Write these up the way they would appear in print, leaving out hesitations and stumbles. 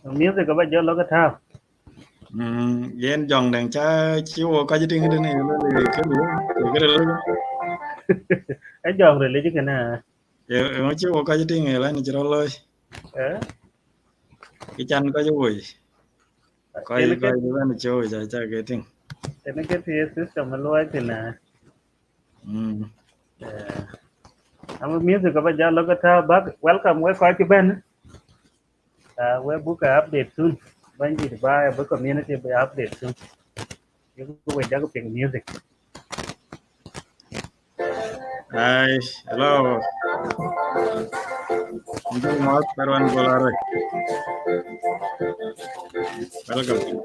Music có bao giờ lo cái thao. Yen jong dang cha chiwo ka jiting de ne le ke le Cái giờ rồi lấy chứ cái nào. e chiwo ka jiting la ni jiro loy ki chan ka joi ko Cái ko de ni chiwo cha ke ting cái system mà lo thì là ama music có bao giờ lo cái thao bác welcome we coi cái bên. We book a update soon. When you buy a book community be update soon. You go with that ping music. Hi, hello. Ndu mat perwan bolare. Welcome.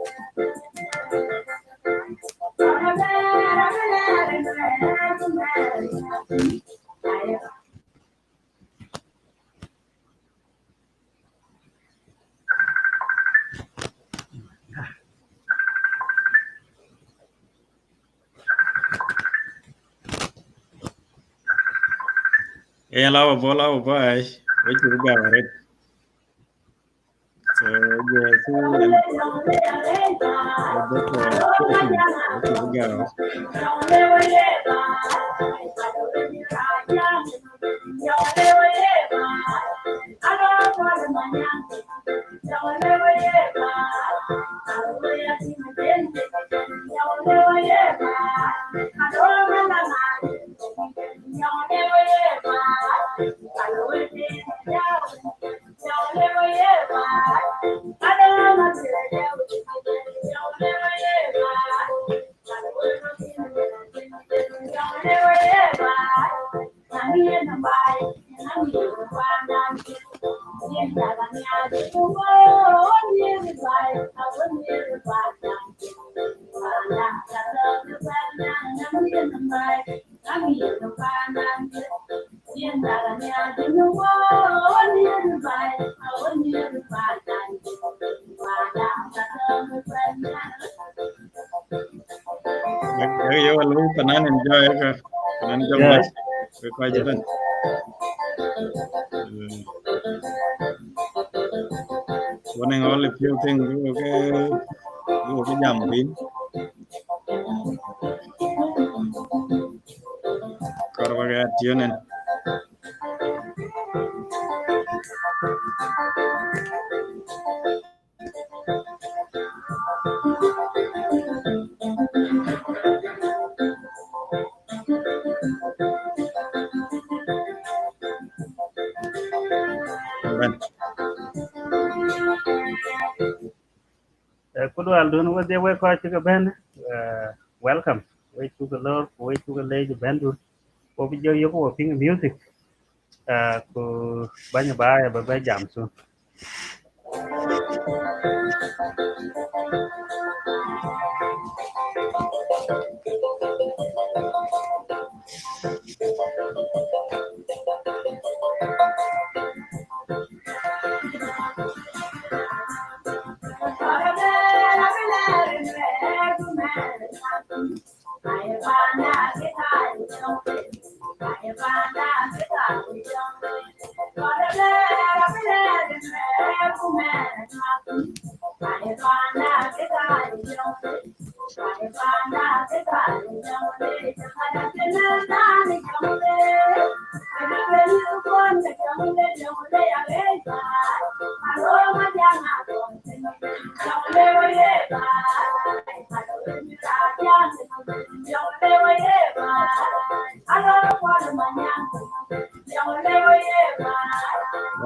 Lawa bola bye. Wait to go right. So yeah, yo lu panan enjoy ka panan jong lai ko jiban warning only few things okay jam pin korwa ga tionen Kudu aldun wa de we coi cái bên. Welcome. We to the Lord, we to the lady bendu. Ko bi yo ko ping music. Ko banya ba ba jam soon.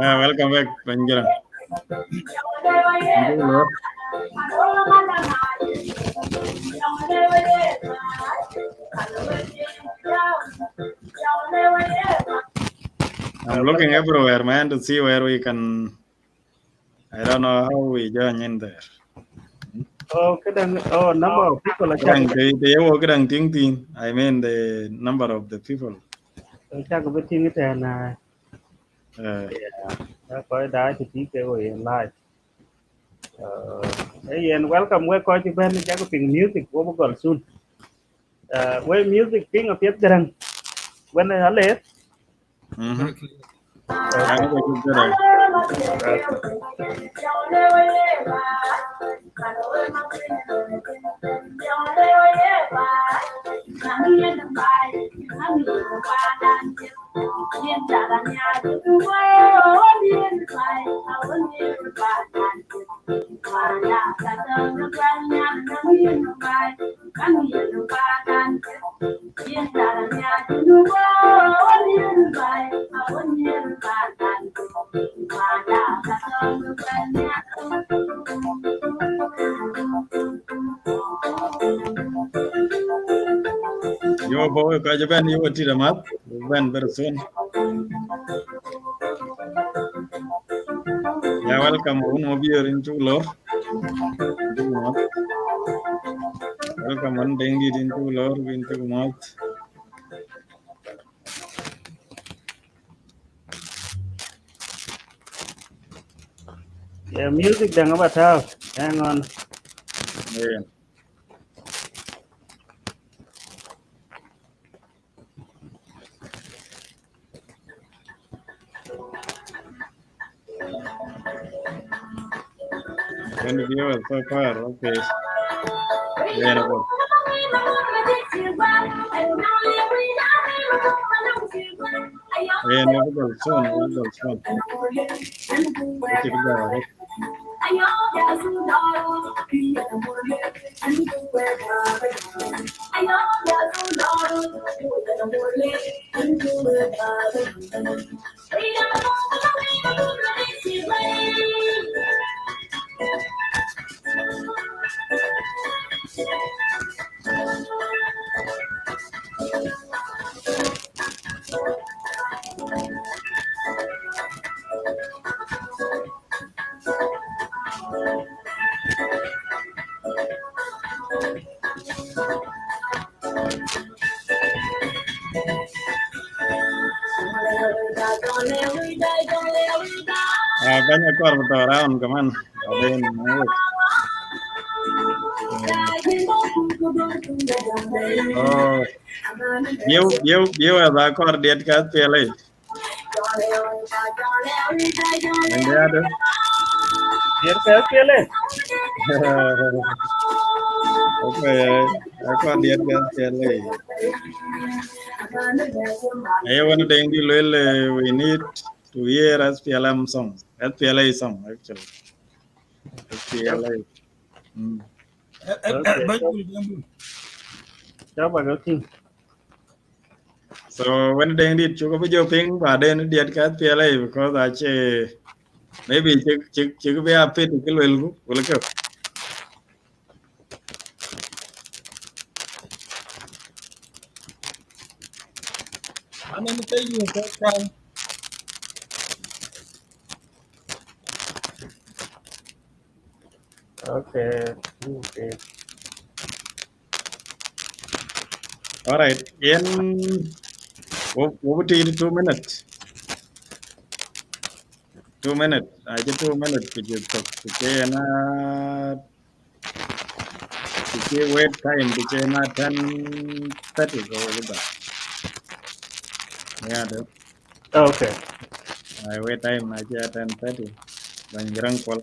Welcome back Panjara. I'm looking everywhere, man, to see where we can. I don't know how we join in there. Number of people are they work on ting. I mean the number of the people. chắc có tin cái tên này. Coi đá thì tí kêu live. And welcome we coi thì bên chắc có ping music của một còn soon. We music ping ở phía gần. When I left. Yang ko jidda. Yo bo ka jaban yo tira mat ban person. Ya welcome un mobier into lor. Welcome on dengi into lor into mat. Yeah, music đang apa tahu? Hang on. Yeah. When the viewer so far, okay. Yeah, no. Yeah, no, we'll soon. Okay, right. Banyak keluar betul round kaman. Ada yang mau. Oh, dia ada keluar dia kat pelai. Yang dia ada. Dia kat pelai. Okay, aku dia kat pelai. Ayo wana deng di lele we need to hear SPLM song. SPLA song actually. SPLA. Coba gauting. So when deng di cukup jo ping baden dia kat PLA because ache maybe cik be apit ke lelu boleh ke. Ano ni tayo kan? Okay. All right, in over to 2 minutes. 2 minutes. Aja 2 minutes kerja tok. Kerja na kerja wait time kerja na 10:30 ko udah. Ya ada. Okay. Wait time aja 10:30. Banyak orang call.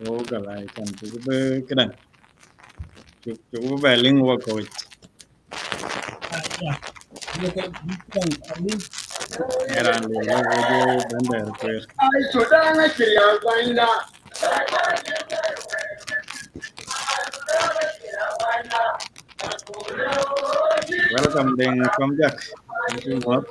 Oh kalau kan cukup kena. Cukup baling work coach. Ya. Ini kan ini Eran dia aja bandar per. ai sudah ngajar ya banda. Welcome deng komjak. Thank you much.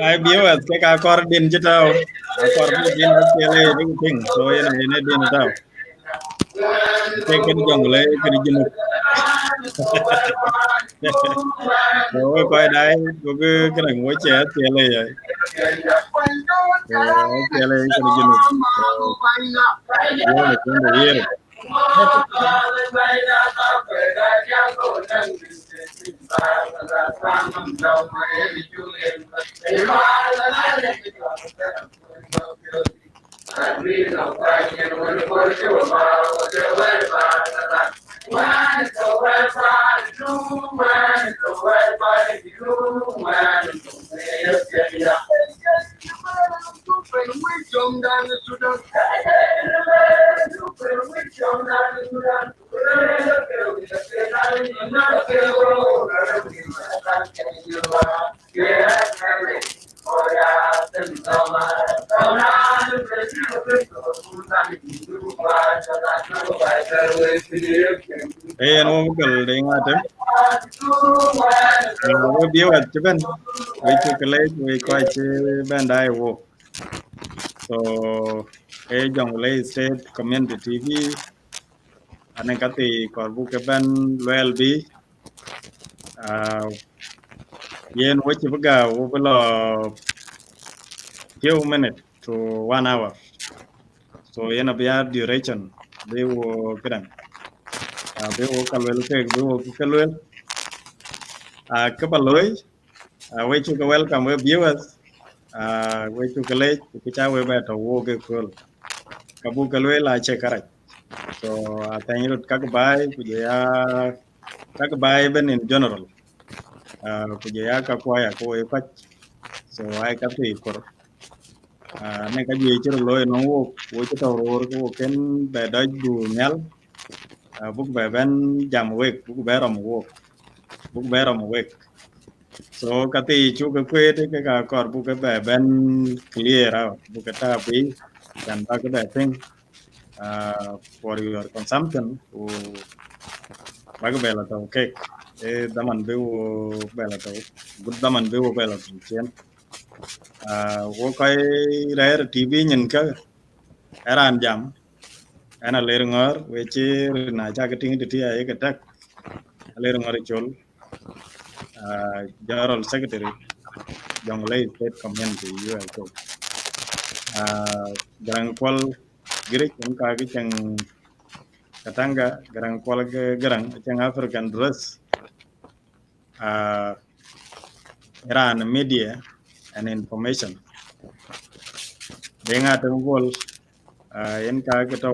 I viewers ke akor din jitau. Akor din pele ding thing. So ini din tau. Ke Jonglei ke jenuh. rồi coi đây có cái này mỗi trẻ trẻ này rồi trẻ này cái này junub rồi cái này here anh ôm cái này ngay thế we biếu at chuban we chocolate we quite bandai wo so Jonglei State Community TV anh kati korbu ke ban loyal bi yen wo chibuga wo below few minutes to 1 hour so yen abia duration they wo kidan they wo kalwel ke they wo kalwel kapaloy we chuka welcome we viewers we chuka late kicha we beto wo ke kol kabu kalwel la che karaj so thank kak bai kujaya kak bai ben in general kujaya ka kwaya ko e pach so ai ka ti kor ne ka ji chiro loy no wo chito ror ko ken be daj du nyal buk be ben jam wek buk be rom wo buk be rom wek so ka ti chu ka kwe te ka kor buk be ben clear out buk ta bi dan ba ka be thing for your consumption baga bela to cake daman be wo bela to good daman be wo bela to chen wo kai rare tv nyin ka eran jam ana ler ngor we chi na cha ka ting ti ay ka tak ler ngor chol general secretary Jonglei State Community USO garang kwal girik ka gi chang katanga garang kwal garang chang African dress Iran media and information denga tengol en ka to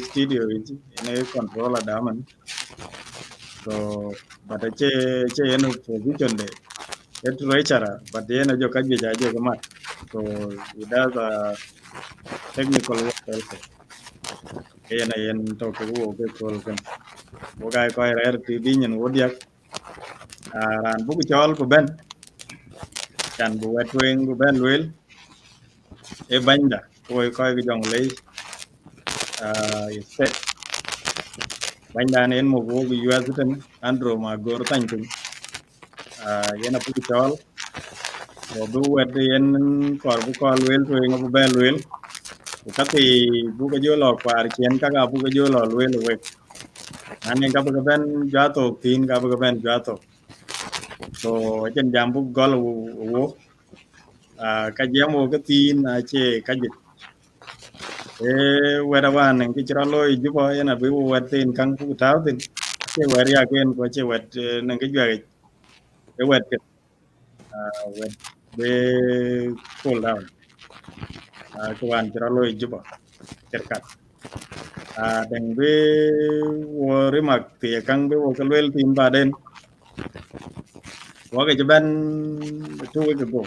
studio in a controller daman so but che en position de et treasurer but en jo ka ja jo kamat so it does technical work also en to ko ke kol kan wo ga ko rare tv nyen wodiak ran bu chol ko ben chan bu wetwen bu ben wel e banda ko ko cái Jonglei set banda nen mo go bi US tan andro ma gor tan tin yena bu chol ko bu wet yen kor bu kol wel to ngo bu ben wel ko kati bu ko jo lo kwar chen ka ga bu ko jo lo wel we ane ka bu ben jato tin ka bu ben jato so chen jam bu gol wo ka jamo ka tin che ka jit weda wan en kichra loy Juba yana bi wet tin kang pu taw tin che wer ya ken ko che wet nang ke jwe e wet ke wet be cool down ko wan chra loy Juba terkat dan be wo rimak ti kang be wo kalwel tin baden wo ke ban 2 weeks ago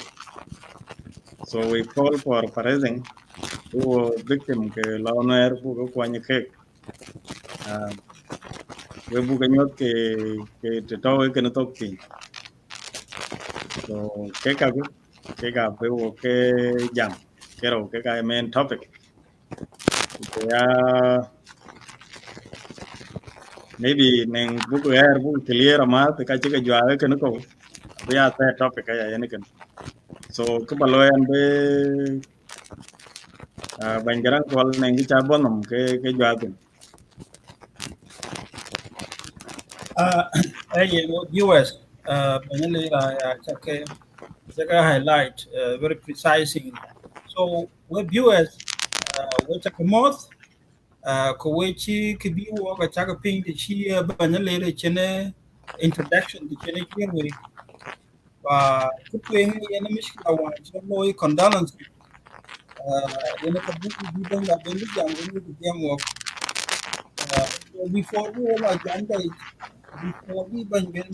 so we call for phrasing who victim ke lawner bu ko kwanye ke we bu ka nyot ke te to ke no tok ti so ke ka be wo ke jam ke ro ke ka main topic ya maybe neng bu ko air bu clear ma te ka che ka jwa ke no ko be ya te topic ya ne ken so ke baloyan be banjaran kwal neng ki cha bonom ke jwa tin US, banyak check highlight very precise. So with US, we check a month, Kuwaiti kibi waka chaka ping the chi banyak chene introduction to chene here kupeng yana mishkila wan chamo condolence yana kabuku gidan la bendu jangu ni jam work so before we all agenda before we ban ben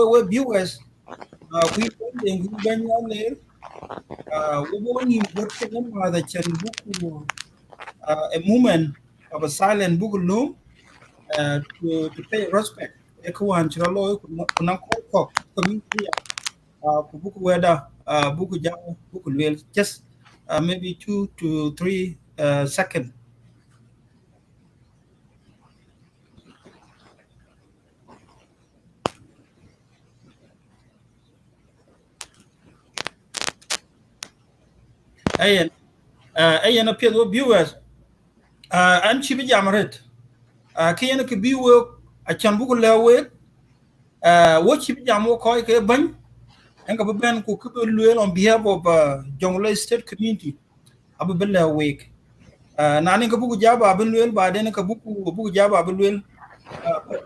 we viewers we ben ban ya le we woni got ko ma da chan buku a moment of a silent book loom to pay respect ekwan chalo kunang ko community buku weda buku jam buku well just maybe 2 to 3 seconds. Ayen appear to viewers and chibi jamaret kiyen ke biwo a chan buku lewe wo chibi jamo ko ke ban en ka ben ku ku luel on behalf of Jonglei state community abu bella week na ne ka buku jaba abin luel ba de ka buku jaba abin luel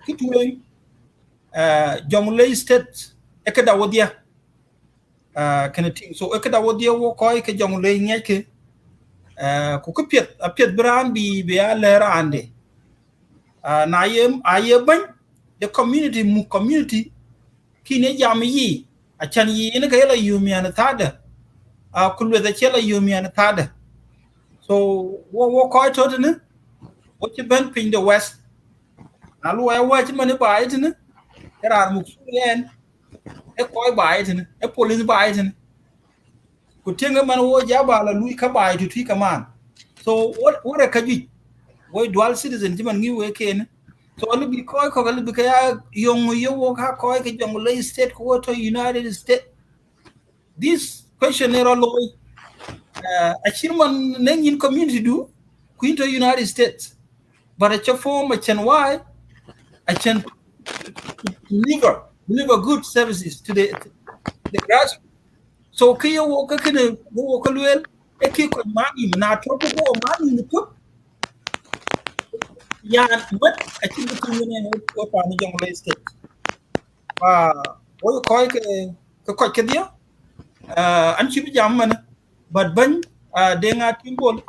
kitu Jonglei state ekada wodia kana ting so ekada wodia wo ko ke Jonglei nyake ku ku piet bran bi a lera ande na yem aye ban the community kine jam yi a chan yi ne ka yela yumi an tada kulwe da chela yumi an tada so wo ko to ne wo ti ben pin the west na lu wa ti mane ba it ne era mu yen e ko ba it ne e police ba it ne ku tenga man wo jaba la lui ka ba it tu ka man so what ka ji wo dual citizen ti man ngi we ken so only because ko gal bi ka yong yo wo ka ko ke Jonglei state ko to United States this questionnaire lo a chirman nengin community do quinto United States but a form a can why a can deliver good services to the grass so kiyo wo ka kene wo ka luel e ki ko mani na to ko mani ni to ya but a chin ko ne ko pa ni Jonglei state wo ko ke dia an chi bi jam man but ban de nga timbol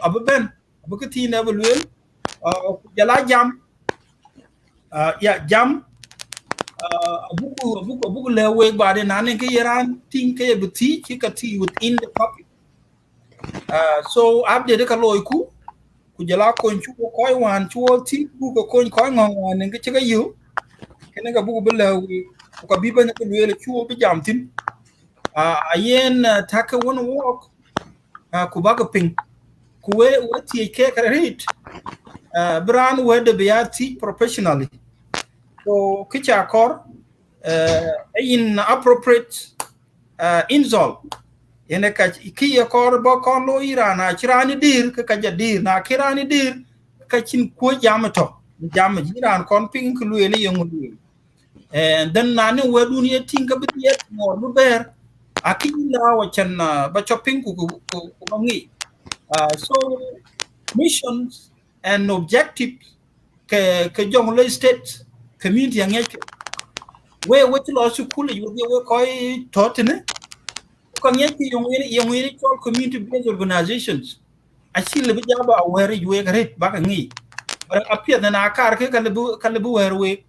abu ben abu ka ti na luel jala jam ya jam abu lewe ba de nan ke yaran tin ke buti ki ka ti within the topic so update ka loy ku jala ko chu ko wan chu ti bu ko ngong wan ke ga yu ke ne ga bu lewe ko bi ban ko luel chu bi jam tin ayen taka one walk ku baga ping ku we ti ke ka read brand we de be professionally so kicha kor in appropriate insult ene ka ki kor bo kon lo irana chirani dir ka dir na kirani dir ka chin ko jamato jam jiran kon ping ku le yong and then nani we dunia tinga bitiet mo lu ber akila wa chan ba chopping ku ngi so missions and objectives ke Jonglei state community ngeke we lo su kule yu we ko totene ko ngeke yung community based organizations actually be jaba where you we great ba ngi but appear na kar ke kalebu where we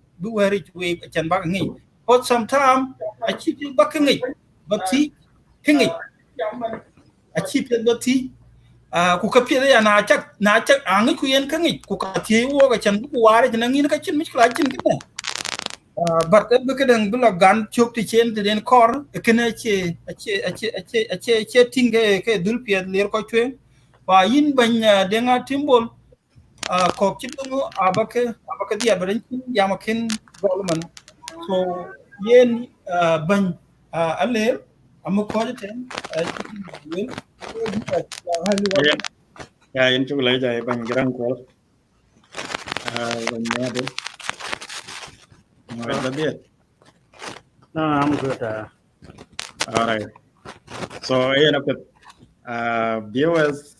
chan ba ngi but sometime actually ba ngi but ti ngi actually ba ti ku ka pye ya na chak ang ku yen ka ngi ku ka ti wo ga chan ku ware na ngi ka chin mi kla chin ke but be ka dang bula gan chok ti chen ti den kor ke na che tinge ke dul pye ler ko twen wa yin ban de nga timbol ko chit no abake dia ban ya ma ken golman so yen ban aler amu ko ten ya in chu lai jai ban gran ko No, I'm good. All right. So, viewers,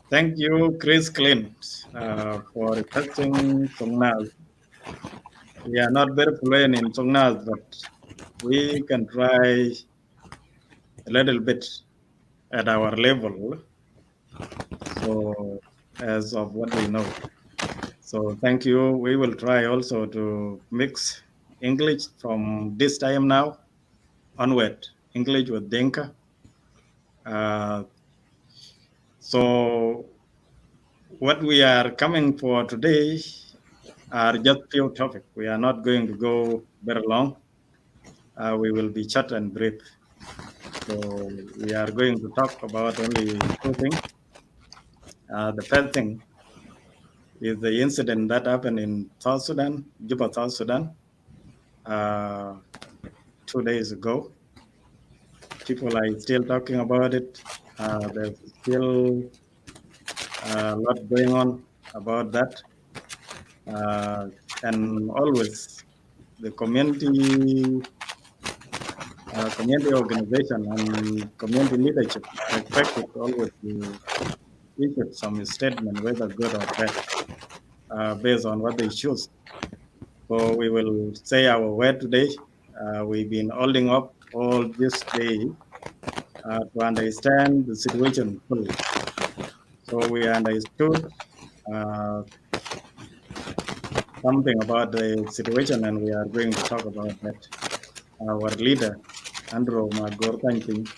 thank you, Chris Clint, for requesting Songnas. We are not very fluent in Songnas, but we can try a little bit at our level. So, as of what we know. So, thank you. We will try also to mix English from this time now onward, English with Dinka. So, what we are coming for today are just few topics. We are not going to go very long. We will be short and brief. So we are going to talk about only two things. The first thing is the incident that happened in South Sudan, Juba, South Sudan, uh, 2 days ago. People are still talking about it. There's still a lot going on about that. And always the community organization and community leadership are expected always to issue some statement, whether good or bad, based on what they choose. So we will say our word today. We've been holding up all this day to understand the situation fully. So we understood uh, something about the situation, and we are going to talk about that. Our leader, Andrew Magorkantin,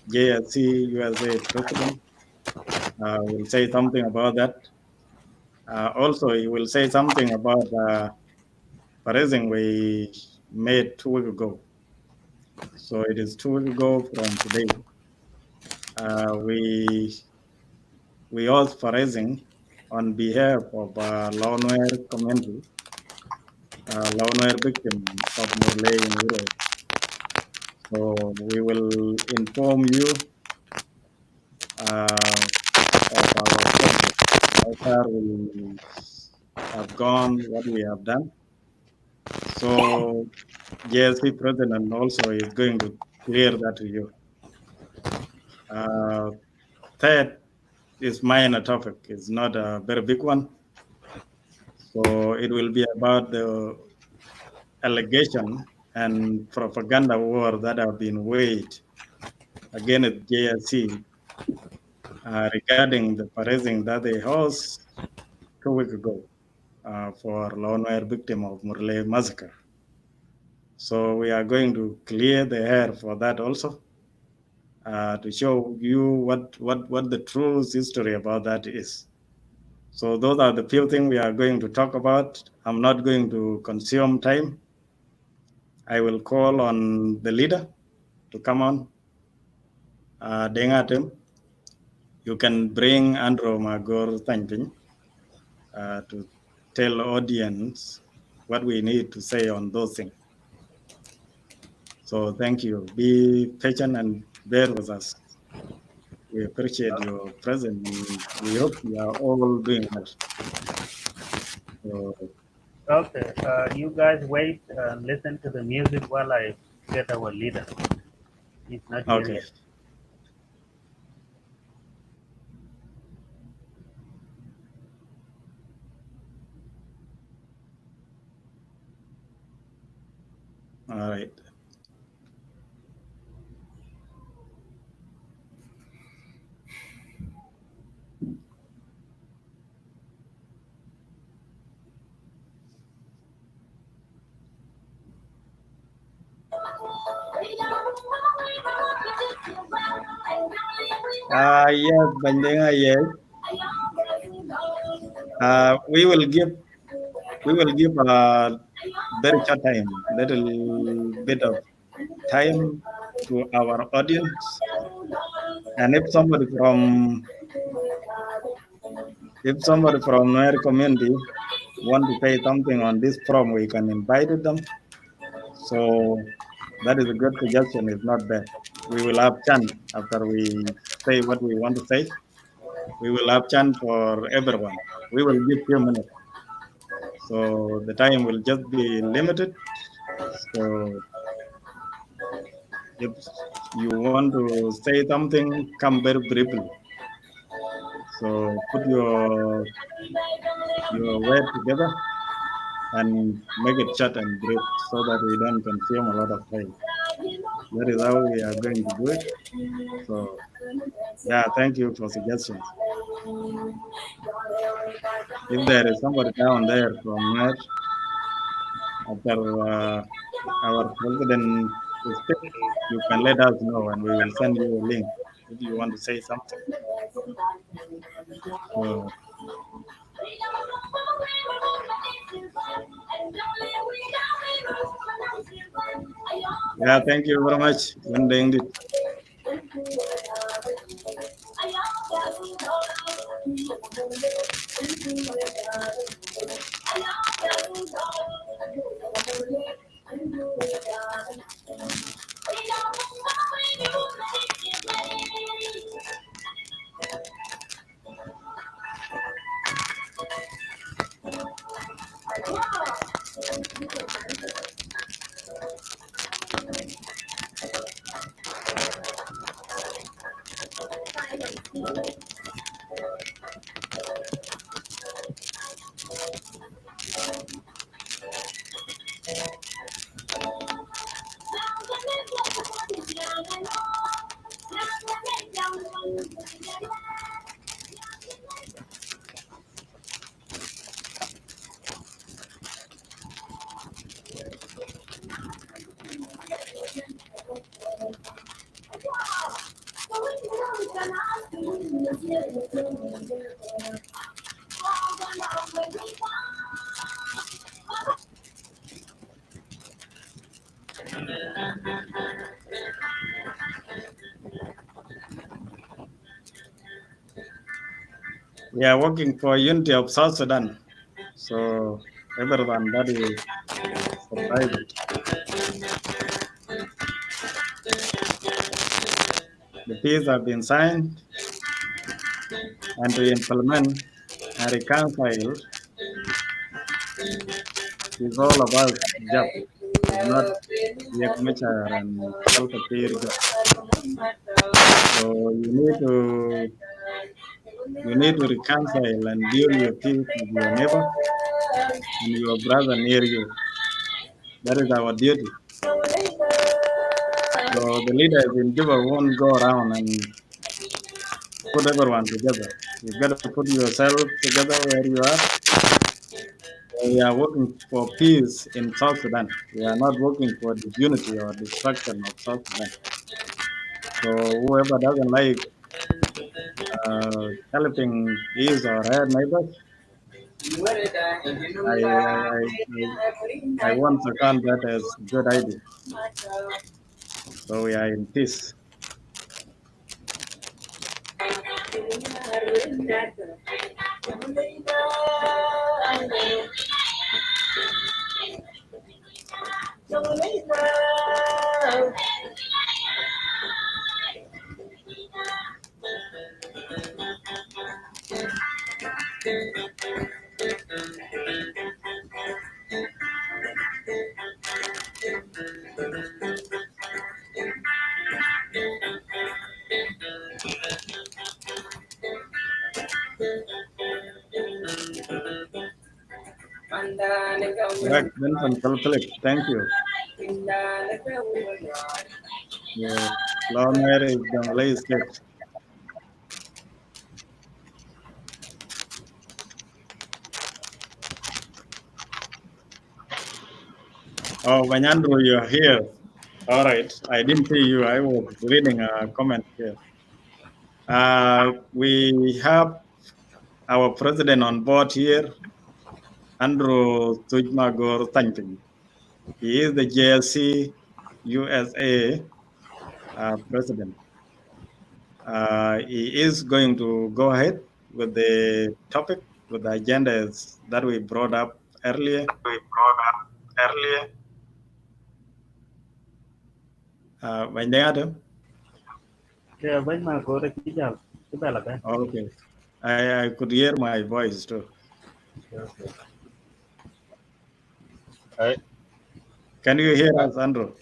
JSC USA President, will say something about that. Also, he will say something about fundraising we made 2 weeks ago. So it is 2 weeks ago from today. We asked fundraising on behalf of Lawnware community, Lawnware victim of Murley in Europe. So we will inform you of our progress, how far we have gone, what we have done. So JSP president also is going to clear that to you. Third is minor topic. It's not a very big one. So it will be about the allegation and propaganda war that have been waged against JSC regarding the fundraising that they host 2 weeks ago for Lawnware victim of Murle massacre. So we are going to clear the air for that also to show you what the true history about that is. So those are the few things we are going to talk about. I'm not going to consume time. I will call on the leader to come on. Dengatim, you can bring Andrew Magor Thanping to tell audience what we need to say on those things. So thank you. Be patient and bear with us. We appreciate your presence. We hope you are all doing well. So, Okay, you guys wait and listen to the music while I get our leader. He's not here okay. yet. All right. Yes, Bandenga, yes. We will give a very short time, little bit of time to our audience. And if somebody from our community want to say something on this forum, we can invite them. So that is a good suggestion. It's not bad. We will have chance after we say what we want to say. We will have chance for everyone we will give few minutes. So the time will just be limited. So if you want to say something, come very briefly. So put your word together and make it short and brief so that we don't consume a lot of time. That is how we are going to do it. So yeah, thank you for suggestions. If there is somebody down there from Mer, after our president is speaking, you can let us know and we will send you a link if you want to say something. So, yeah, thank you very much. When doing it. We are working for unity of South Sudan. So everyone that is survived. The peace have been signed and to implement and reconcile is all of us job. It's not Riek Machar and Salva Kiir job. So you need to reconcile and build your peace with your neighbor and your brother near you. That is our duty. So the leaders in Juba won't go around and put everyone together. You got to put yourself together where you are. We are working for peace in South Sudan. We are not working for disunity or destruction of South Sudan. So whoever doesn't like helping his or her neighbors, I want to count that as a good idea. So we are in peace. Correct, Vincent Philip. Thank you. Yes, Law Mary Jonglei State. Oh, Banyandro, you're here. All right. I didn't see you. I was reading a comment here. We have our president on board here, Andrew Tujmagor Tanping. He is the JSC USA president. He is going to go ahead with the topic, with the agendas that we brought up earlier. Banyadam? Yeah, when my go to Kijal, Okay. I could hear my voice too. Can you hear us, Andrew?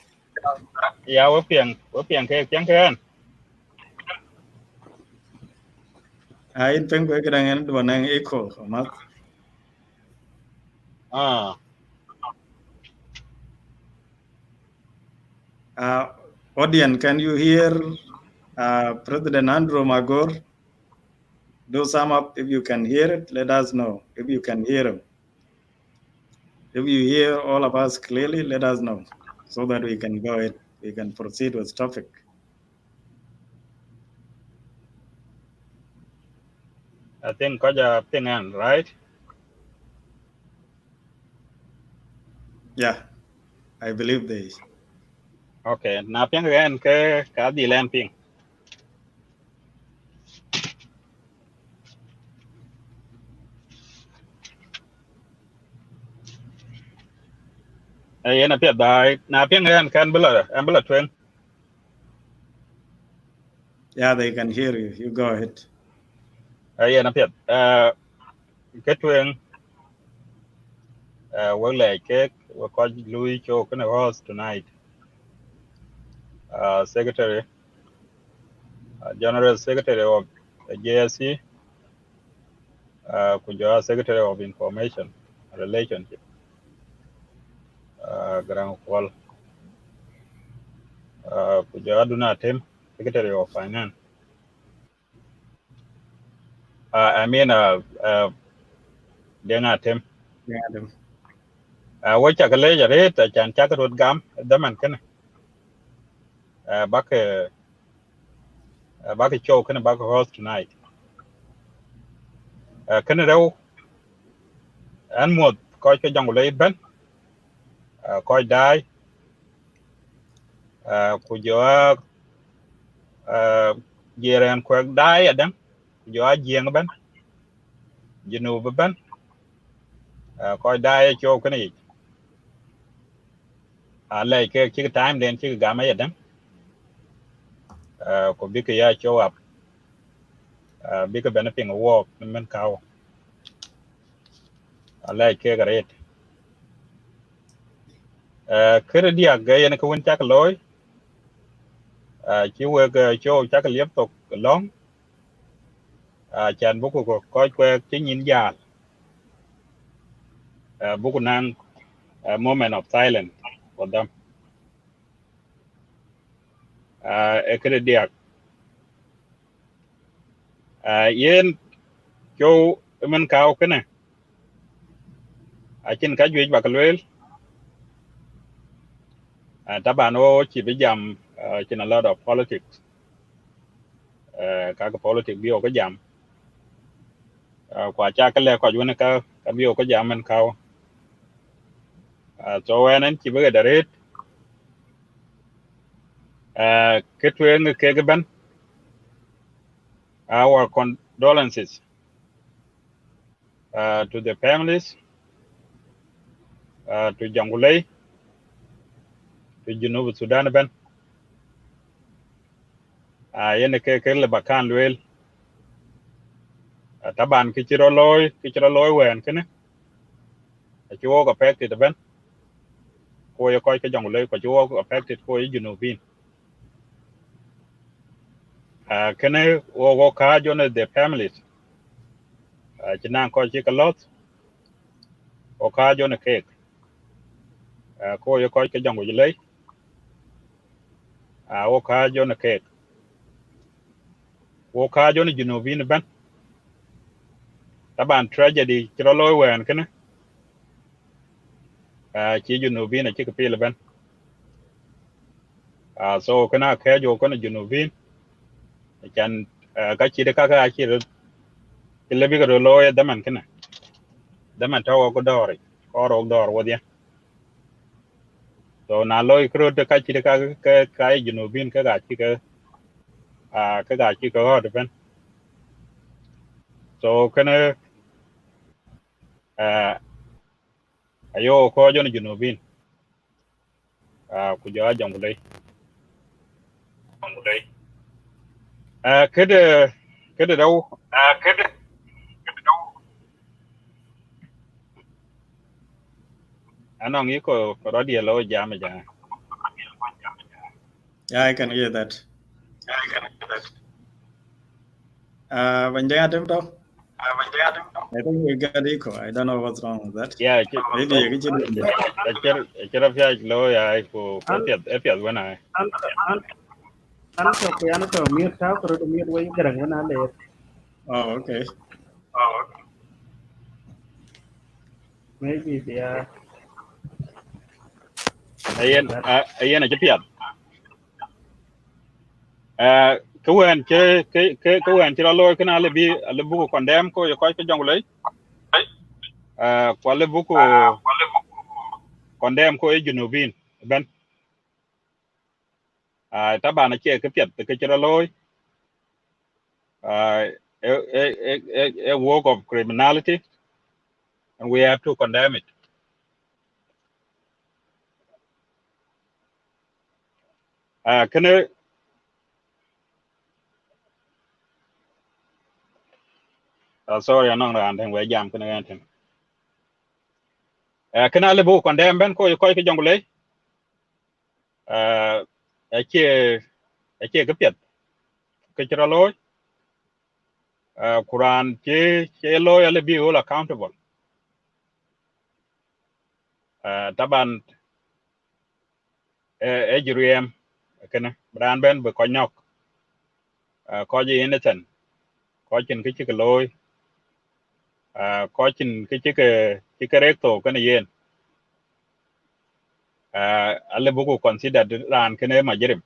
Yeah, we piang ke kan. In peng ko kadang en do nang echo mat. Audience, can you hear President Andrew Magor? Do sum up if you can hear it. Let us know if you can hear him. If you hear all of us clearly, let us know so that we can go ahead. We can proceed with topic. I think có giờ piang right? Yeah, I believe there is. Okay, na piang kan ke ka di len ping. Na piang dai na piang kan bela twen. Yeah, they can hear you. You go ahead. Na piang cái twen we le ke we có lui cho cái host tonight. Secretary General Secretary of JSC kujo Secretary of Information Relationship Grand Kwal kujo aduna tem Secretary of Finance I mean denga tem Yeah, we chakale jare ta chan chakrut gam daman kan bak show kan bak host tonight kan rew an mod ko ke Jonglei ben ko dai kujo jiran ko dai adam kujo jieng ben jinu ben ko dai cho kan yi lại cái time đến cái gam ấy đăng có biết cái show up biết cái benefit của work mình cao lại cái rate cái đi à cái này cũng chắc lối chỉ vừa cái show chắc liên tục long chán bút của coi que cái nhìn giả bút năng moment of silence for them cái đi à yên show mình cao cái này trên cái duy bạc lối taban ô chỉ bị jam trên a lot of politics các politics bio cái jam kwa cha cái lẽ kwa juana ka bio cái jam mình cao so when chỉ bị cái rate cái chuyện cái ban our condolences to the families to Jonglei to South Sudan ban yene cái le bakan luel taban cái chiro loy wen kene chuo có affected ban ko yo ko cái Jonglei ko chuo có affected ko Junubin kene wo ka jone the families chinan ko chi kalot o ka jone ke ko yo ko cái Jonglei wo ka jone ke wo ka jone Junubin ban taban tragedy chiro loy wen kene chi Junubin chi ka pile ban so kana ke jo kana Junubin chan ka chi de ka chi le bi ka loy daman kana daman tawo ko dori ko ro dor wodia so na loy kro de ka chi de ka Junubin ka ga chi ka ho de ban so kana ayo ko jo Junubin ku jo Jonglei kede đâu anong iko radio lo jam ja. Yeah, I can hear that. Banjaya Temto. I think we got echo. I don't know what's wrong with that. Yeah, Maybe you can achara fya lo ya ko epiat wana. An to piano to mute ta ko to mute way garang wana le. Oh, okay. Maybe they are Ayen achepiat. Kawen kawen chira lo kana le buku condemn ko yo ko Jonglei. Kwa le buku condemn ko e junubin ben. Taba na che kapiat ke chira lo. A work of criminality, and we have to condemn it. Can sorry, I'm not around we jam can I le book condemn ben ko ko ke Jonglei che kapiat ke chira lo Quran che lo ya le bi all accountable taban juriem kana bran ben be ko nyok ko ji innocent ko chin ke lo ko chin ke recto kana yen alle buku consider ran kene majirim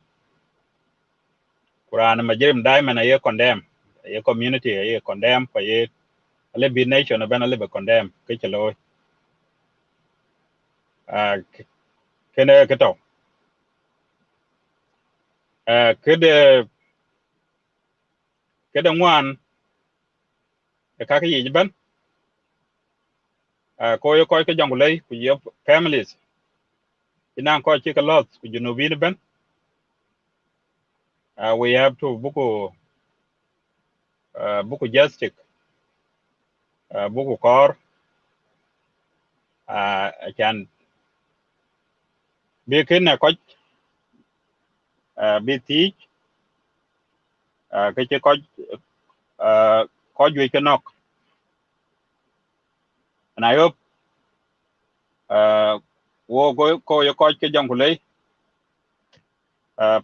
Quran majirim diamond ye condemn ye community ye condemn ko ye alle bi nation ben alle be condemn ke chelo kene keto kede ngwan e ka yi ben ko ye ko ke Jonglei ku ye families inan ko chi ka lot ku junubin ben we have to buku justice buku kor can be ken ko be ti ke che ko ju ke nok and I hope wo ko ye ko ke Jonglei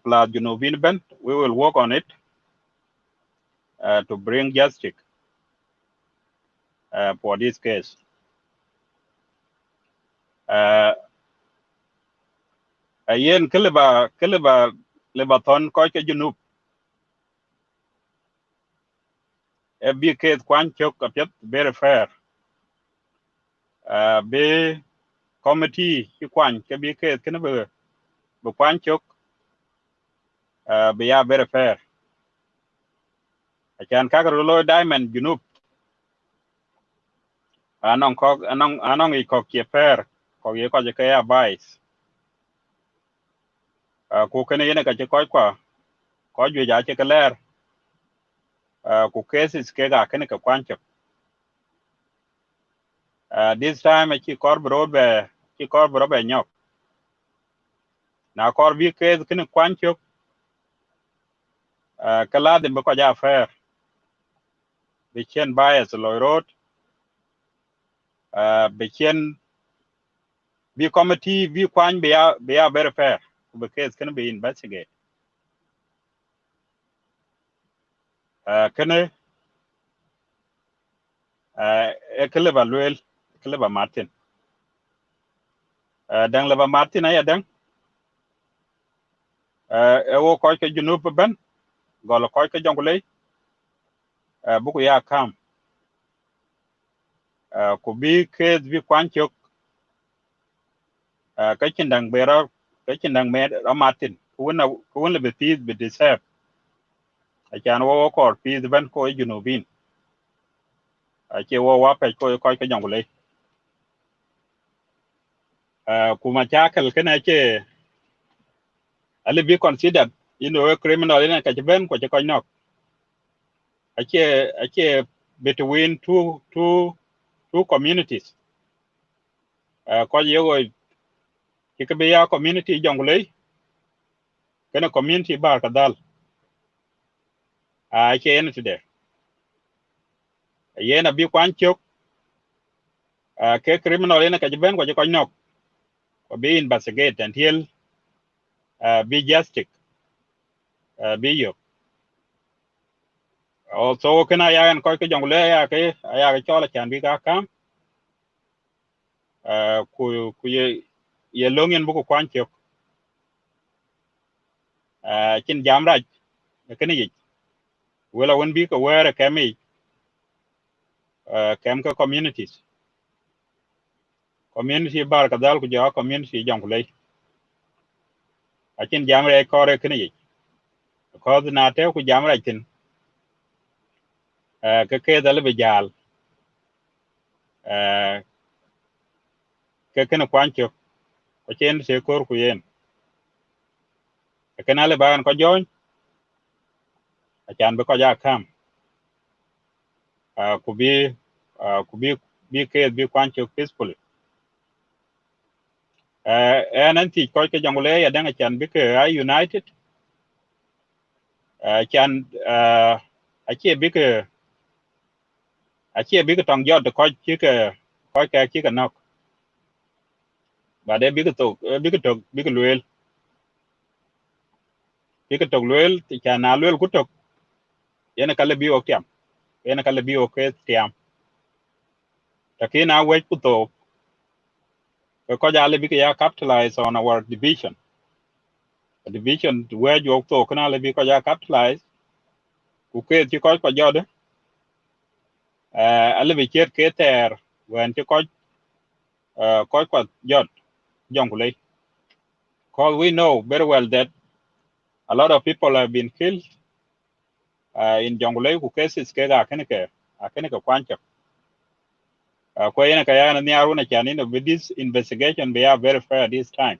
plus junubin ben we will work on it to bring justice for this case yen keleba lebaton ko ke junub e bi case kwan chok apet very fair be committee ki kwan ke bi case ken be kwan chok be ya very fair achan ka lo diamond junub anong I ko ke fair ko ye ko je ke advice ku ken yene ka je ko ju ja che keler ku cases ke ga ken ka kwan chok this time ki kor bro be nyok na kor bi case ken kwan chok kala de ko ja fair be chen bias lo road be chen bi committee bi kwan be ya very fair the case can be investigate kene e keleba Martin dang leba Martin aya dang e wo ko ke junub ben gol ko ke Jonglei buku ya kam ku bi case bi kwan chok ka chindang bera ka chindang me Martin wona be fees be deserve achan wo ko fees ben ko junubin che wo wa pe ko ke Jonglei kuma chakal kana che ali be considered a criminal in ka ben ko ko nok ache between two communities ko yego ki ka be ya community Jonglei kana community bar kadal a ke en tide yena bi kwan chok ke criminal ena ka ben ko nok ko be investigate until be justice be yo also kana ya en ko ke Jonglei ya ke chola chan bi ka kam ku ye longen bu ko kwan chok chin jam raj kene yi wala won bi ko were kemi kem ka communities community bar kadal ku ja community Jonglei chin jam re kore kene yi ko na te ku jam raj tin ke dal be jal ke kene kwan chok ko chen se kor ku yen kana le ban ko join chan be ko ja kam ku bi ke bi kwan chok peacefully en ti ko ke Jonglei ya danga chan bi ke united chan achie bi ke tong jot ko chi ke nok ba de bi ke to bi ke luel ti chan na luel ku tok yen ka le bi o tiam yen ka le bi o ke tiam takina we ku to ko ja le bi ke ya capitalize on our division a division where you to kana le bi ko ya capitalize ku ke ti ko jode ale bi ket ke ter wen ti ko jot Jonglei because we know very well that a lot of people have been killed in Jonglei ku cases ke ga kene ke kwancha ko yen ka ya ni aruna chani no with this investigation we are very fair this time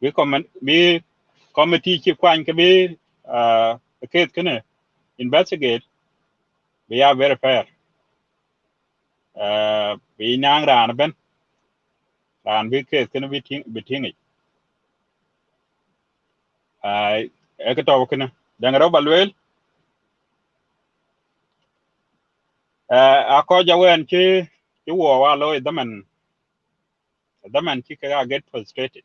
we committee chi kwan ke bi case kene investigate we are very fair we nang ran ben ran bi case kene bi tingi e ka to kene dangaro balwel a ko jawen chi wo wa lo daman chi ka get frustrated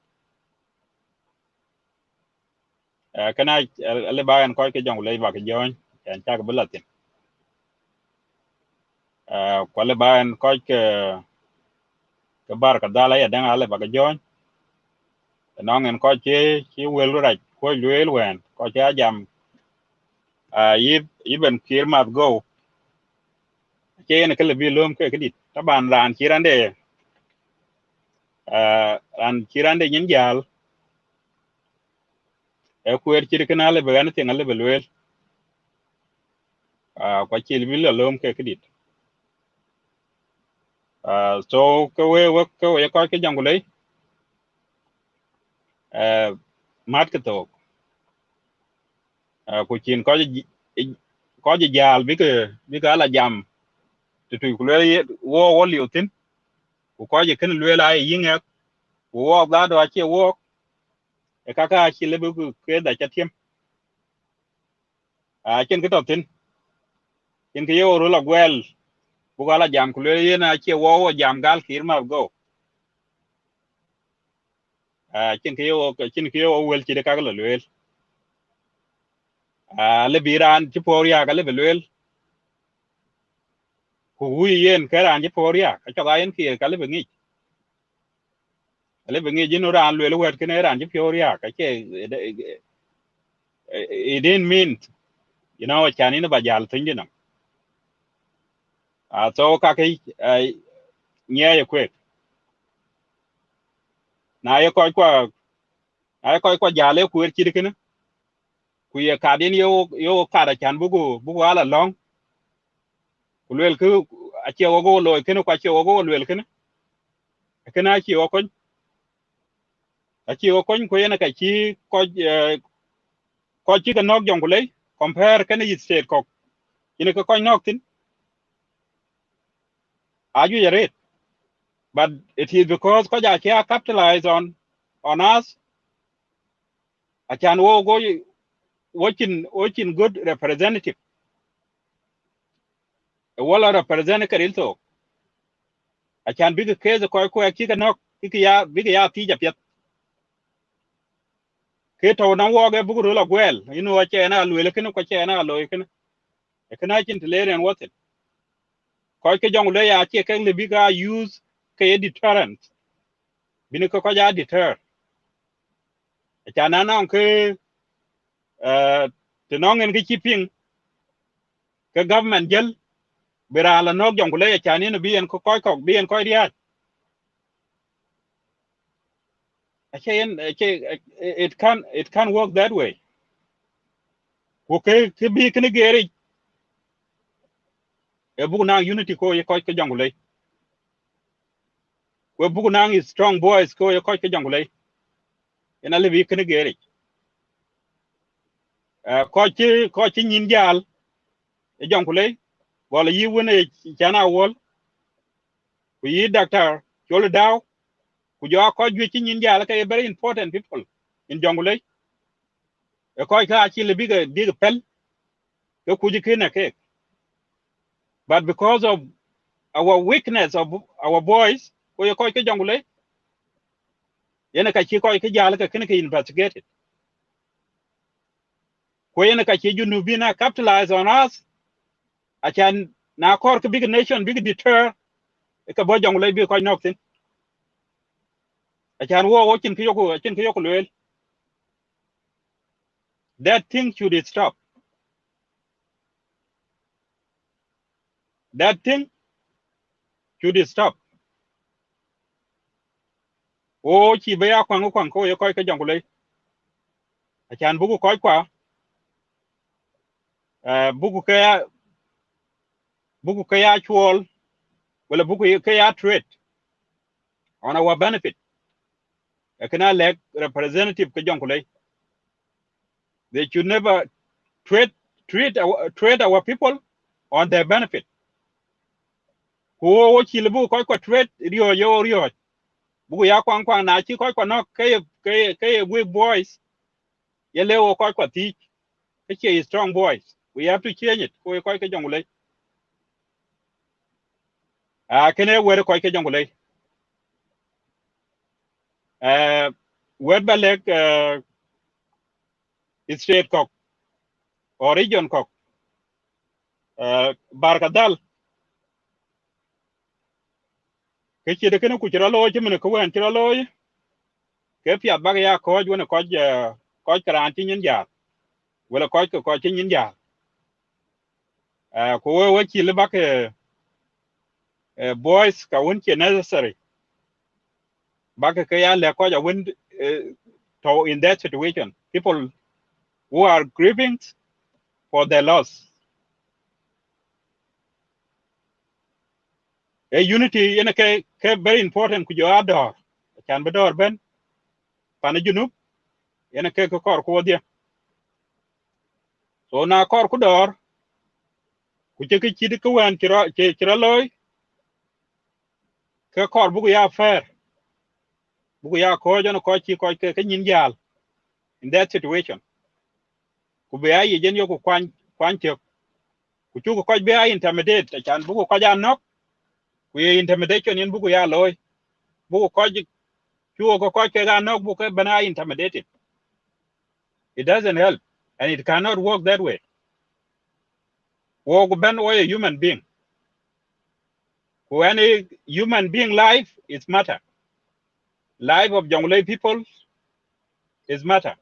kana le bayan ko ke Jonglei ba ke jon kan ta ke bulatin ko le bayan ko ke bar ka dala ya dan ale ba ke jon nongen ko chi wel ra ko luel wen ko ja jam even kir mat go che ne ke le bi lom ke dit taban ran kirande nyin jal e kuer chi kana le ba ne tin ale belwel ko chi bi le lom ke dit so we ko ke Jonglei mat ke to ku chin ko jal bi ka la jam tu ku le wo liutin ku ko je ken le la yinga ku wo da do che wo e ka chi le bu ke da cha tiem chen ke to tin chen ke yo ro la gwel bu ka la jam ku le yena che wo jam gal kir ma go chen ke yo wel chi de ka la le le biran chi por ya ka le belwel ku wi yen ka ran chi por ya ka cho ga yen ki ka le bengi jinu ran le wet ken ran chi por ya ka che it didn't mean chani na ba jal tin dinam so ka ke nye ye kwe na ye ko jale ku chi ken ku ye ka din yo ka da chan bugu ala long ku le ku a che wo go lo ken ko che wo go le ken a chi wo ko ko ye na ka chi ko chi ka nok Jonglei compare ken yi state ko ine ko nok tin aju yare but it is because ko ja kia capitalize on us. I can go watching good representative. A wala representative also. I can big case ko kika nok kika ya tija piet. Ke to na wo ge bugu la gwel inu wa chena lu le kin ko chena lo kin e kana chin tlere and what it ko ke jong le ya che ke le biga use ke deterrent bin ko ja deter e chana na ke te nongen ke chiping ke government gel bera la no jong le ya chani no bien ko bien ko dia it can work that way. Okay ke bi kin gere e bugu na unity ko ye ko ke jong le we bugu na is strong boys ko ye ko ke jong le ina le bi kin gere ko chi nyin jal e jong le wala yi wona chana wol ku yi doctor chol daw ku jo ko ju chi nyin jal ka very important people in jongule e ko ka chi le big pel ke ku ji kina ke but because of our weakness of our boys ko ye ko ke jongule yana ka chi ko ke jal ka kina ke investigated ko yana ka chi junu bina capitalize on us I can na kor ke big nation big deter e ka bo jongule bi ko nok tin I can wo chin ke yoko lel that thing should stop. That thing should stop. O chi be ya kwang ko ye ko ke jongule a chan bugu ko kwa bugu ke ya chwol wala bugu ke ya trade on our benefit e kana leg representative ke jongule they should never trade our people on their benefit ko chi le bugu ko trade rio bugu ya kwang na chi ko no ke we boys ye le o ko ti ke strong boys we have to change it ko ke jongule kene were ko ke jongule wed balek state kok or region kok barkadal ke chide kene ku chira lo chimene ko wen chira lo ke pia bag ya ko jone ko kran tin nya wala ko tin nya ko we chi le bak boys ka won che necessary bak ke ya le ko ja won to in that situation people who are grieving for their loss a unity in a ke very important ku jo ador can be door ben pana junub in a ke kor ko dia so na kor ku dor ku che ke chid ko wan chira loy ke kor bugu ya fair bugu ya ko jono ko chi ko ke nyin jal in that situation ku be ay jen yo ku kwan che ku chu ko be ay intimidate chan bugu ko ja nok ku ye intimidation in bugu ya loy bugu ko chu ko ke ga nok bugu bana intimidated it doesn't help and it cannot work that way wo ben o a human being who any human being life is matter life of Jonglei people is matter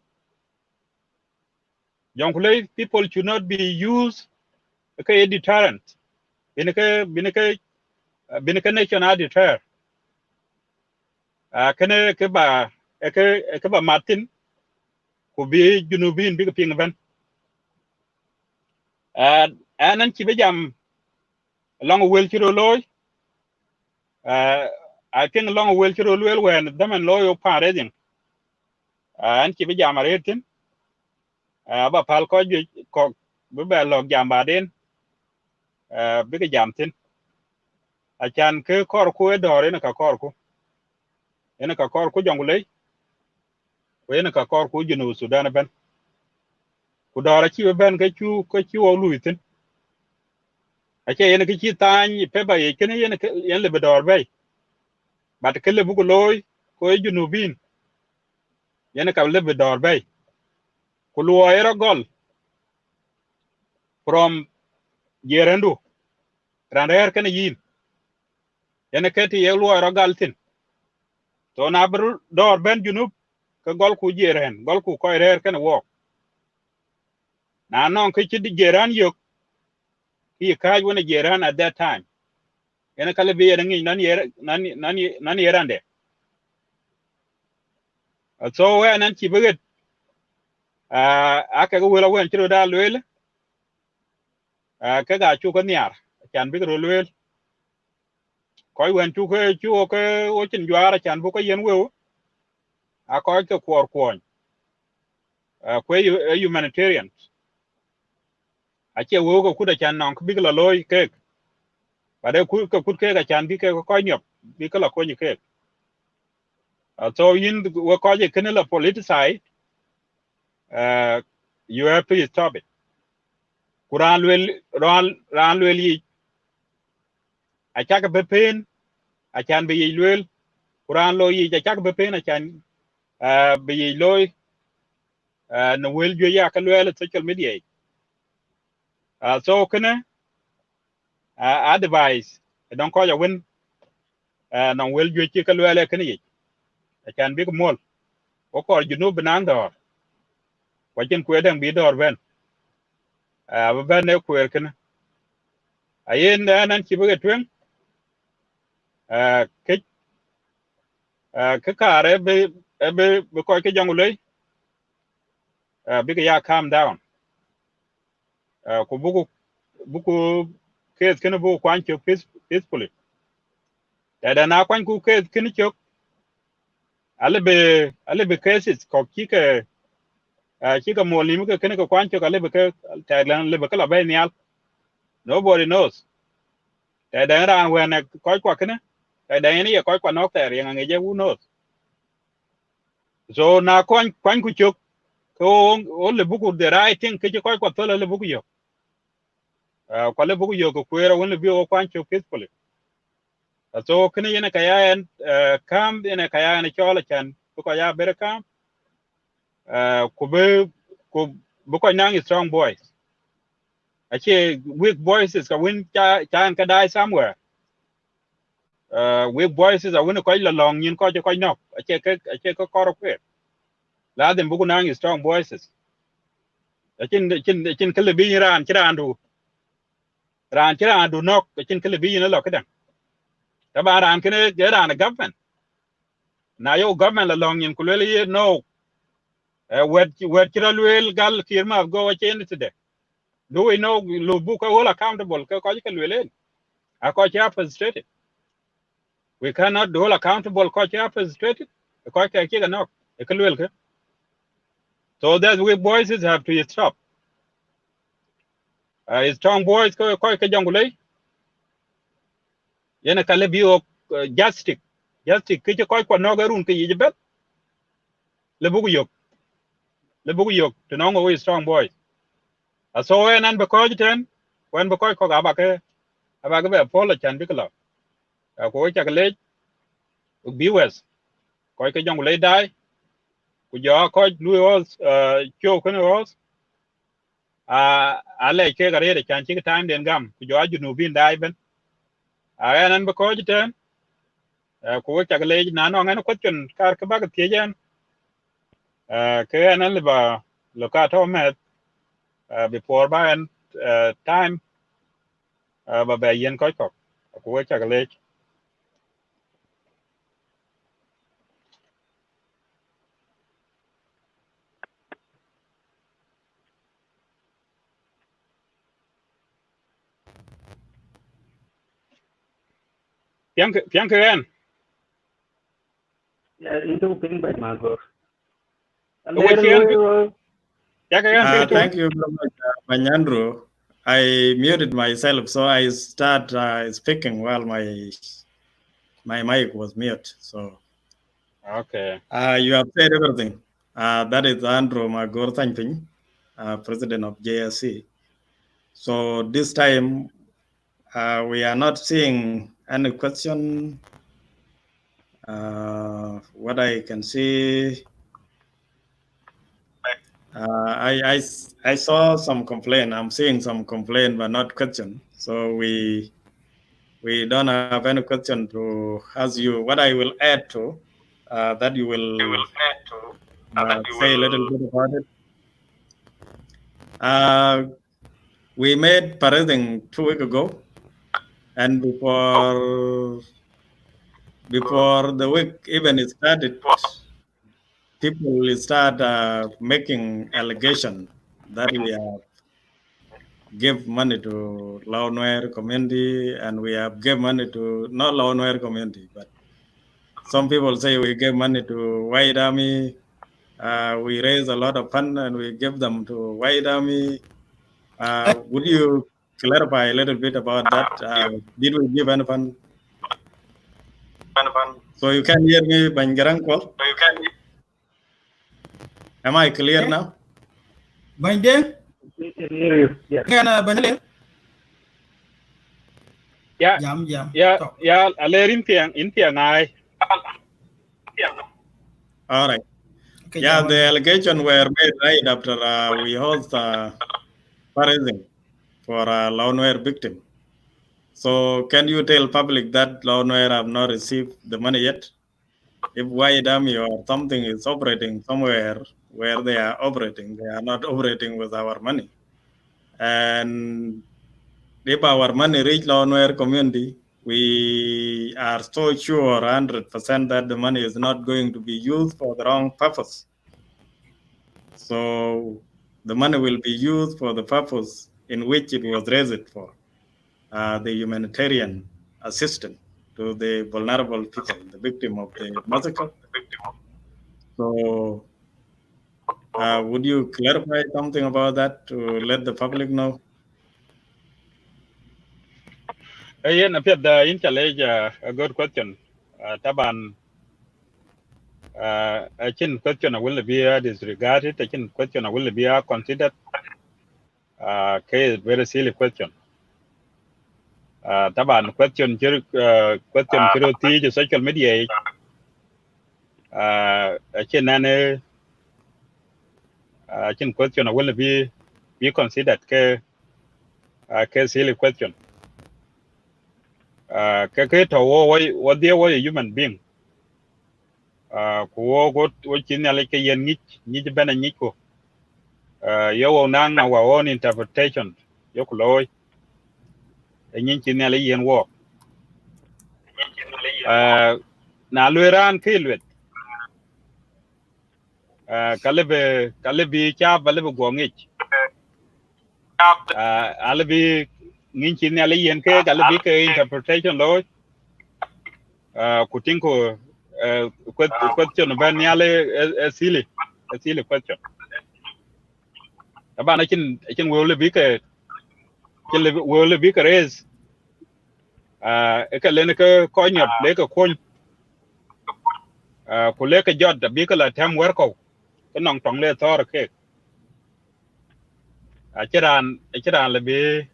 Jonglei people should not be used as a deterrent binaka national deter kene ke ba Martin ko bi junubin bi ping ban anan ci be jam long wel ci loy I think long wel ci wel wen daman loyo pareding an ci be jam retin ba pal ko ko be log jam ba den bi ga jam tin achan ke kor ku dore na ka kor ku ena ka kor ku Jonglei ko ena ka kor ku junu Sudan ben ku dore chi ben ka chu ko chi o luitin acha ena ki chi tan pe ba ye ken yen le bedor bay bat ke le bu ko loy ko junu bin yen ka le bedor bay ku lo era gol from yerendu rander ken yin yen ke ti ye lo era gal tin to na bru dor ben junu ka gol ku jeren gol ku ko rer ken wo na non ke chi di jeran yok ki ka wona jeran at that time yen ka le bi yen ngi nan yerande so we nan chi beget aka go wela wen chiro da lwel ka ga chu ko nyar chan bi ro lwel ko wen chu ko o chin jwara chan bu ko yen we a ko ke kwor kwon ko humanitarian a che wo ko kuda chan non bi la loy ke ba de ku ko ke ga chan bi ke ko nyop bi ko la ko ni ke so yin wo ko je ken la politicize you have to stop it kuran lwel ran lwel yi a cha ka be pen a chan bi yi lwel kuran lo yi ja cha ka be pen a chan bi yi loy no wel jo ya ka lwel social media so kana advice don ko ya win no wel jo chi ka lwel kana yi a chan bi ko mol ko ko junu binang dor ko chen ku den bi dor ben ba ben ne ku kana ayen nan chi bi twen ke ka kare be ko ke Jonglei bi ka ya calm down ko buku kes kana bu kwan cho peacefully da na kwan ku kes kini chok ale be cases ko ki ka mo limu ka kana ka kwan cho ale be ka taglan le be ka la be nyal nobody knows da ran when ko kwa kana da ni ya ko kwa no ter yang nge je who knows so na kwan ku chok ko le buku the right thing ke ko kwa to le buku yo ko le buku yo ko kwera won le bi ko kwan cho peacefully so kene yene kaya en kam yene kaya en chola chan ko ya bere kam ko ko nang strong boys ache weak boys is ka win chan ka die somewhere weak boys is a win ko la long yin ko no ache ko koro kwe la dem bu nang strong boys chin kele bi ran chirandu nok chin kele bi yin lo kadan ta ba ran kene ge ran government na yo government la long yin kulele no wet chiralwel gal kirma go chen today do we know lo book all accountable ko ka lwelen a ko cha frustrated we cannot do all accountable ko cha frustrated ko ka ki no e ka lwel ka so that we boys have to stop strong boys ko ka Jonglei yana kale bi o justice ki ko no garun ki yibet le bugu yok to no we strong boys so when and because ten when because ko ga ba ke be polo chan bi kala ko cha le viewers ko ka Jonglei dai ku jo ko luos cho ko nos ale ke gare de chan chi time den gam ku jo ajunu bin dai ben nan ba ko jiten ku cha le na no ngana question kar ka ba ke jen ke nan le ba lo ka to met before by and time ba yen ko ku cha le pian ke en into ping by Margot. we chen ya ke en ping tu Thank you very much, Banyandro. I muted myself, so I start speaking while my mic was mute. So Okay. you have said everything. That is Andrew Magor Thanping, president of JSC. So this time we are not seeing any question. What I can see, I saw some complaint. I'm seeing some complaint, but not question. So we don't have any question to ask you. What I will add to that you will say a little bit about it. We made parading 2 weeks ago, and before the week even started, people will start making allegation that we have give money to Lawnware community and we have give money to not Lawnware community, but some people say we give money to White Army. We raise a lot of fund and we give them to White Army. Would you clarify a little bit about that? Did we give any fund? So you can hear me, Bangarangkwal? Am I clear now? Banden, We can hear you. Yes. ngana banale. Yeah. Jam. Yeah. Yeah. Ale in tiang ai. All right. Okay, Yeah, jam. the allegations were made right after we host fundraising for a Lawnware victim. So can you tell public that Lawnware have not received the money yet? If White Army or something is operating somewhere where they are operating, they are not operating with our money. And if our money reach Lawnware community, we are so sure 100% that the money is not going to be used for the wrong purpose. So the money will be used for the purpose in which it was raised for, the humanitarian assistance to the vulnerable people, the victim of the massacre. So would you clarify something about that to let the public know? Ayen appeared the intelligence a good question. Taban I think question will be disregarded. I think question will be considered. Very silly question. Taban question question chiro social media. I think question will be considered silly question. To what they were a human being. Ko go chin like yen nich ben nich ko. Yo nang our own interpretation. Yo loy. Nyin chin like yen walk. Na lueran kilwet. Kalibi cha balibi gwangich. Alibi ngin chin like yen ke kalibi ke interpretation loy. Kutinko question ben nyale a silly question. Taban I can will be ke raise ka lene ka konyot le ka kon ku le ka jot bi ka la tem wer ko ka nong tong le tor ke chiran le bi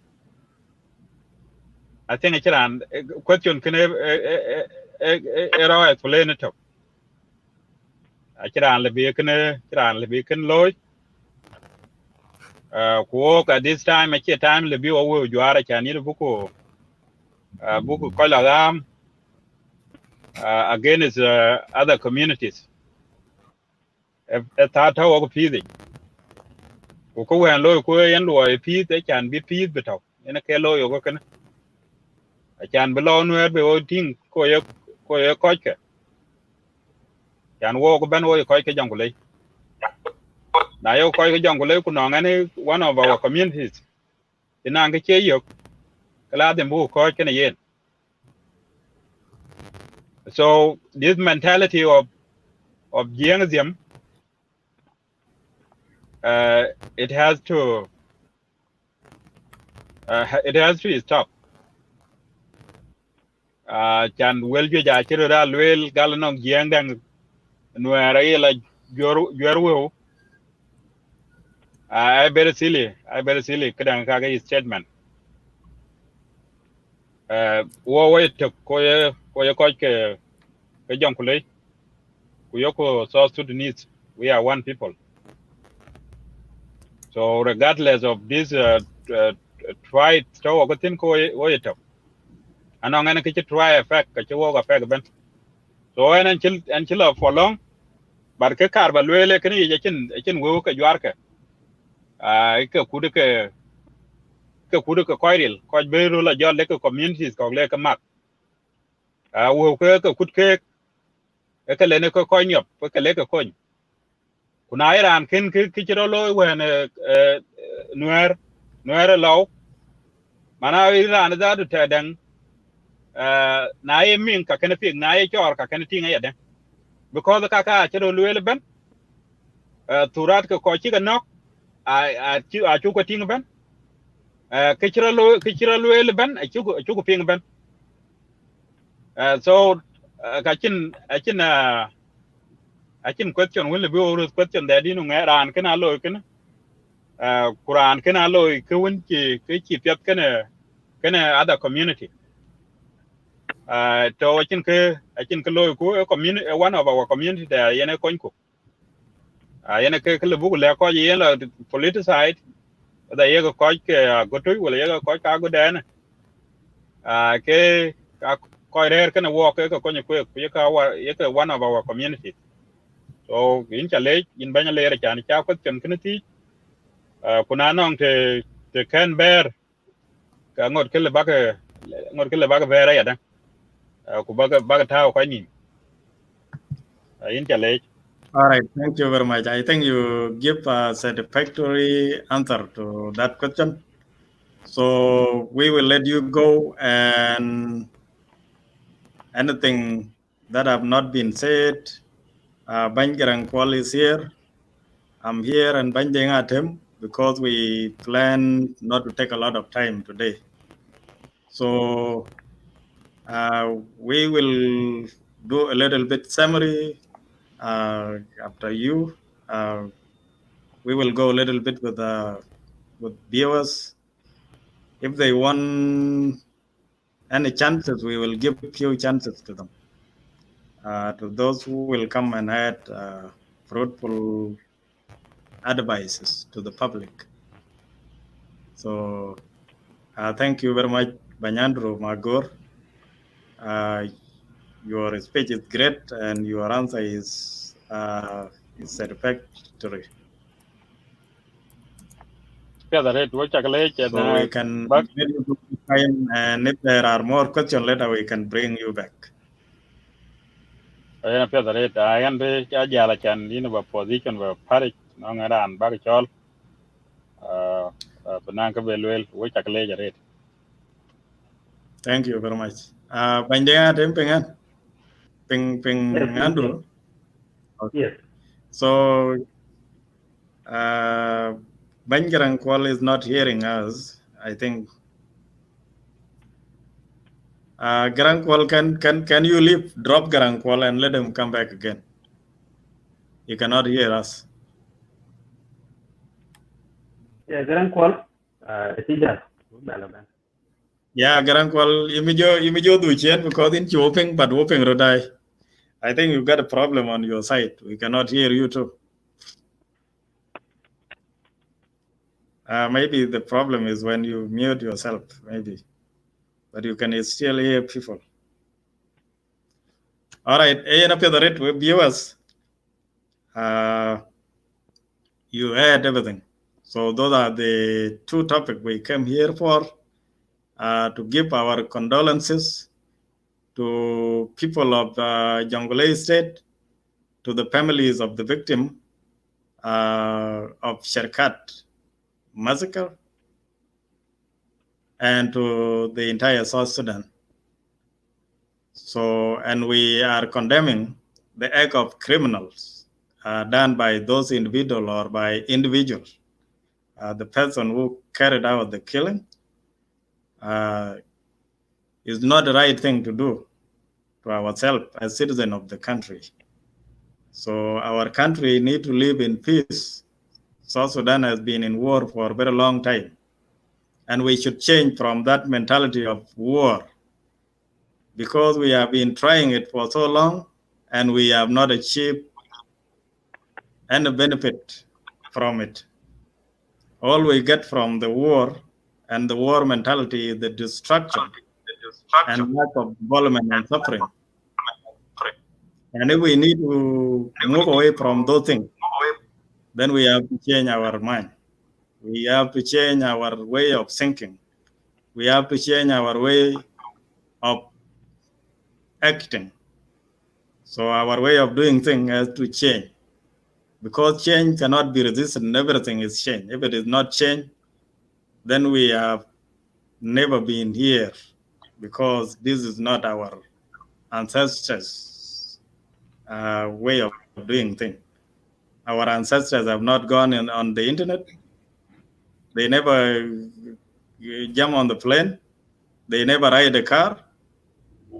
I think chiran question kene era to le ne to chiran le bi ken loy ku ka this time time le bi o juara chani buku ko la gam against other communities ta o pidi ko wen lo ko yan lo pi te chan bi pi beto ene ke lo yo ko ken chan bi lo nwer be o ting ko ye ko ke chan wo ko ben wo ko ke Jonglei na yo ko ke Jonglei ku no ngane one of our communities ina ke che yo kala de bu ko ke ne yen. So this mentality of Jiangziam it has to It has to stop. Chan well ju ja chiro da luel gal nong giang dang nuera ila joru. I very silly. Kadang kaga statement. Wo to koye ke Jonglei. Kuyoko South Sudanese. We are one people. So regardless of this try to ogotin koye to. Anong ana kichi try effect kachi wo effect ben. So and chill for long. But ke kar ba luele kini chin wo ka jwar ke. Ke kudu ke koiril ko beru la jol le communities ko le ka mak. Wo ke kut ke le ne ko nyop ke le ko kon. Kuna iran kin kichiro lo when nuer law mana iran da du tedang na ye min ka kana pig na ye chor ka kana tinga yade because ka chiro luel ben turat ko chi ka nok a chu ko tinga ben kichiro luel ben a chu ko ping ben so achin question will be always question that you know ran kana lo kana Quran kana lo ke won chi pyat kana other community to achin ke lo ku community one of our community there yene konko yene ke bu le ko yene politicized da ye ko ke go to wala ye ko ka go den ke ko re kana wo ke ko konyo ku ye ka ye ke one of our community so in chale in banya le ra chan cha ko chen kana ti kuna nong te can bear ka ngot ke le ba vera ya da ku ba ta ko ni in chale. All right, thank you very much. I think you give a satisfactory answer to that question. So we will let you go, and anything that have not been said, Banjarang Kwal is here. I'm here and Banjang at him because we plan not to take a lot of time today. So we will do a little bit summary after you. We will go a little bit with viewers. If they want any chances, we will give few chances to them. To those who will come and add fruitful advices to the public. So thank you very much, Banyandro Magor. Your speech is great and your answer is satisfactory. So we can let you go time, and if there are more questions later, we can bring you back. Ayana pia dare ta ayan be ja jala chan ni ba position ba pari no ngaran ba chol banan ka belwel wo chakle jare. Thank you very much. Banjaya tem pengan Yes, Andrew. yes. So Banjarang Kwal is not hearing us. I think Garangkwal, can you leave, drop Garangkwal and let him come back again? You cannot hear us. Yeah, Grand Call. Tija. Yeah, Garangkwal, imijo duchen because in open but open rodai. I think you've got a problem on your side. We cannot hear you too. Maybe the problem is when you mute yourself, maybe. But you can still hear people. All right, viewers. You heard everything. So those are the two topics we came here for, to give our condolences to people of Jonglei State, to the families of the victim of Sherkat massacre, and to the entire South Sudan. So, and we are condemning the act of criminals done by those individuals or by individuals. The person who carried out the killing, is not the right thing to do to ourselves as citizens of the country. So our country need to live in peace. South Sudan has been in war for a very long time. And we should change from that mentality of war, because we have been trying it for so long and we have not achieved any benefit from it. All we get from the war and the war mentality is the destruction and lack of development and suffering. And if we need to move away from those things, then we have to change our mind. We have to change our way of thinking. We have to change our way of acting. So our way of doing things has to change, because change cannot be resisted and everything is change. If it is not change, then we have never been here, because this is not our ancestors' way of doing things. Our ancestors have not gone on the internet. They never jump on the plane. They never ride a car.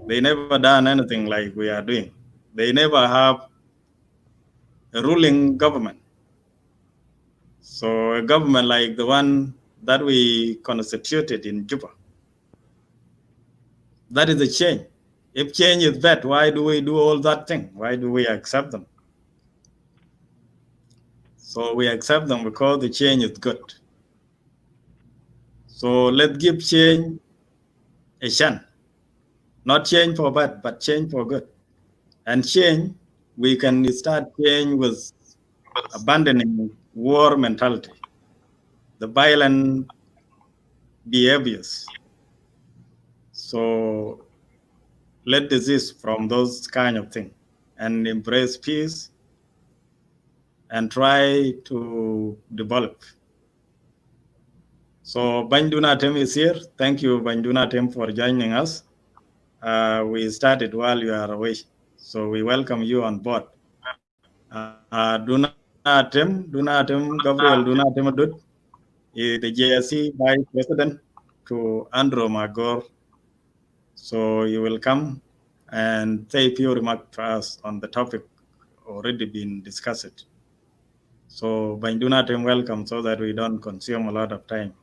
They never done anything like we are doing. They never have a ruling government. So a government like the one that we constituted in Juba, that is a change. If change is bad, why do we do all that thing? Why do we accept them? So we accept them because the change is good. So let's give change a chance. Not change for bad, but change for good. And change, we can start change with abandoning war mentality, the violent behaviors. So let desist from those kind of things and embrace peace and try to develop. So Bandunatem is here. Thank you, Bandunatem, for joining us. We started while you are away, so we welcome you on board. Dunatem, Gabriel Dunatem Adut is the JSC Vice President to Andrew Magor. So you will come and say a few remarks to us on the topic already been discussed. So Bandunatem, welcome, so that we don't consume a lot of time.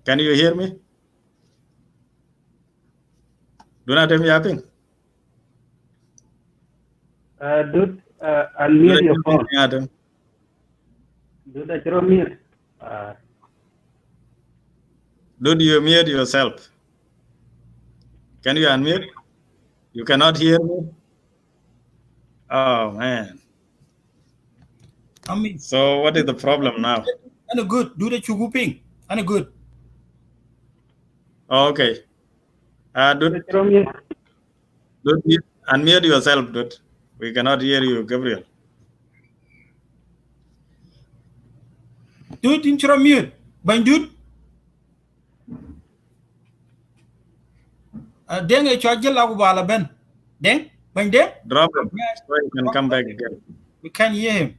Can you hear me? Dunatem yapping. Dude, unmute your phone. Dude, I throw mute. Dude, you mute yourself. Can you unmute? You cannot hear me? Oh, man. I mean, so what is the problem now? And good. Do the chuguping. And good. Oh, okay. Dude, unmute yourself, dude. We cannot hear you, Gabriel. Dude, intro mute. Bang dude. Deng a charge la bala ben. Deng, bang deng. Drop him so you can come back again. We can't hear him.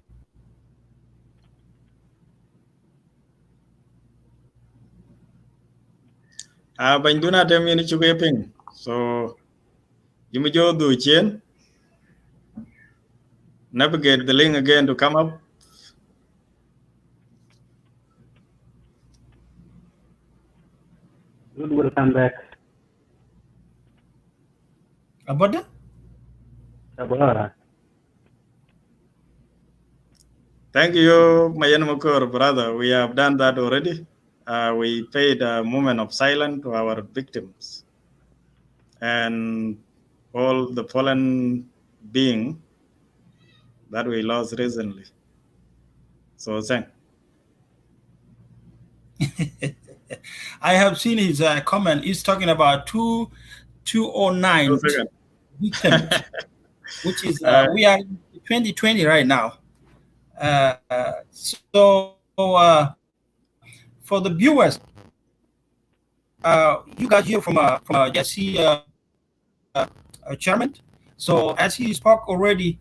Bang do not have any chugaping. So you may go do chain. Navigate the link again to come up. Good, will come back. About that? Thank you, Mayan Mokor, brother. We have done that already. We paid a moment of silence to our victims and all the fallen beings that we lost recently. So thank. I have seen his comment. He's talking about 209 victims, which is we are in 2020 right now. So for the viewers, you guys hear from Jesse Chairman. So as he spoke already,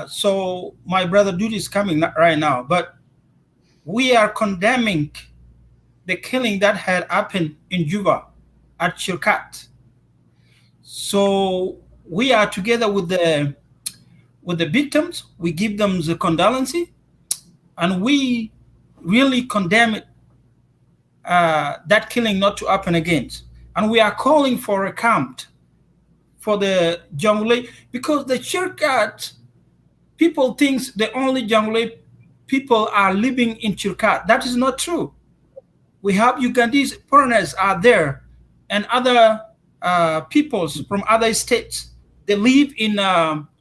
So my brother Duty is coming right now, but we are condemning the killing that had happened in Juba at Shirkat. So we are together with the victims. We give them the condolence, and we really condemn it, that killing not to happen again. And we are calling for a camp for the Jonglei, because the Shirkat people think the only Jonglei people are living in Shirkat. That is not true. We have Ugandese foreigners are there, and other peoples from other states. They live in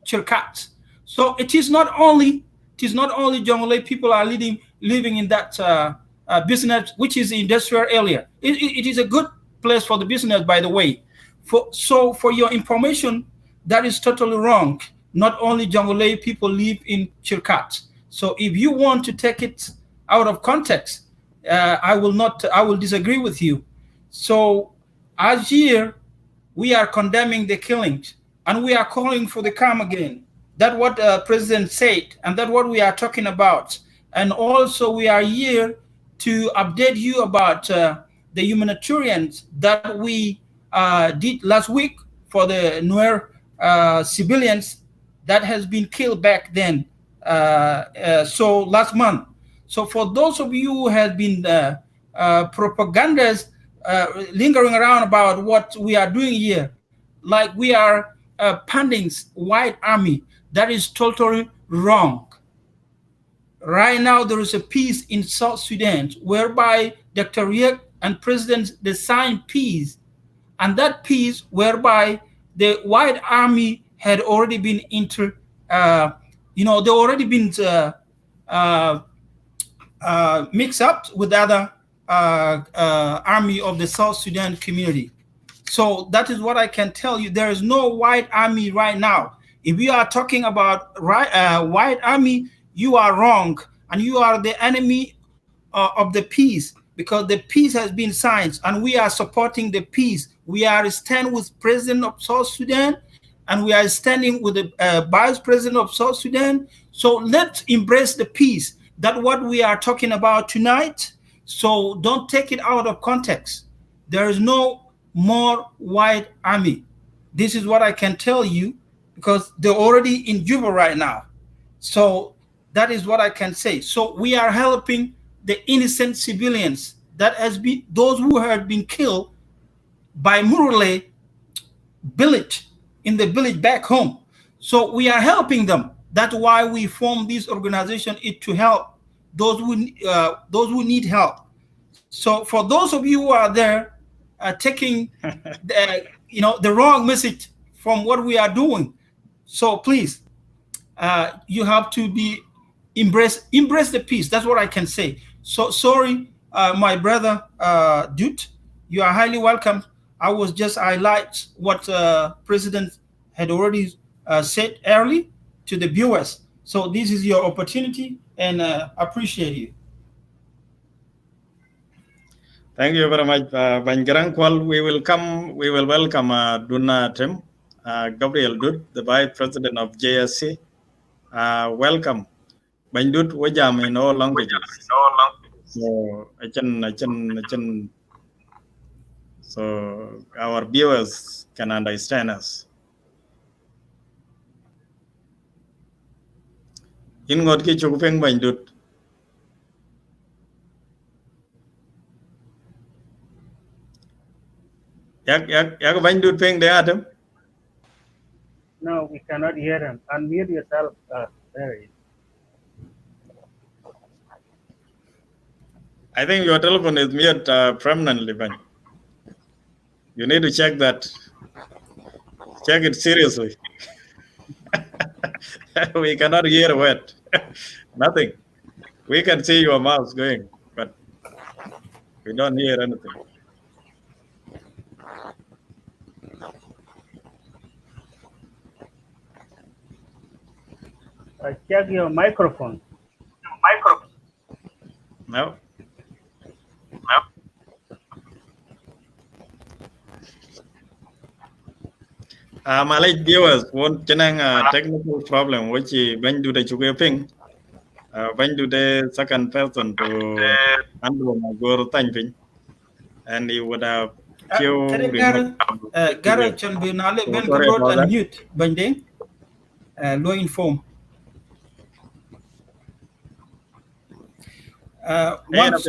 Chirkat. So it is not only Jonglei people are living in that business, which is the industrial area. It is a good place for the business, by the way. For your information, that is totally wrong. Not only Jonglei people live in Chirkat. So if you want to take it out of context, I will not. I will disagree with you. So, as here, we are condemning the killings, and we are calling for the calm again. That's what the president said, and that's what we are talking about. And also, we are here to update you about the humanitarians that we did last week for the Nuer civilians that has been killed back then. So last month. So for those of you who have been propagandas lingering around about what we are doing here, like we are funding white army, that is totally wrong. Right now, there is a peace in South Sudan whereby Dr. Riek and President they signed peace, and that peace whereby the white army had already been they already been mixed up with other army of the South Sudan community. So that is what I can tell you. There is no white army right now. If you are talking about white army, you are wrong, and you are the enemy of the peace, because the peace has been signed, and we are supporting the peace. We are standing with President of South Sudan, and we are standing with the Vice President of South Sudan. So let's embrace the peace. That's what we are talking about tonight. So don't take it out of context. There is no more white army. This is what I can tell you, because they're already in Juba right now. So that is what I can say. So we are helping the innocent civilians that has been those who have been killed by Murule village, in the village back home. So we are helping them. That's why we formed this organization, to help those who need help. So for those of you who are there taking the wrong message from what we are doing, so please, you have to be embrace the peace. That's what I can say. So sorry, my brother Dude, you are highly welcome. I was just highlight what President had already said early to the viewers. So this is your opportunity, and appreciate you. Thank you very much, Bangarangkwal. We will welcome Duna Tim, Gabriel Dut, the Vice President of JSC. Welcome. Bandut wajam in all languages. So so our viewers can understand us. In ngot ki chukupeng Bandut. Yak Bandut peng de Adam. No, we cannot hear him. Unmute yourself. There he is. I think your telephone is mute permanently, Ben. You need to check that. Check it seriously. We cannot hear a word. Nothing. We can see your mouse going, but we don't hear anything. Check your microphone. No. Malay viewers want chenang technical problem which when do the chuke ping when do the second person to handle my go ping and he would have few Kare remote. Gara can be nale So ben sorry kalot about and that. mute binding low inform.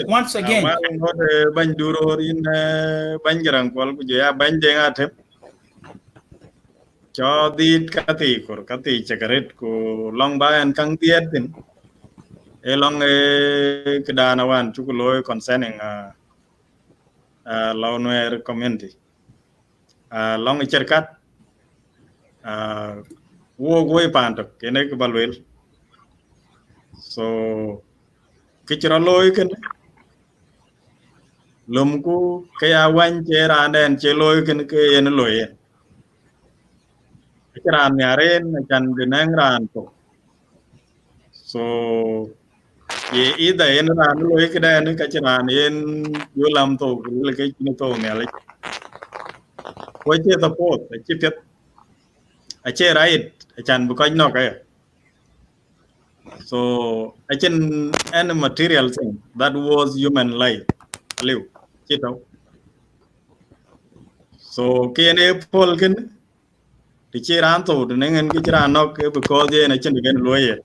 Once again. Not ban duro in banjarang kwal kujaya banjeng atep cho dit kati kur kati chakaret ku long bayan kang tiet din elong kedana wan chukuloy concerning lawnware community long cherkat wo goy pantok kene ke balwel so kichira loy ken lumku kaya wan chera anden che loy ken ke en loy kiran yaren chan binang ran to so ye ida en ran loy ke dan ka chiran en yolam to le ke ni to ne le ko che to pot che pet a che right chan bu ko no ka so I can any material thing that was human life live chito so kene pol ken ti chiran to ne ngen ki chiran no because ye na chen gen loye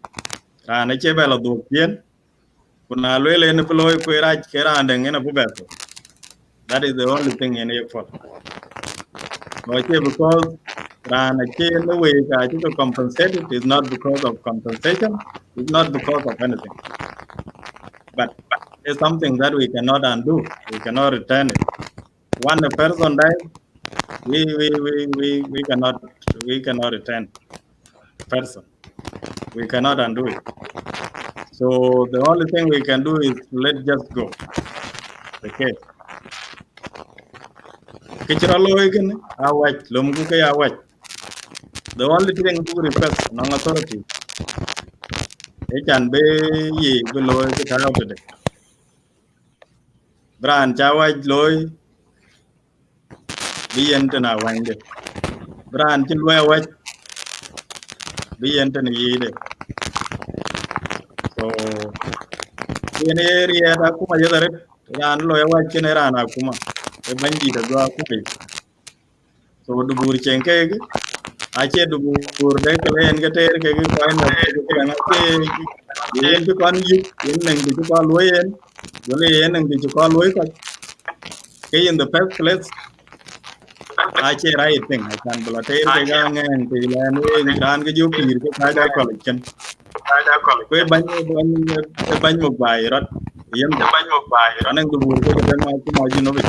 ran che bela du pien kuna loye ne loy ko ra ke ran den ne bu beto that is the only thing in it for no che because ran che no way ka to compensate it is not because of compensation it's not because of anything but it's something that we cannot undo we cannot return it one person died we cannot return person we cannot undo it so the only thing we can do is let just go okay kichiralo again awach lomgu ke awach the only thing to request non authority e can be ye below ke tayo de bran chawaj loy bien tana wande bran chin loy awach bien tana yide so in area da kuma yadare ran loy awach ken ran akuma e bandi da go akuma so du bur chenke ache du bur de kalen ke ter ke ko na ke na che yen bi kon yu yen nang bi ko loyen dole yen nang bi ko loy ka ke in the first place ache right thing I can bla ter ke ga ngen ke la ne ran ke ju pir ke ta da collection ko ban mo bai rat yem de nang du bur ke den ma ji no bi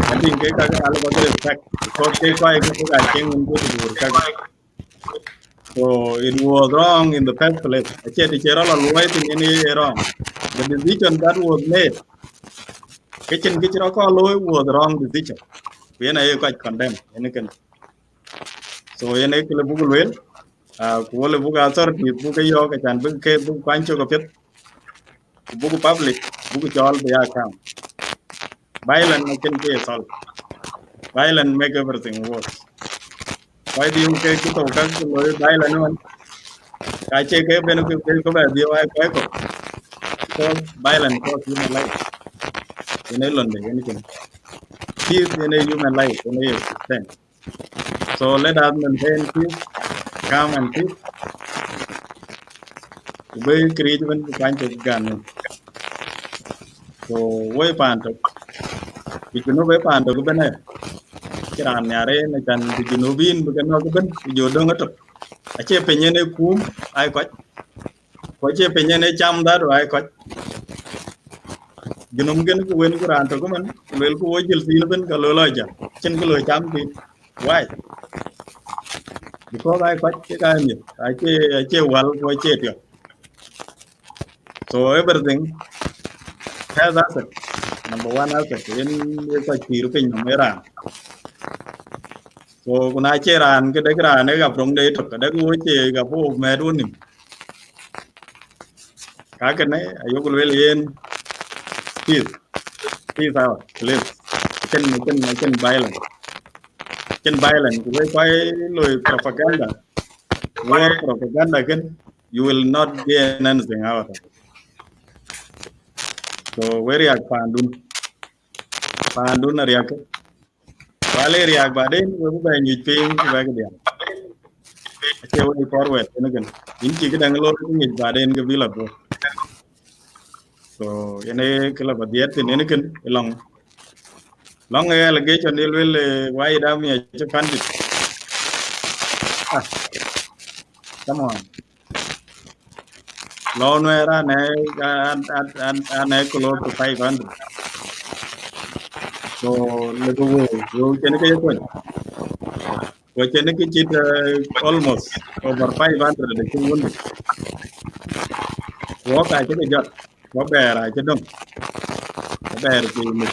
I think ke ka ala ba respect because ke ko ai ke ga chen un ko du bur ka so it was wrong in the first place. Wrong. The decision that was made, kitchen was wrong decision. We are quite condemned. So in a book will, Kuala book authority, book a york and book a book pancho of it, book public, book all the account. Violent can case all. Violent make everything worse. Why do you take it over violent one? I check a benefit of the because violence cause human life in a London anything. Peace in a human life in a extent. So let us maintain peace, calm and peace. We create when we find a gun. So we find it. If you know we find the governor, kiran yare na kan di junubin bukan no ben jo dong ato. Ache penyene kum ai kwat. Ko che penyene cham da ro ai kwat. Junum gen ko wen ko ran to ko man lel ko wojil sin ben ka lo ja. Chen ko lo cham ti. Why? Because I quite I well for so everything has asset. Number one asset in quite European American. So when I chair and get a grand from day to the go gặp phố mẹ luôn nhỉ cả cái này ayok well in peace out please can violence trên violence với quay lời propaganda war propaganda again you will not gain anything out of it. So very pandun riak wale riak baden we ba nyi ping ba ke dia che we forward ne gan in chi ke dang lo nyi baden ke bila bo so ene ke la badiet ne kan long allegation ne wel why da mi che pandit come on lo no era ne an close to 500 so le go wo chen ke ko wo chen ke chit almost over 500 de chu won wo ka che ke jot wo bera che dong ber ki mi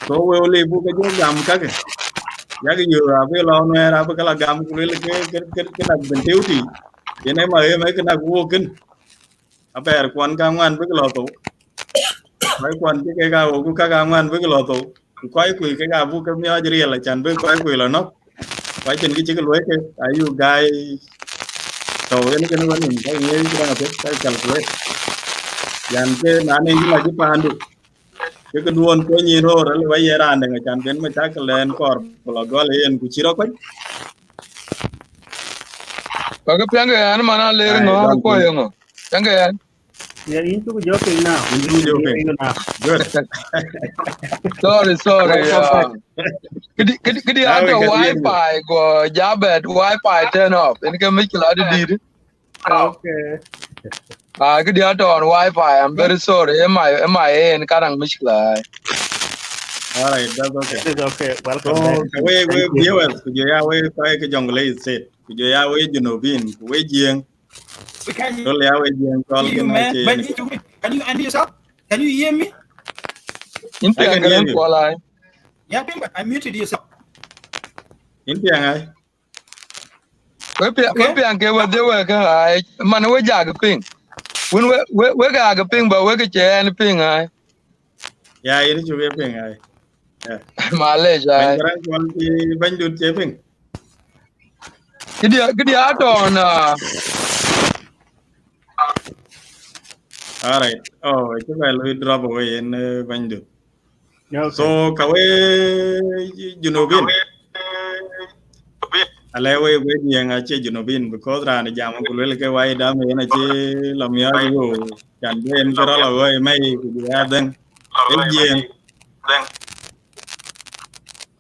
so we le bu ke jo gam ka ke ya ke yo a ve lo no era ba la gam ku le ke na ben teuti ene ma e ma ke na wo ken a ber kwan ka ngwan ba lo to mai kwan ke ga wo ku ka ga ngwan ba lo to ku kwai ku ke ga bu ke mi a jri la chan ba kwai ku la no kwai chen ki ke lo ke ayu gai to ene ke no ni ka ni ke na pe ka calculate yan ke na ne ni la ji pa andu cái đuôn có nhiều rồi đó là bây giờ ra đừng chán đến mà chắc lên cor là gọi lên của chị đó quay Baga pianga yan mana ler no ko yo. Pianga yan. Yeah, into joking now. you joking now. good Sorry. Kidi now we ato can hear you wifi go jabet wifi turn off. Ini ke mikila di. Okay. Kidi ato on wifi. I'm very sorry. Am I en karang mikila. all right that's okay That is okay. so Welcome back. we Thank you. viewers ku ya we kai cái Jonglei state ku ya we Junubin ku we jieng Can to ya we jieng kol you, ke na man? che Can you unmute yourself? Can you hear me? In I can hear pianga you ko lai. Yeah, I muted yourself. in piang ai We pianga we de we ka ai man we jag ping. When we ga ping ba we ke chen ping ai. ya ini juga piang ai ya Malaysia. ban garang kol ki ban dut che ping Kidi ato on all right oh cái bài lui drop away in ban dut Okay. so ka we Junubin ale we jieng a che Junubin because ran jam ku le ke wai da me na che lam ya yo chan ben cái đó là we mai ku ya den el jieng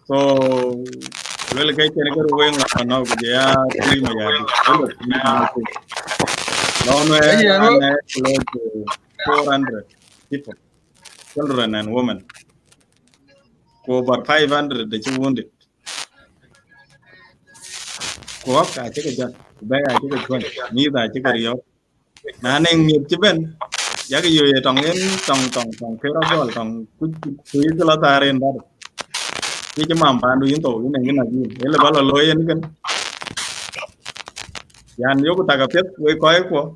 so le ke chen ke we ngo no ku ya ti ma ya di el ti ma ku no no ran close to 400 people children and women ku about 500 the wounded ku ka che ke ja ba ya che ke chon ni da che ke rio na nên nghiệp chứ bên giá cái gì trong cái đó gọi trong cái là ta ren đó cái mà bạn đối tổ cái này cái gì đấy là bao là lôi anh cái yan yo ta cái với coi của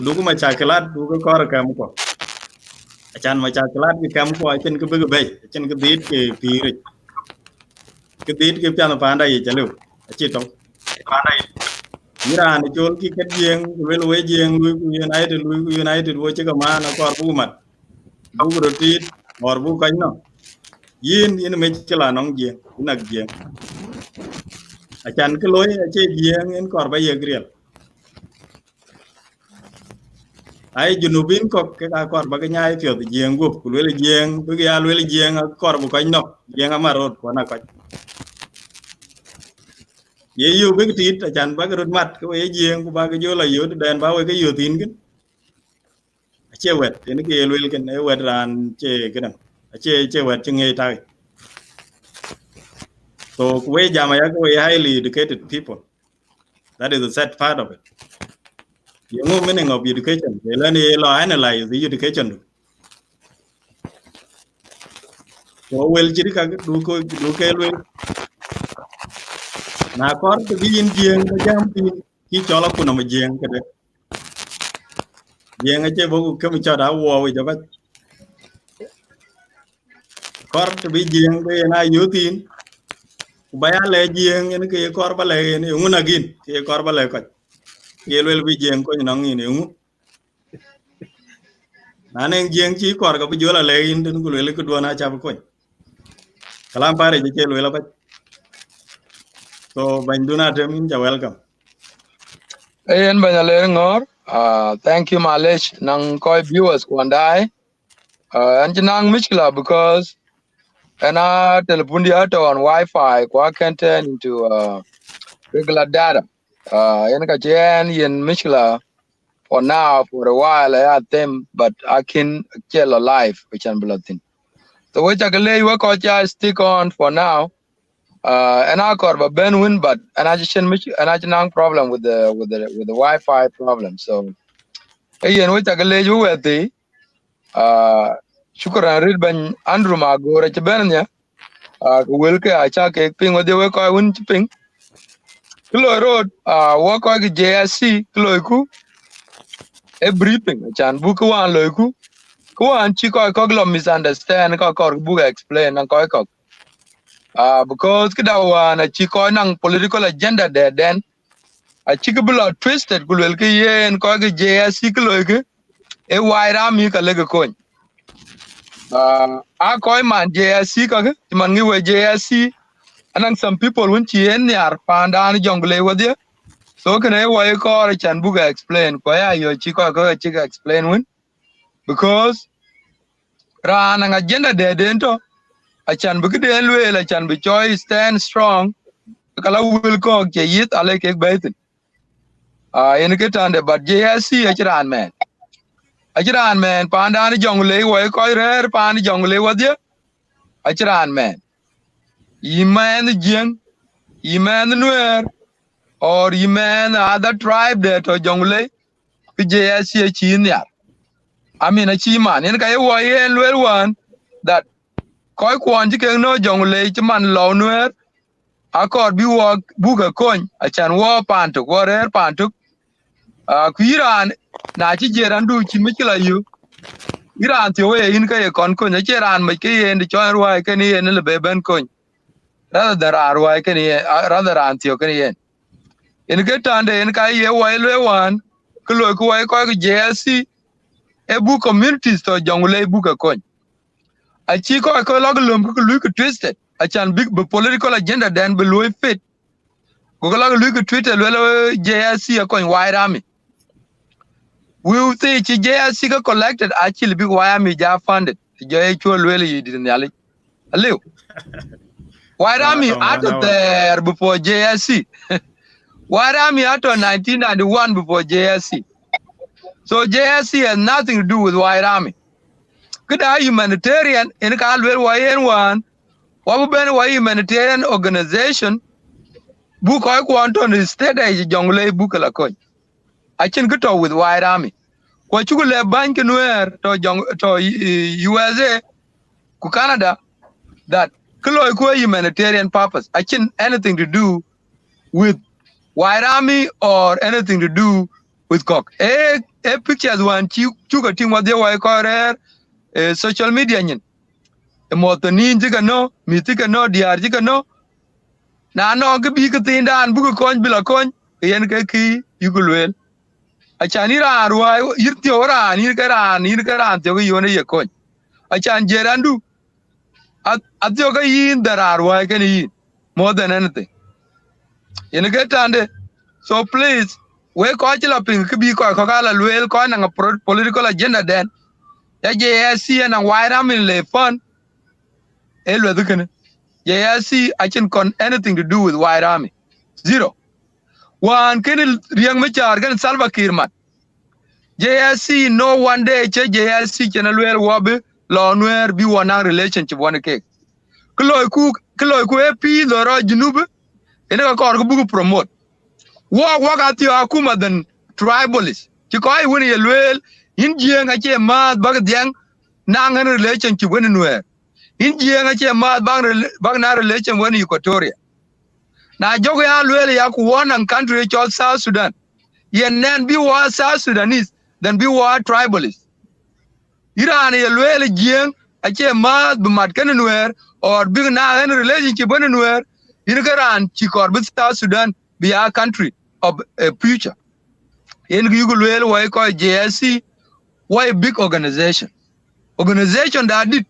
đủ mà chạy cái lát đủ cái coi cái của chan mà chạy cái lát cái cam của trên cái bề trên cái đít cái phi cái đít cái piano phản đây chả lưu chỉ trong Iran ni chol ki ket jeng wel we jeng lu United wo che ma na kor bu mat bu rotit or bu kan no yin me chela nong jeng nak jeng a chan ke loy che jeng en kor ba ye griel ai junubin ko ke ka kor ba ga nyai fio jeng gup ku le jeng bu ya le jeng kor bu kan no jeng amarot ko na ka ye yu be tit a chan ba ga rut mat ko ye jeng ku ba ga yo la yo den ba we ga yo tin kin che wet en ke lwel ken e wet ran che kedan che wet che ngai tai so we jama ya ko highly educated people that is the sad part of it you know meaning of education they learn a analyze the education so well chiri ka du ke lwel na kor to bin jeng ka jam tin ki chola kuna ma jeng ke de jeng che bo ke mi cha da wo wi ja ba kor to bi jeng be na yutin baya le jeng en ke kor ba le ni nguna gin ke kor ba le ko ye le bi jeng ko no ngi ni ngu na ne jeng chi kor ga bi jola le in den ku le ko do na cha ko kalam pare je ke le ba so ban duna tem in ja welcome Ayen banyale ngor. Thank you Malish nang koi viewers kwandai. Anji nang mishkila because ana telepundi ato on Wi-Fi kwa can turn into regular data. Yen ka chen yen mishkila for now for a while I had them but I can kill a life which I'm blotting. So which I can lay work out stick on for now. And I got a Benwin, but and I just nang problem with the Wi-Fi problem. So and which I can lay you at the shukran read ban Andrew Magora Chibenya wilke I check ping what they work I wouldn't ping. Kilo road walk like JSC Kiloiku a briefing chan book one loiku. Kuan chiko koglo misunderstand ka kor book explain and koi because kita wana chiko nang political agenda there then a chickabula twisted gulwel ke yen ko ge JSC kloge e waira mi ka lege kon a koy man JSC ka ge man ngi we JSC anang some people when chi en yar pandan jongle wadye so can I why ko chan buga explain ko ya yo chiko ko chika explain when because ran ang agenda de dento a chan buga de lwe la chan bi choice stand strong kala will ko ke yit ale ke baitin in ke tande but JSC achiran man achiran man pandan jongle wo ko rer pan jongle wadye achiran man yiman jeng yiman nuer or yiman other tribe that to jongle ke JSC chin ya I mean a chi man in ka wo yen lwel one that koi kwon ji ke no jongle chi man lo nuer akor bi wo buga kon achan wo pantu wo rer pantu kuiran na chi jeran du chi mikila yu iran ti we in ka kon kon ne jeran me ke yen di chon ruai ke ni en le beben kon rather than ruai ke ni rather ran ti ke ni in ke tande in ka ye wo le wan ku lo ku wai ko JSC e bu communities to jongle bu ka kon a chi ko log lum ku lu ku twisted achan big political agenda then be lo fit ko log lu ku twitter lo JSC kon white army we say JSC collected actually big Wyoming ja funded. Actual really you didn't yali. Aliu. White Army out of there before JSC. White Army out of 1991 before JSC. So JSC has nothing to do with White Army. Could I humanitarian in Calwell YN1? What would be a humanitarian organization? Book I want on the state age Jonglei Bukalakoy. I can get out with White Army. What you will bank nowhere to USA to Canada that humanitarian purpose. I can't anything to do with White Army or anything to do with cock. Pictures one chuka team what they were career social media nyin. Motonin jika no, mitika no, diar jika no. Na no ke bi ke tinda an buku kon bila kon yen ke ki yugulwel. Achanira arwa yirti ora ni karan to yone ye kon achan jerandu atyoga yin dararwa can yin more than anything in get ande so please we ko chila ping bi ko kala lwel ko na political agenda then ya JSC and why am in le fun elwe dukene JSC achin con anything to do with White Army zero one can riang machar gan Salva Kiir man JSC no one day JSC channel where wabi law nwer bi wana relationship one cake. Kloy ku EP loro junub ene ka kor bugu promote. Wa ati akuma than tribalist. Ki koy woni yelwel in jienga che ma bag diang nang relationship woni nwer. In jienga che ma bag na relation woni Equatoria. Na jogo ya lwel ya ku one country called South Sudan. Yen nen bi wa South Sudanese then be war tribalist. Iran yelwel jeng ache ma bumat kanware or big na any relationship anywhere In Garan, Chikorbit South Sudan be a country of a future. In Google, why call JSC, why a big organization? Organization that did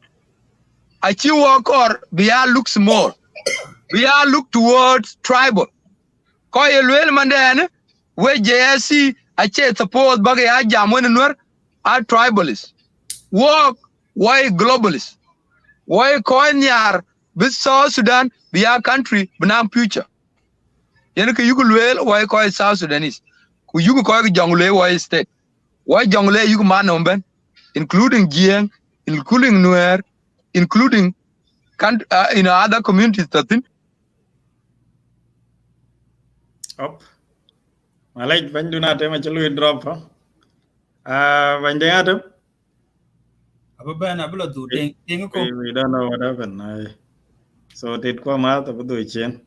achieve work or be a look small. We are look towards tribal. Call a well man, where JSC, I suppose Bagay Jamon are tribalists. Work, why globalists? Why Koyanyar, with South Sudan be a country, Banam future. Yanaka you could well, why call South Sudanese? Could you call Jonglei, why state? Why Jonglei you man on including Jiang, including Nuer, including in other communities that think. Up. Malay, when do not have a drop, huh? When they had him, we don't know what happened. So did come out of the chain.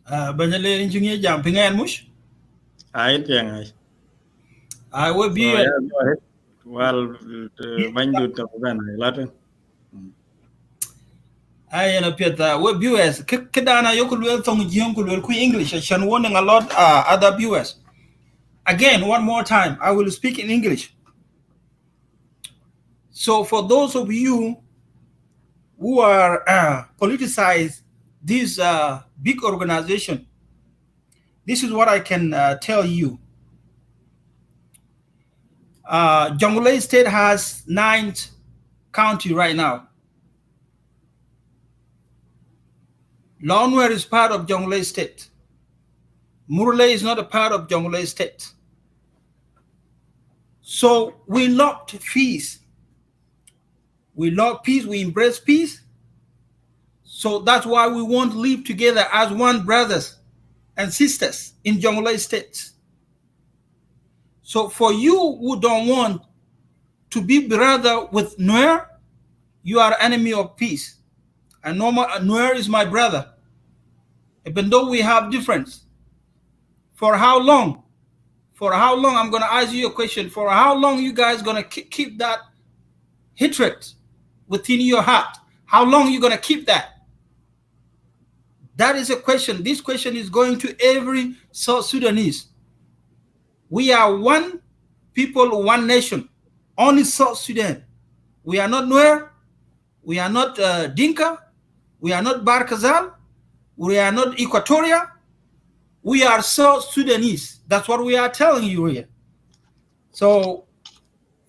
Banjale engineer jumping and mush. I think I will be well, when do to Latin. I am a Peter, what viewers, Kedana, you could well tongue Jiuncle, English, and Shan warning a lot other viewers. Again, one more time, I will speak in English. So, for those of you who are politicized this big organization, this is what I can tell you. Jonglei State has 9th county right now. Lawnware is part of Jonglei State. Murle is not a part of Jonglei State. So we love peace. We love peace. We embrace peace. So that's why we want to live together as one brothers and sisters in Jonglei State. So for you who don't want to be brother with Nuer, you are enemy of peace. And Nuer is my brother. Even though we have difference. For how long? For how long? I'm going to ask you a question. For how long you guys going to keep that hatred within your heart? How long you going to keep that? That is a question. This question is going to every South Sudanese. We are one people, one nation. Only South Sudan. We are not Nuer. We are not Dinka. We are not Barkazal. We are not Equatoria. We are South Sudanese. That's what we are telling you here. So,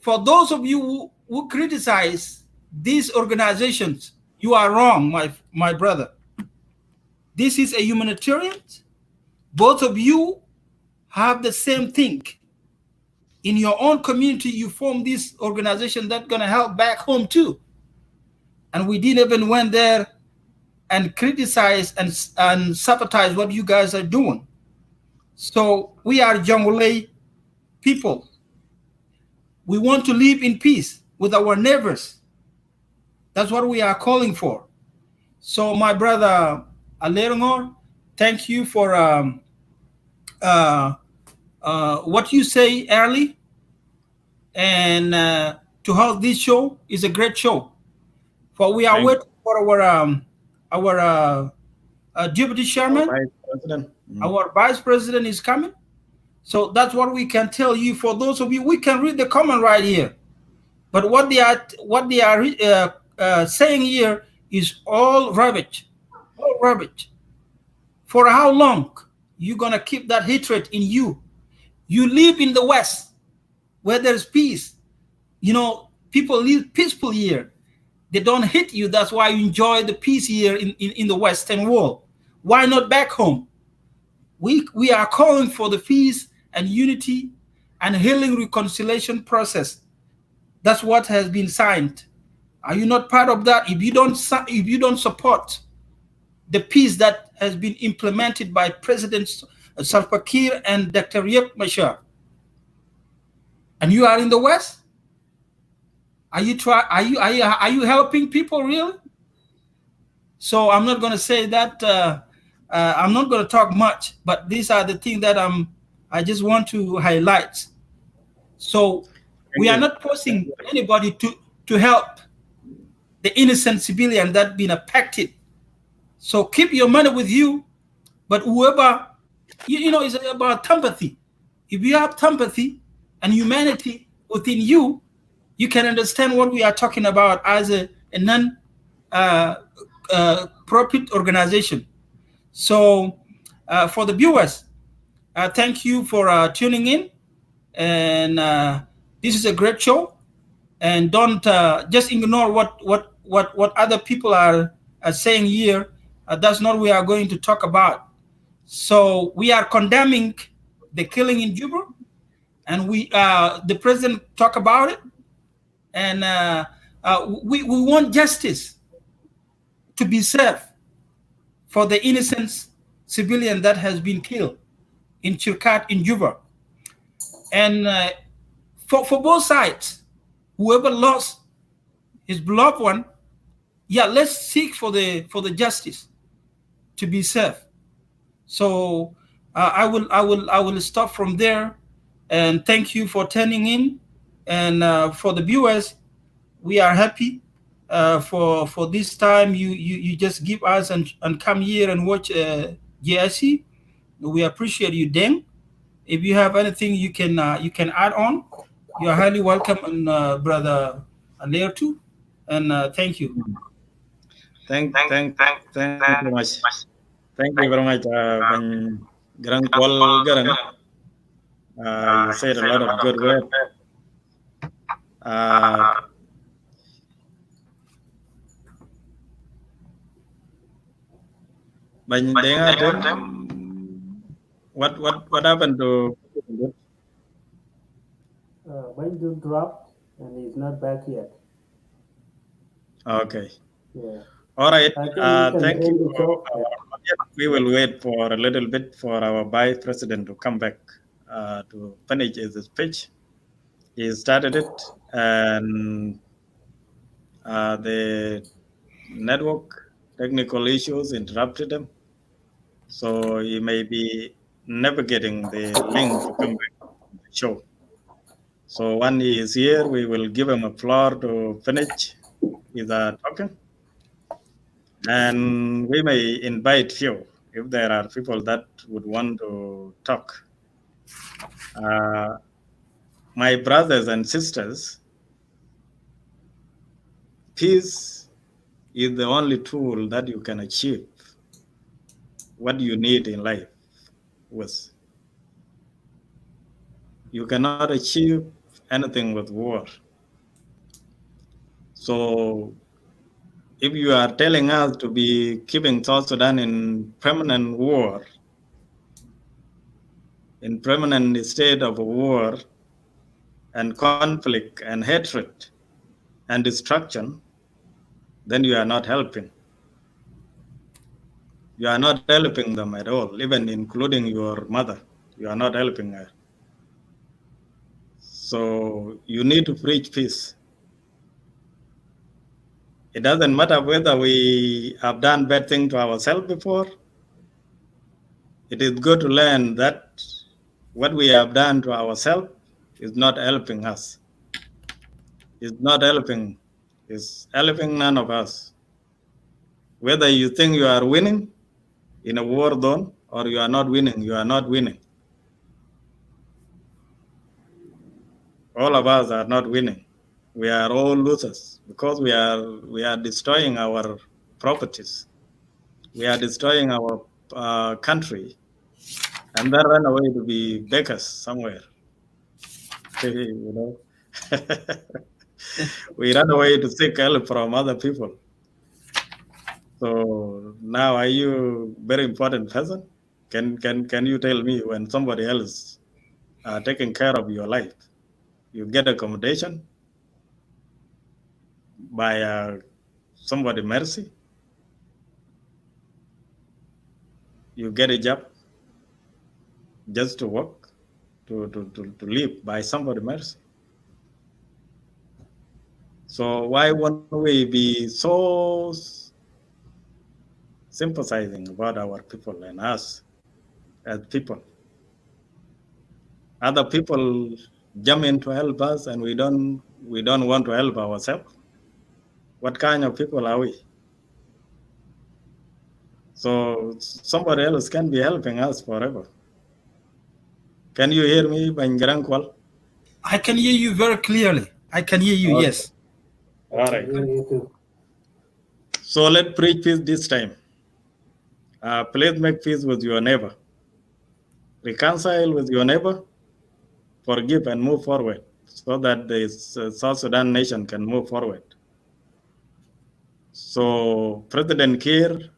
for those of you who criticize these organizations, you are wrong, my brother. This is a humanitarian. Both of you have the same thing. In your own community, you form this organization that's going to help back home too. And we didn't even went there and criticize and sabotage what you guys are doing. So we are Jonglei people. We want to live in peace with our neighbors. That's what we are calling for. So my brother Alerongor, thank you for what you say early. And to host this show is a great show. For we are waiting for our deputy chairman. Our vice president is coming. So that's what we can tell you. For those of you, we can read the comment right here. But what they are saying here is all rubbish. All rubbish. For how long you gonna keep that hatred in you? You live in the West where there's peace. You know, people live peaceful here. They don't hate you. That's why you enjoy the peace here in the Western world. Why not back home? We are calling for the peace and unity and healing reconciliation process. That's what has been signed. Are you not part of that? If you don't support the peace that has been implemented by President Salva Kiir and Dr. Riek Machar, and you are in the West, are you helping people really? So I'm not going to say that. I'm not going to talk much, but these are the things that I just want to highlight. So we are not forcing anybody to help the innocent civilian that been affected So keep your money with you, but whoever, it's about empathy. If you have empathy and humanity within you, you can understand what we are talking about as a non-profit organization. So for the viewers, thank you for tuning in. And this is a great show. And don't just ignore what other people are saying here. That's not what we are going to talk about. So we are condemning the killing in Juba, and the president talk about it, and we want justice to be served for the innocent civilian that has been killed in Chirkat in Juba, and for both sides, whoever lost his beloved one, let's seek for the justice to be served. So I will stop from there, and thank you for tuning in. And for the viewers, we are happy for this time. You just give us and come here and watch JSC. We appreciate you, Deng. If you have anything you can add on, you are highly welcome, and brother Alair too. And thank you. Thank you very much. Thank you very much, Garang Kwal Garang. You said a lot of good words. What happened to? Biden dropped and he's not back yet. Okay. Yeah. All right. Thank you. We will wait for a little bit for our vice president to come back to finish his speech. He started it, and the network technical issues interrupted him, so he may be navigating the link to come back to the show. So when he is here, we will give him a floor to finish his talking. And we may invite few if there are people that would want to talk. My brothers and sisters, peace is the only tool that you can achieve what you need in life with. You cannot achieve anything with war. So if you are telling us to be keeping South Sudan in permanent war, in permanent state of war and conflict and hatred and destruction, then you are not helping. You are not helping them at all, even including your mother. You are not helping her. So you need to preach peace. It doesn't matter whether we have done bad things to ourselves before. It is good to learn that what we have done to ourselves is not helping us. It's not helping. It's helping none of us. Whether you think you are winning in a war zone or you are not winning, you are not winning. All of us are not winning. We are all losers because we are destroying our properties. We are destroying our country, and then run away to be beggars somewhere. You know, we run away to seek help from other people. So now, are you very important person? Can you tell me when somebody else taking care of your life, you get accommodation by somebody mercy? You get a job just to work, to live by somebody mercy. So why won't we be so sympathizing about our people and us as people? Other people jump in to help us, and we don't want to help ourselves. What kind of people are we? So somebody else can be helping us forever. Can you hear me, Bangarangkwal? I can hear you very clearly. I can hear you, Okay. yes. All right. So let's preach peace this time. Please make peace with your neighbor. Reconcile with your neighbor, forgive and move forward so that the South Sudan nation can move forward. So President Kiir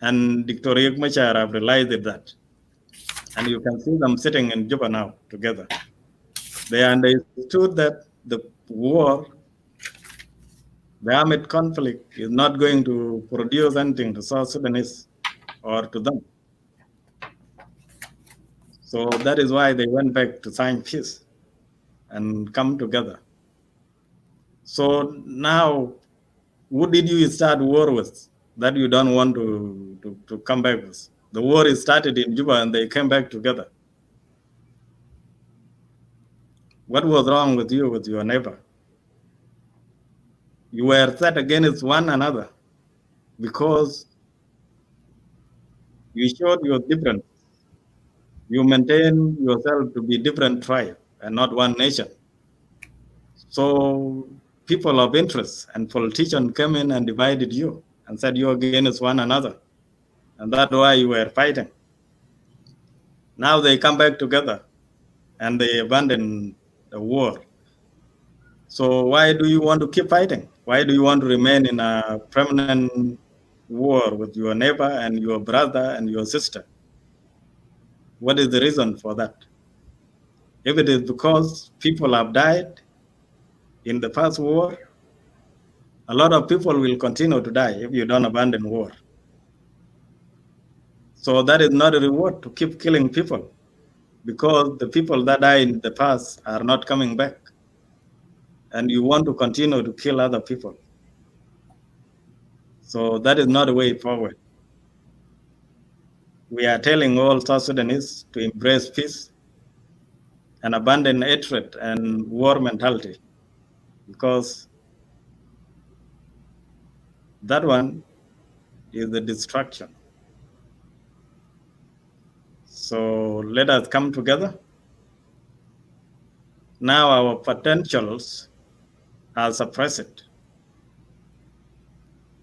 and Dr. Riek Machar have realized that. And you can see them sitting in Juba now together. They understood that the war, the armed conflict, is not going to produce anything to South Sudanese or to them. So that is why they went back to sign peace and come together. So now, who did you start war with that you don't want to come back with? The war is started in Juba and they came back together. What was wrong with you, with your neighbor? You were set against one another because you showed your difference. You maintain yourself to be different tribe and not one nation. So people of interest and politicians came in and divided you and said you against one another. And that's why you were fighting. Now they come back together and they abandon the war. So why do you want to keep fighting? Why do you want to remain in a permanent war with your neighbor and your brother and your sister? What is the reason for that? If it is because people have died in the past war, a lot of people will continue to die if you don't abandon war. So that is not a reward to keep killing people, because the people that died in the past are not coming back. And you want to continue to kill other people. So that is not a way forward. We are telling all South Sudanese to embrace peace and abandon hatred and war mentality, because that one is the destruction. So let us come together. Now our potentials are suppressed.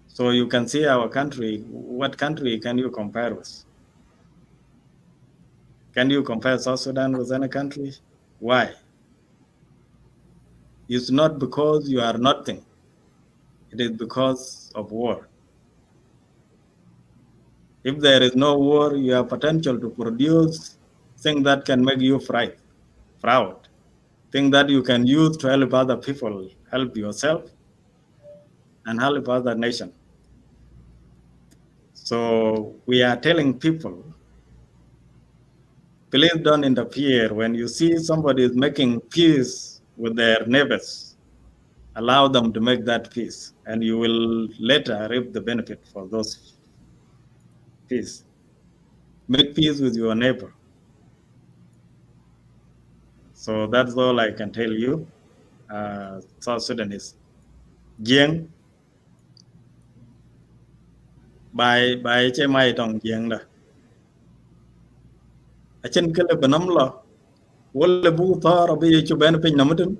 So you can see our country. What country can you compare with? Can you compare South Sudan with any country? Why? It's not because you are nothing. It is because of war. If there is no war, you have potential to produce things that can make you proud, things that you can use to help other people, help yourself, and help other nations. So we are telling people, please don't interfere. When you see somebody is making peace with their neighbors, allow them to make that peace, and you will later reap the benefit for those peace. Make peace with your neighbor. So that's all I can tell you, South Sudanese. Giang, by che mai tong giang da. A chen kele banam lo. Wole bu thor bi chu ben pin namutin.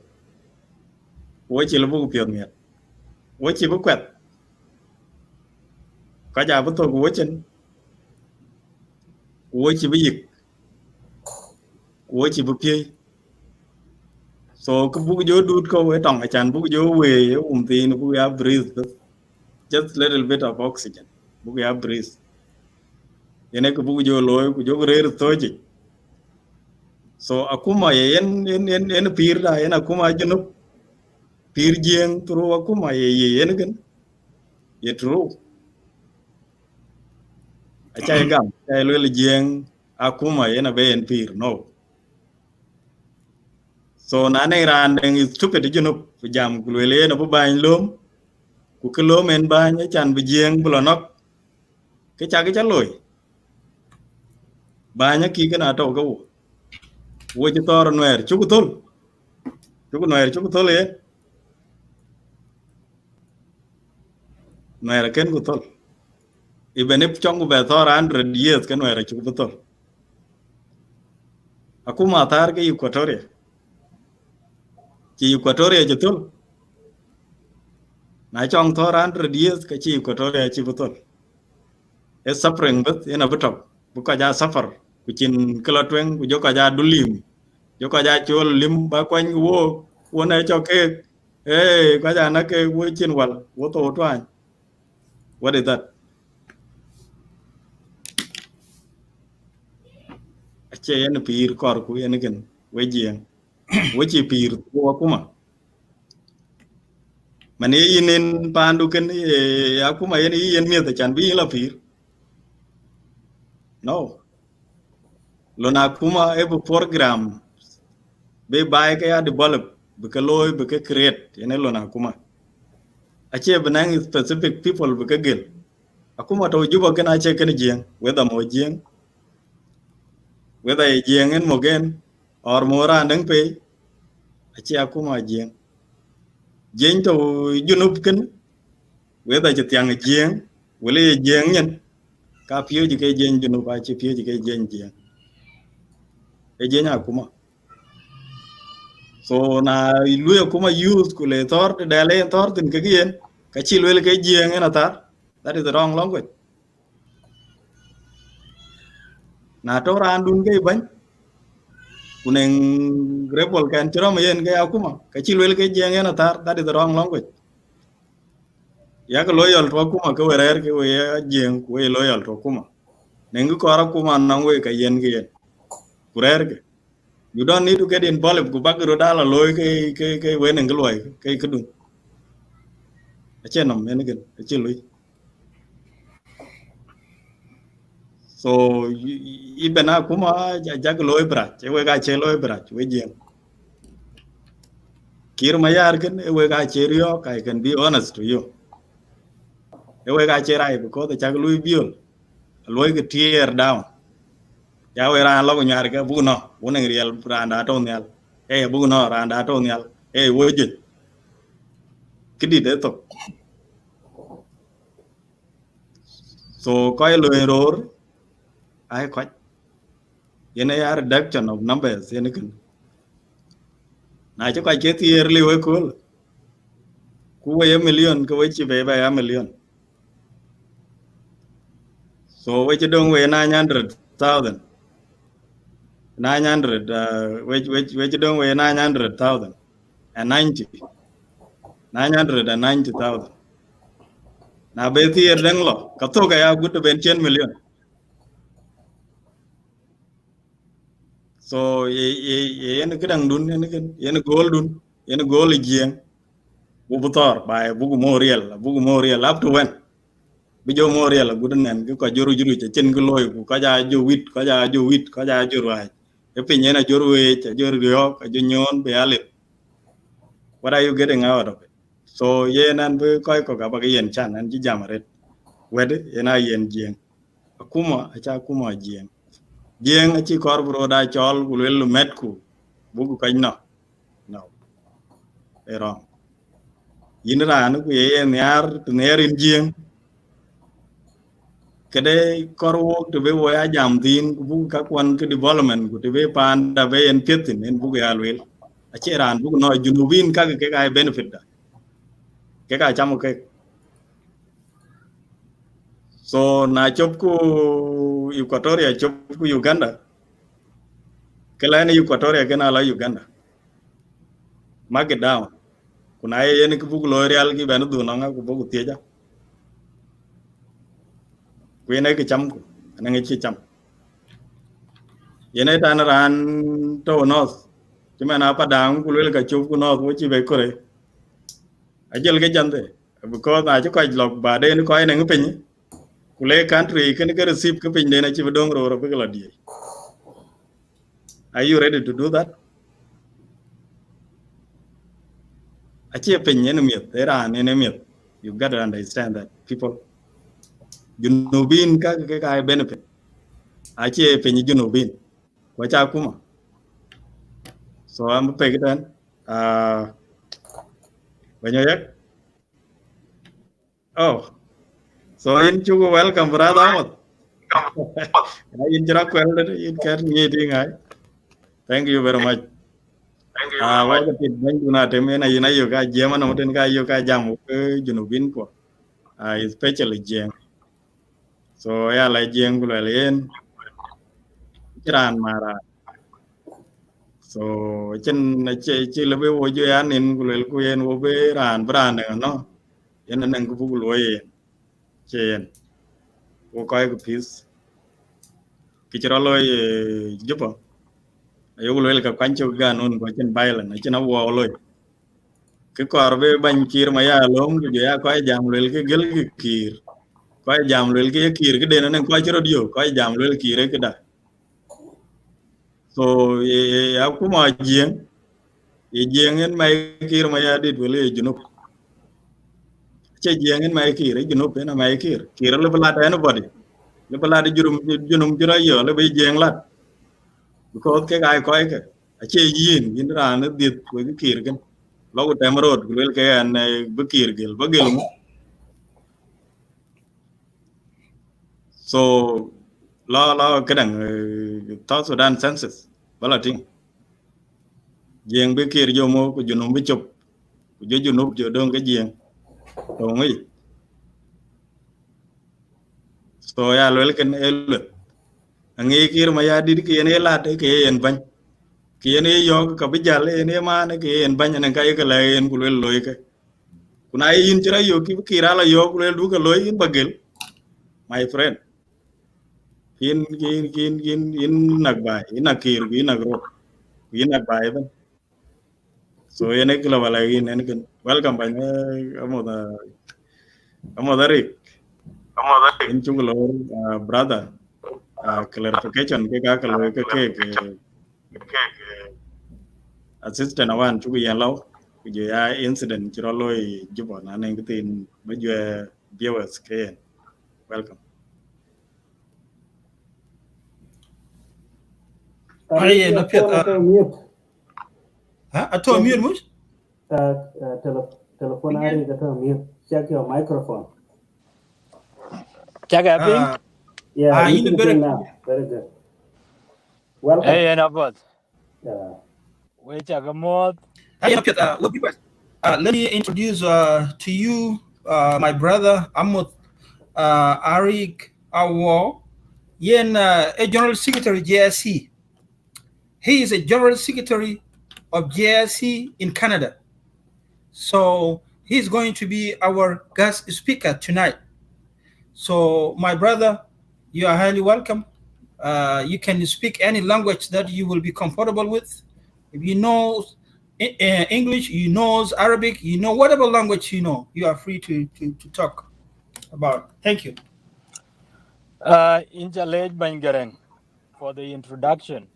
Wo chi lu bu pion miet. Wo chi bu kwet. Ka ja bu to wo chen. Wo chi bu yik. Wo chi bu pi. So ku bu jo dut ko we tong a chan bu jo we ti no bu ya breathe. Just little bit of oxygen. Bu ya breathe. Yene ku bu jo loy ku jo re to. So akuma yen pir da yen akuma junub pir jeng turu akuma yen gan ye turu achai gam chai lele jeng akuma yen abe yen pir no. So na ne ran deng is stupid junub jam kulele yen abu bain lom ku kelom en bain chan bi jeng bulonok ke cha loy bain ki kana to go wo chi tor nwer chukutul ye nwer ken kutul even if chong be thor 100 years kan wera chu betul aku matar ke Equatoria ci Equatoria betul na chong thor 100 years ka ci Equatoria ci betul e suffering but ina betul buka ja suffer ku cin kelotweng ku joka ja dulim joka ja chol lim ba kwany wo wona cho ke ka ja na ke wo chin wal wo to twan what is that ache yen pir kor ku yen gen we jien wo chi pir wo kuma mane yinen pandu ken ya kuma yen mi ta chan bi la pir no lona kuma e program be bai ka ya develop be ka loy be ka create yen lona kuma ache benang specific people be ka gel akuma to juba ken ache ken jien whether mo jien whether jien en mogen or mora ndang pe ache akuma jien jien to junub ken whether je tiang jien wele jien nyen ka pio ji ke jien junub ache pio ji ke jien jien e jien akuma so na luya kuma use kule tor de le tor tin ke gien ka chi wele ke jien en atar that is the wrong language na to ran dun ke ban kunen rebel kan chiro yen ke akuma ka chi wele ke jien en atar that is the wrong language ya ka loyal to kuma ka werer ke we jien ku we loyal to kuma nengu ko ara kuma nan we ka yen ke yen kurer ke you don't need to get involved ku bagro dala loy ke we neng loy ke kudun ache nam men gen ache loy so ibena kuma jag loy bra che we ga che loy bra we jien kir mayar ken we ga che rio I can be honest to you we ga che rai because the jag loy biol loy ke tear down ya we ran lo nyar ke bu no bu neng riel randa to nyal bu no randa to nyal wo je kidi de to so koy loy ror ai ko yene ya reduction of numbers yene kan na cho kai ke tier li we ko ku we million ko we chi be ba ya million so we chi dong we 900,000 we chi dong we 900,000 and 990,000 na be tier deng lo ka to ga ya gut ben 10 million so yene kedang dun yene gol dun yene gol jien bu butor ba bu moriel up to when bi jo moriel gudunen ko joru juru che chen ko loy ku ka ja jo wit ka ja jo rai e pinye na joru we che joru yo ka jo nyon be ale what are you getting out of it so yenan bu koy ko ga ba yen chan an ji jamaret wed yena yen jien akuma acha kuma jien achi kor bro da chol ku le met ku bu ka no ero yinra anu ku yen yar nerin jien kede korwo to be wo ya jam tin bu ka kwan ke development ku to be pan da be en petin en bu ya lwel a cheran bu no junubin ka ke ga benefit da ke ga chamo ke so na chop ku Equatoria chop ku Uganda ke la ne Equatoria ke na la Uganda mark it down kuna ye ne ku bu lo real ki ben du na ku bu tieja ku ne ke cham ku na nge chi cham yene tan ran to nos chima na pa dang ku le ka chop ku no ku chi be kore ajel ke jande because na cho kai lok ba de ko ai nang pin ku le country ken ke receive ke pin de na chi dong ro ro be la die are you ready to do that achi pin ne miet era ne miet you got to understand that people junubin ka benefit achi pin junubin ko cha kuma so am pe gidan banyo yak oh So in Chugu, welcome, brother Ahmad. In Jirak, in Ker meeting. Thank you very much. What the people do not mean, you got German, or then guy you got jam, Junubin, especially Jeng. So, yeah, like Jeng Gulalian, Chiran Mara. So, Chilabe, would you an in Gulel, Obe, and Brand, no? In an Angubul way, Chain, Wokai piece, Kichirolo, Juba. You will welcome Pancho Gan on Gochin Bailan, a China Wall. Korbe ban kir ma ya lom ku ya ko jam lel ke gel ke kir ko jam lel ke kir ke den ne ko chro dio ko jam lel kir ke da so ya ku ma jien en mai kir ma ya dit wele junub che jien en mai kir junub en mai kir le bla ta anybody le bla de junum jura yo le be jien lat because ke ga ko ke a che yin yin ra ne dit we ke kir ken lo ko temrod lel ke an be kir gel ba gel mu so lo kadang South Sudan census bala ting jeng be kir jo mo ko junum be chop ko jo junub jo dong ke jeng to ngi so ya lel ken el ngi kir ma ya dir ke ne la te ke en ban ke ne yo ka be jale ne ma ne ke en ban ne ka ye ka la en ku lel loy ke kuna yin tira yo ki kira la yo ku lel du ka loy in bagel my friend in nak bay in nak kir in nak ro in nak bay ban so ene kila wala in ene ken welcome by amoda rik in chungulo brother clarification ke ka kalo ke assistant awan chugu yellow je ya incident chiro loy Juba na ne tin ba je viewers ke welcome Ay na piet ato mute much telephone ari ka mute check your microphone Check everything. yeah you in can very now very good welcome Hey, and about yeah we check a mod. ay na piet let me introduce to you my brother Amut Arik Awo yen a general secretary JSC. He is a general secretary of JSC in Canada. So he's going to be our guest speaker tonight. So my brother, you are highly welcome. You can speak any language that you will be comfortable with. If you know English, you know Arabic, you know whatever language you know, you are free to talk about. Thank you. Injalej Bangarang for the introduction.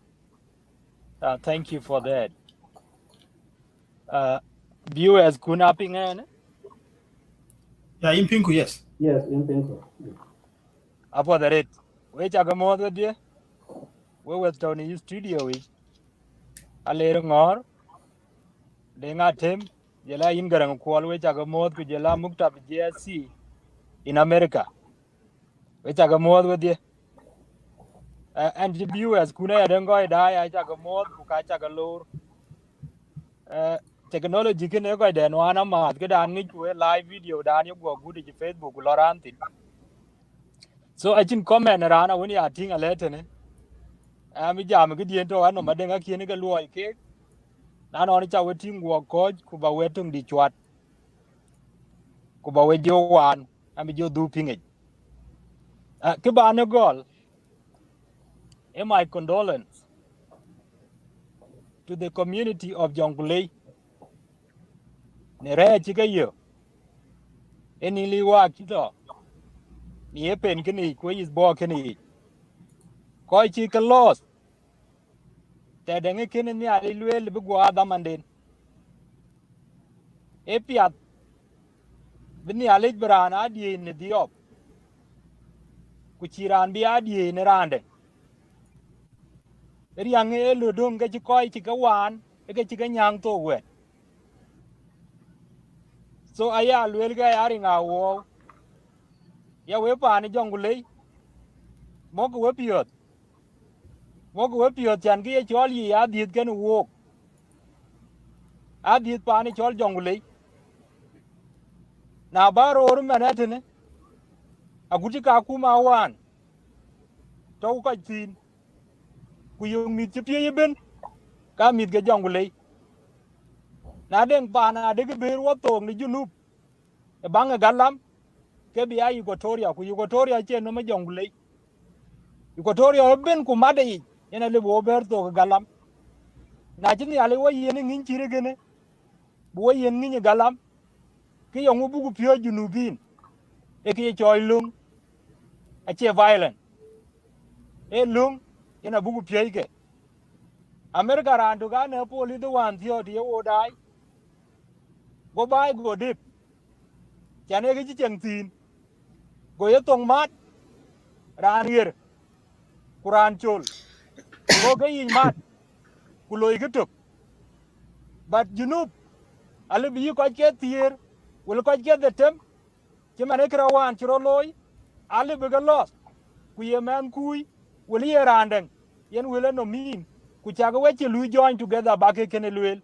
Thank you for that. Viewers kunaping en Yeah, in Pinku, yes. yes in Pinko. apo the rate. We check a mod with you. We were down in studio is a later ngor. They got him. Jela in garang kwal we check a mod ku jela mukta JSC in America. We check a mod with you. And the viewers kuna don't go die. I check a mod ku ka check a lower. Technology can go then one a month get on live video down you go good to Facebook lorantin. So I think comment around when you are thing a letter ne. Mi jam good into one of my denga kinika loy cake. Nan on it our team work coach kuba wetung di chwat. Kuba we jo one. I mean you do ping it. Kuba no goal. My condolence to the community of Jonglei. Ne re chika yo. Any liwa kito. Ni pen kini ko is bo kini. Koi chika lost. Te denge kini ni ali luel bu gwa damanden. Epiat bini alej brana die ne diop. Kuchiran bi adie ne rande. Riang e lu dum ga koi chika wan. Ga chika nyang to we. So aya luel ga yari nga wo. ya we pa ni Jonglei mo ko we piot chan ki chol yi a dit ken wo a dit pa ni chol Jonglei na baro ru manatene a guti ka kuma wan to ka tin ku yung mit ti ye ben ka mit ge Jonglei na den pa na de ge ber wo to ni junub e banga galam ke bi ai Equatoria ku Equatoria che no ma Jonglei Equatoria ben ku made yi ena le bo ber to galam na jini ale wo yen ngin chire gene bo yen ngin galam ki yongu bugu pio junubin e ki choy lung a che violent e lung ena bugu pio ke America randu ga ne poli do wan thio di o dai go bai go dip chane ki cheng tin go ye tong mat ran hier kuran chol go ke yin mat ku loy ke tok but junub ale bi ko ke tier wel ko ke de tem che mane kra wan chro loy ale be ga los ku ye man kui wel ye randeng yen wel no min ku cha ga we che lu join together ba ke ken lwel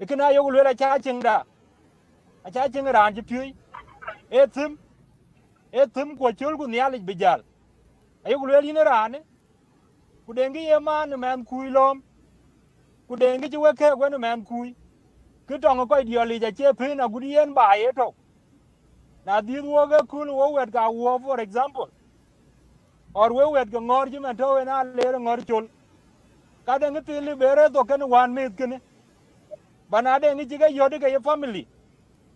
e kana yo lwel a cha chinga a cha chinga ran ji pi etim ko chol ku nyali bijal ayo lwel yin ran ku dengi ye man kui lom ku dengi ji we ke we man kui ki tong ko dioli ja che pin a gudi yen ba ye to na di wo ga kul wo wet ka wo for example or we wet ga ngor ji man to na le ngor chul ka de ngi li bere to ken wan mit ken bana de ngi ga yodi ga ye family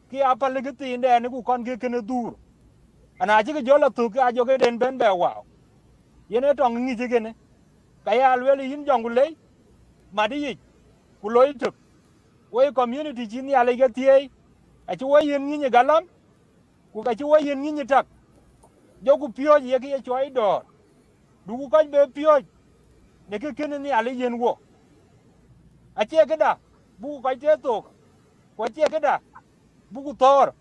ki apal gi tin de ni ku kon gi ken dur ana ji ga jola tu ka jo ga den ben be wow yene tong ngi ji ken ka ya le yin Jonglei ma di ku loy tuk we community ji ni ale ga tie a ci wo yen ngi galam ku ka ci wo yen ngi tak jogu pio ye ke choi do du ko be pio ne ke ken ni ale yen wo a che ke da bu ko te to ko che ke da bu ku tor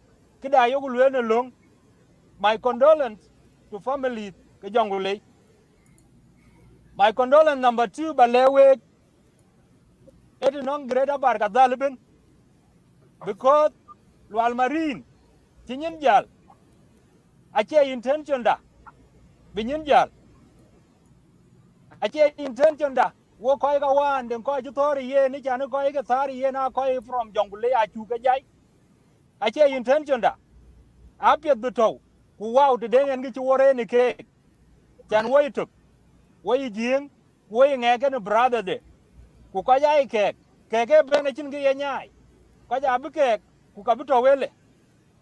ke da yo lu ne long my condolence to family ke Jonglei my condolence number 2 balewe it non greater barka dalben because wal marine tinyin jal a che intention da binyin jal ache intention da wo ko ga wan den ko ju tori ye ni chan ko ga thari ye na ko from Jonglei a chu ga jai ache intention da apet du to ku wow de den ngi chu wore ni ke chan wo itu wo yi jing wo yi nge ga brother de ku ko jai ke ben chin ge ye nyai ko ja bu ke ku ka bu to wele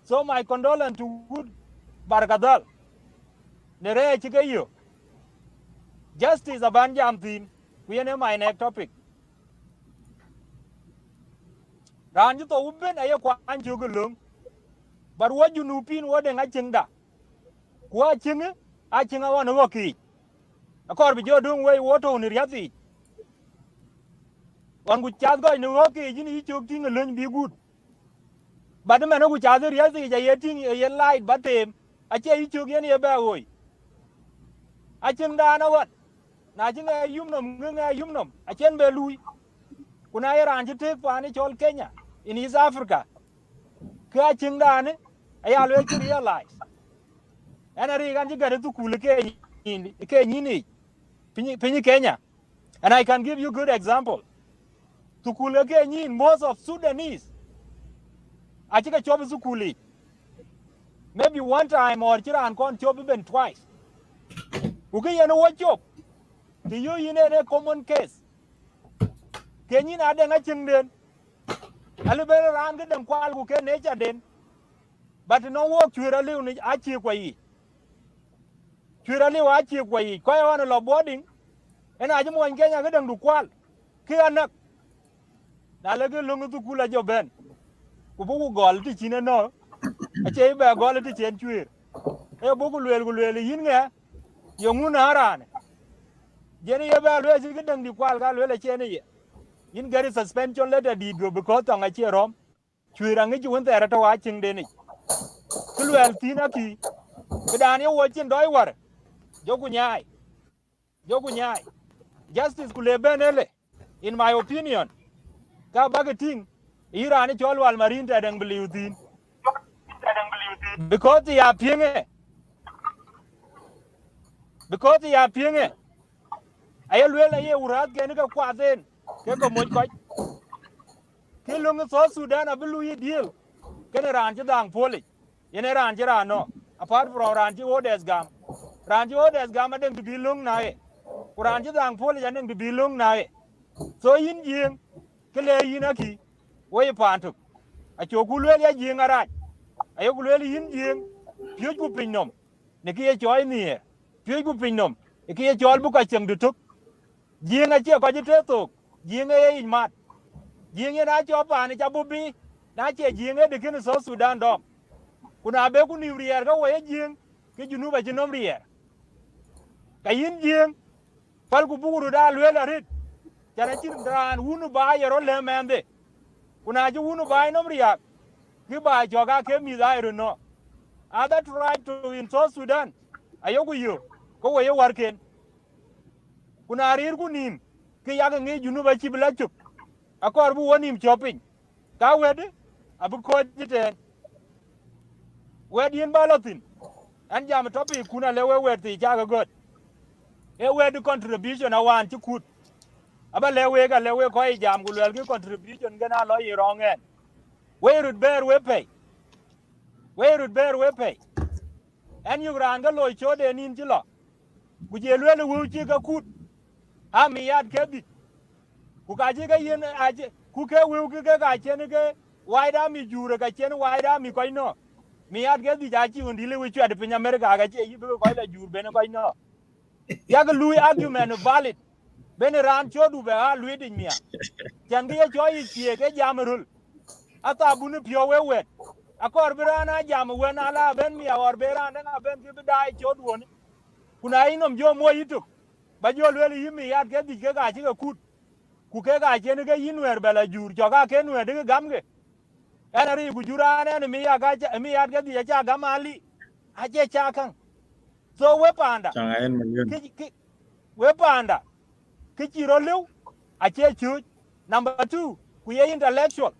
so my condolence to good barkadal ne re chi ge yo justice abanjam thin we ne my next topic ran ju to uben aye kwan ju gulung bar wo ju nupin wo de ngachinda ko achinga won wo ki akor bi jodung we wo to ni riati wan gu chat go ni wo ki ji ni chu ting lun bi gut bad men gu chat riati ja yeting ye light batem ache yi chu gen ye ba hoy achinda na wat na jinga yumnom nga yumnom achen be lui kuna yaran ji te pani chol Kenya in East Africa ka chingdane aya lo ki realize ana ri gan ji gare tu kul ke ni pini Kenya and I can give you good example tu kul ke ni most of Sudanese achika chob su kuli maybe one time or chiran kon chob ben twice uke yeno wo chob ti yo yine ne common case Kenyi na de nga chingden ali bere ran ga den kwal ku ke ne cha den but no wo chwira liu ni achi kwa yi chwira liu achi kwa yi ko ya lo boarding ena aji mo Kenya ga den du kwal ki anak na le ga lungu tu kula jo ben ku bu gol ti chine no ache be gol ti chen chwir e bu ku lwel yin nga yo nguna ran jeni ye ba lwe ji ga den di kwal ga lwel che ne ye yin gari suspension letter di go because to nga che rom chwira ngi ju won tera to wa ching de ni kulwel tina ki kedan yo wochin doi war jogu nyai justice kule benele in my opinion ka bagating irani chol wal marin ta dang bliutin because ya pienge ay lwela ye urat ke ni ka kwaden ke ko moj ko ke lungu so Sudan abulu yi deal ke ran ji dang poli yene ran ji rano apart from ran ji odes gam adeng bi lung na e ran ji dang poli adeng bi lung na e so yin jing ke le yin aki wo ye pantuk a chogu lwel ya jing araj ayo lwel yin jing pyoj ku pinnom ne ki ye choy ni pyoj ku pinnom e ki ye chol bu ka cheng dutuk jing a che ko ji teto jing e yin mat jing ye na cho pa ni chabu bi na che jing e de kin so Sudan dom kuna be ku ni rier ga wo ye jing ke junu ba jinom rier ka yin jing pal ku buguru da lwel arit chana chin dran wunu ba yero le mende kuna ji wunu ba nom riak ki ba joga ke mi da no other tribe to in South Sudan ayogu yo ko wo ye warken kuna rir ku nim ki ya ngi junu ba ci bla chup akor bu wonim chopin ka wede abu ko jiten wedin balotin an jam topi kuna lewe weti jaga god e wedi contribution awan ci kut aba lewe ko jam gul wel ki contribution gana lo yi rongen we rut ber we pay en yu ran ga loy chode nin ci lo ku je lwele wu ci ga kut ha mi yat ke di ku ka ji ga yen aje ku ke wu ke ga chen ke waida mi jure ga chen waida mi ko no mi yat ke di ja ci undi le wu chwa de pin America ga che yi ko la jur ben ko no ya ga lui argument valid ben ran chodu be ha lui din mia chen ge cho yi tie ke jamrul ata bunu pio we akor birana jam we na la ben mi or berana na ben ki dai chodu won kuna inom jo mo yituk ba jo lwel yimi yat ke di ke ga chi kut ku ke ga chen ke yinwer bela jur jo ga ke nwer de gamge ana ri ku jurane ne mi ya ga mi yat ke di ja ga mali a je cha kan so we panda Jonglei million. ki we panda ki chiro lew a che chu number 2 ku ye intellectual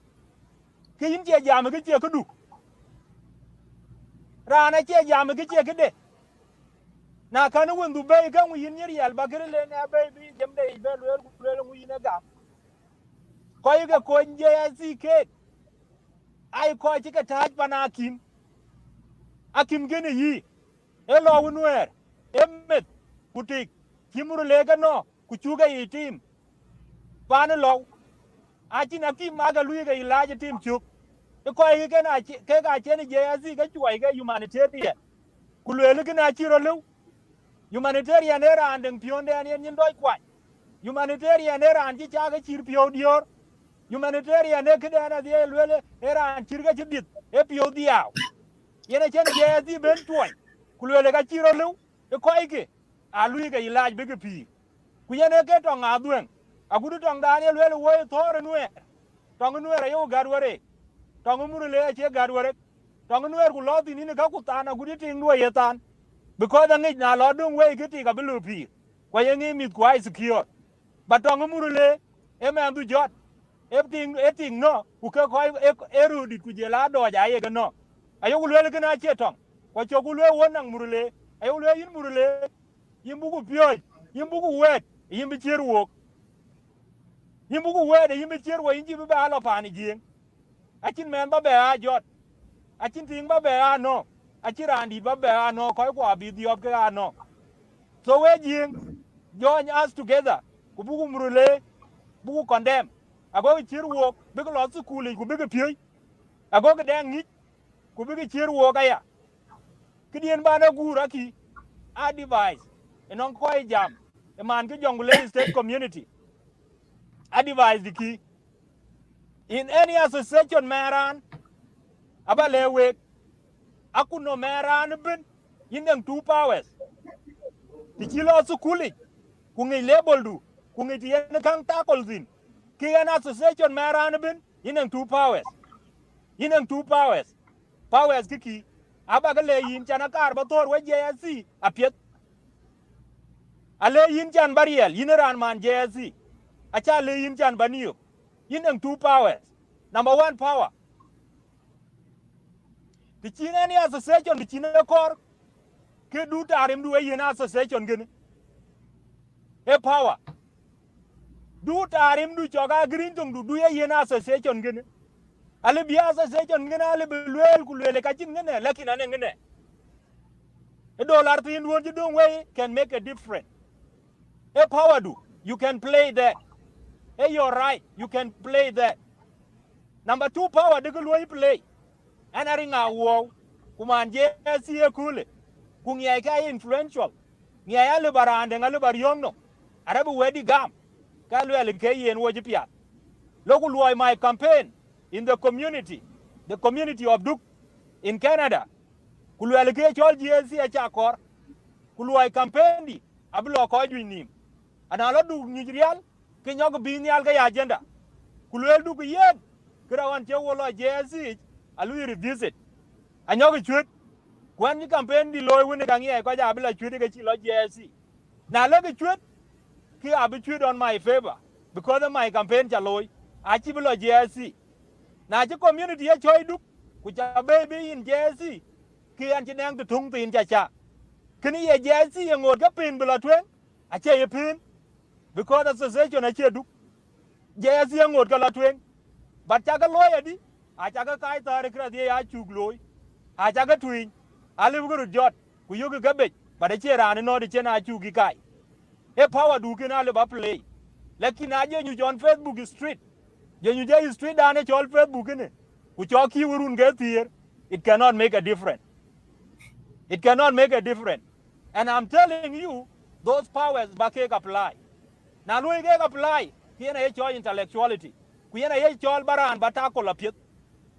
ki yin je jam ki che ku du rana che jam ki che de na kanu wendu be kan yin yir yal bagire le na be bi jem de be le ngu yin ga ko yi ga ko nje ya ke ai ko ti ka taj panakin akim gene yi e lo wunwer emmet kutik kimuru le ga no ku chuga yi tim pan lo akin akim maga lu ga ilaje tim chuk e ko yi ga na ke ga chen je ya ga chuai ga humanitarian ku le ga na chiro lu humanitarian era andeng pionde an yen doi kwa humanitarian era an ji chaga chir pio dior humanitarian e kede na die lwele era an chirga chibit e pio diao yene chen je di ben toy ku lwele ga chiro lu e ko ike a lui ga ilaj be pi ku yene ke to ngadwen agudu tong da ne lwele wo thore nwe tong nwe yo garware tong muru le che garware tong nwe ku lodi ni ga ku tana gudu ting nwe yetan because the na lo dung we kiti ka belu pi kwa yengi mit kwa secure batong murule e me andu jot eting no ku ke ko eru dit ku je la do ja ye no ayo ku le kana che tong kwa cho ku le wonang murule ayo le yin murule yimbu ku pyo yimbu ku wet yimbi cherwo yimbu ku wet yimbi cherwo yinji be ba lo pa ni jing achin men ba be a jot achin ting ba be a no achirandi babe ano ko ko abi diop ke ano so we jing join us together ku bugu murule bugu condemn ago chirwo be ko lo school ku be ke pye ago ke dang ni ku be ke chirwo ka ya kidien bana gura ki a device enon ko jam e man ke Jonglei state community a device diki in any association maran abale we akuno meran ben yindeng 2 powers ti chilo sukuli ku ngi label du ku ngi yen kan takol din ki an association meran ben yindeng 2 powers powers kiki aba ga le yin chana kar ba tor we JSC apiet ale yin chan bariel yin ran man JSC acha le yin chan baniyo yin ang two powers. Number one power the china ni association the china kor ke du tarim du yin association gene e power du tarim du choga green tung du yin association gene ale bi association gene ale belwel ku lele ka chin gene lakini ane gene a dollar tin won you don't way can make a difference. A power do you can play that. Hey, you're right, you can play that. Number two power de go play. And I ring a wow. Kuman JSC e cool. Kung ya ka influential. Nya ya le barande ngalu bar yongno. Arabu wedi gam. Ka lu ele ke yen wo jipia. Local loy my campaign in the community of Duke in Canada. Kulu ele ke chol JSC a chakor. Kulu campaign di ablo ko nim. Ana lo du Nigerian ke nyog bi nyal ga agenda. Kulu el du yen. Kira wan che wo lo JSC alu revisit. Anyog chut when you campaign di loy woni kan ye ko ja abla chut ke chi lo JSC. Na le ke chut ki abitude on my favor because of my campaign chaloy achi bilo JSC. Na chi community ye choi du ku cha baby in JSC ki an chinang tu tung tin cha kini ye JSC ye ngor ka pin bilo twen ache ye pin because association ache du JSC ye ngor ka la twen but cha ka loy adi acha ka kai tare kra die ya chug loy acha ka twin ali bu jot ku yugo ka be but ache ran no di chena chugi kai e power du kina le ba play lakini aje nyu on Facebook street je nyu je street dane chol Facebook ne ku choki urun ge tier it cannot make a difference. It cannot make a difference. And I'm telling you, those powers back apply. Now we get apply. Here na your intellectuality. We na your baran batako lapit.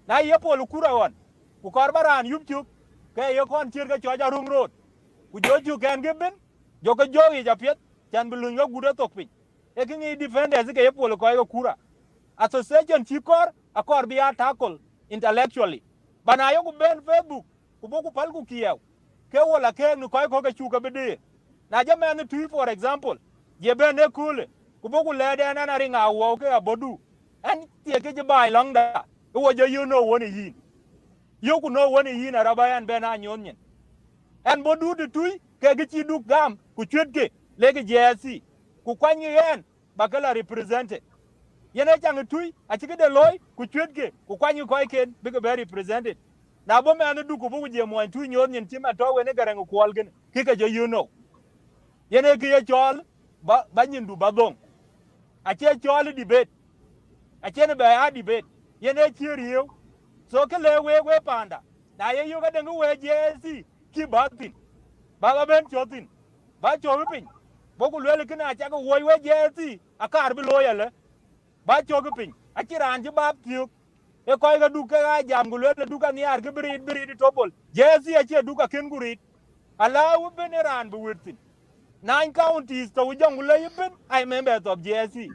Now you pol kura one. Ku karbaran YouTube. Ke yo kon chirga choja room road. Ku joju can give bin. Joko jogi japit. Chan bulun yo guda tokpin. Eking defenders ke yo pol ko kura. Association chikor akor biya tackle intellectually. Bana yo ku ben Facebook. Ku boku pal ku kiyaw. Ke wala ke nu koy ko ke chuka bede na jama ne tu for example je be ne kule ku boku lede na ringa wo ke abodu an tie ke je bai long da wo je you know woni yin you ku know woni yin arabayan be na nyonyen an bodu de tu ke gi chi du gam ku chwet ke le ke JSC ku kwanyi yen bakala represented yene chang tu a chi ke de loy ku chwet ke ku kwanyi ko ken be ke be represented. Na bo me anu du ko bu je mo tu nyon nyin tima to we ne garang ko algen ki ka je you know yene ki ye chol ba nyin du ba dong a che chol debate a che ne ba debate yene chi riyo so ke le we panda na ye yu ga de we JSC ki ba tin ba ga ben chotin ba cho pin bo ku le ki na cha ko we JSC a kar bi lo yele ba cho pin a chi ran ji ba tiu e koy ga duka ga jam gulu le duka ni ar ke birid topol JSC a che duka ken gurit ala u beneran bu wirtin 9 counties to jongule yibin I members of JSC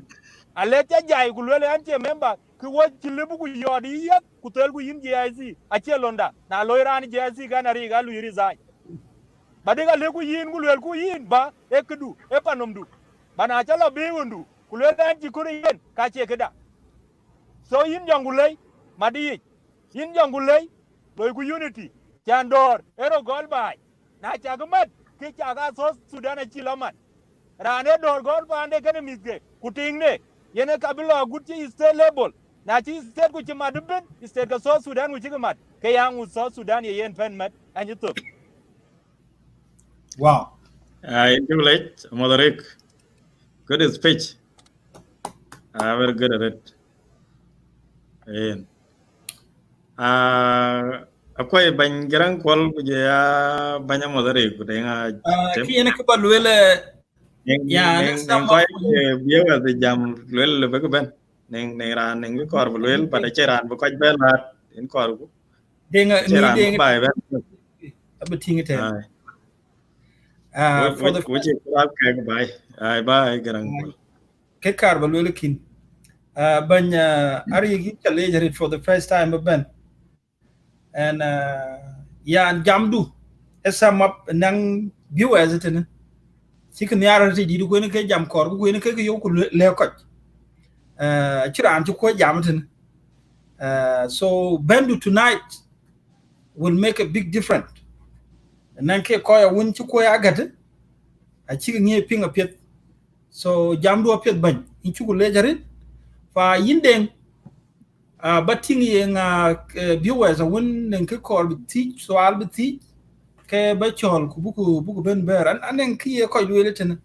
ale cha jai gulu le an che member ku wo chilibu ku yodi yet ku tel ku yin JSC a che londa na loiran JSC ga na ri ga lu resign badiga le ku yin ba e kudu e panomdu bana cha lo bi wundu ku le an ji kuri yen ka che keda so yin jongule madi yin jongulei loy ku unity chandor ero gol bai na chagmat ki chaga so Sudan chi loman rane dor gol bande kene misge kutingne yene kabilo guti state level na chi state ku chi madben state ka so Sudan ku chi mat ke yang so Sudan ye yen pen mat anyitu. Wow. Too late, Moderate. Good speech. Very good at it. Akwai ban giran kwal kuje ya banya Moderate ku denga ki yene ke balwele ya next time kwai biya de jam lel be ko ben neng ran neng ko lel pada ceran bu ko ben lat in ko ku denga ni ceran denga bai ben abetingete for the which kwal ke bai ai bai giran kwal ke kar balwele kin banya are you challenge for the first time ben and yan jamdu esam up nang viewers it chicken yara ti di ko ne ke jam kor ko ne ke yo ko le ko chiran ko jam tin so bendu tonight will make a big difference nan ke ko ya won ci ko ya gata a cikin ye pinga pet so jamdu pet ban in ci ko le jarit fa yinden batin ye nga viewers won nan ke ko ti so al ti ke ba chol ku buku ben beran anen ki ye ko le tin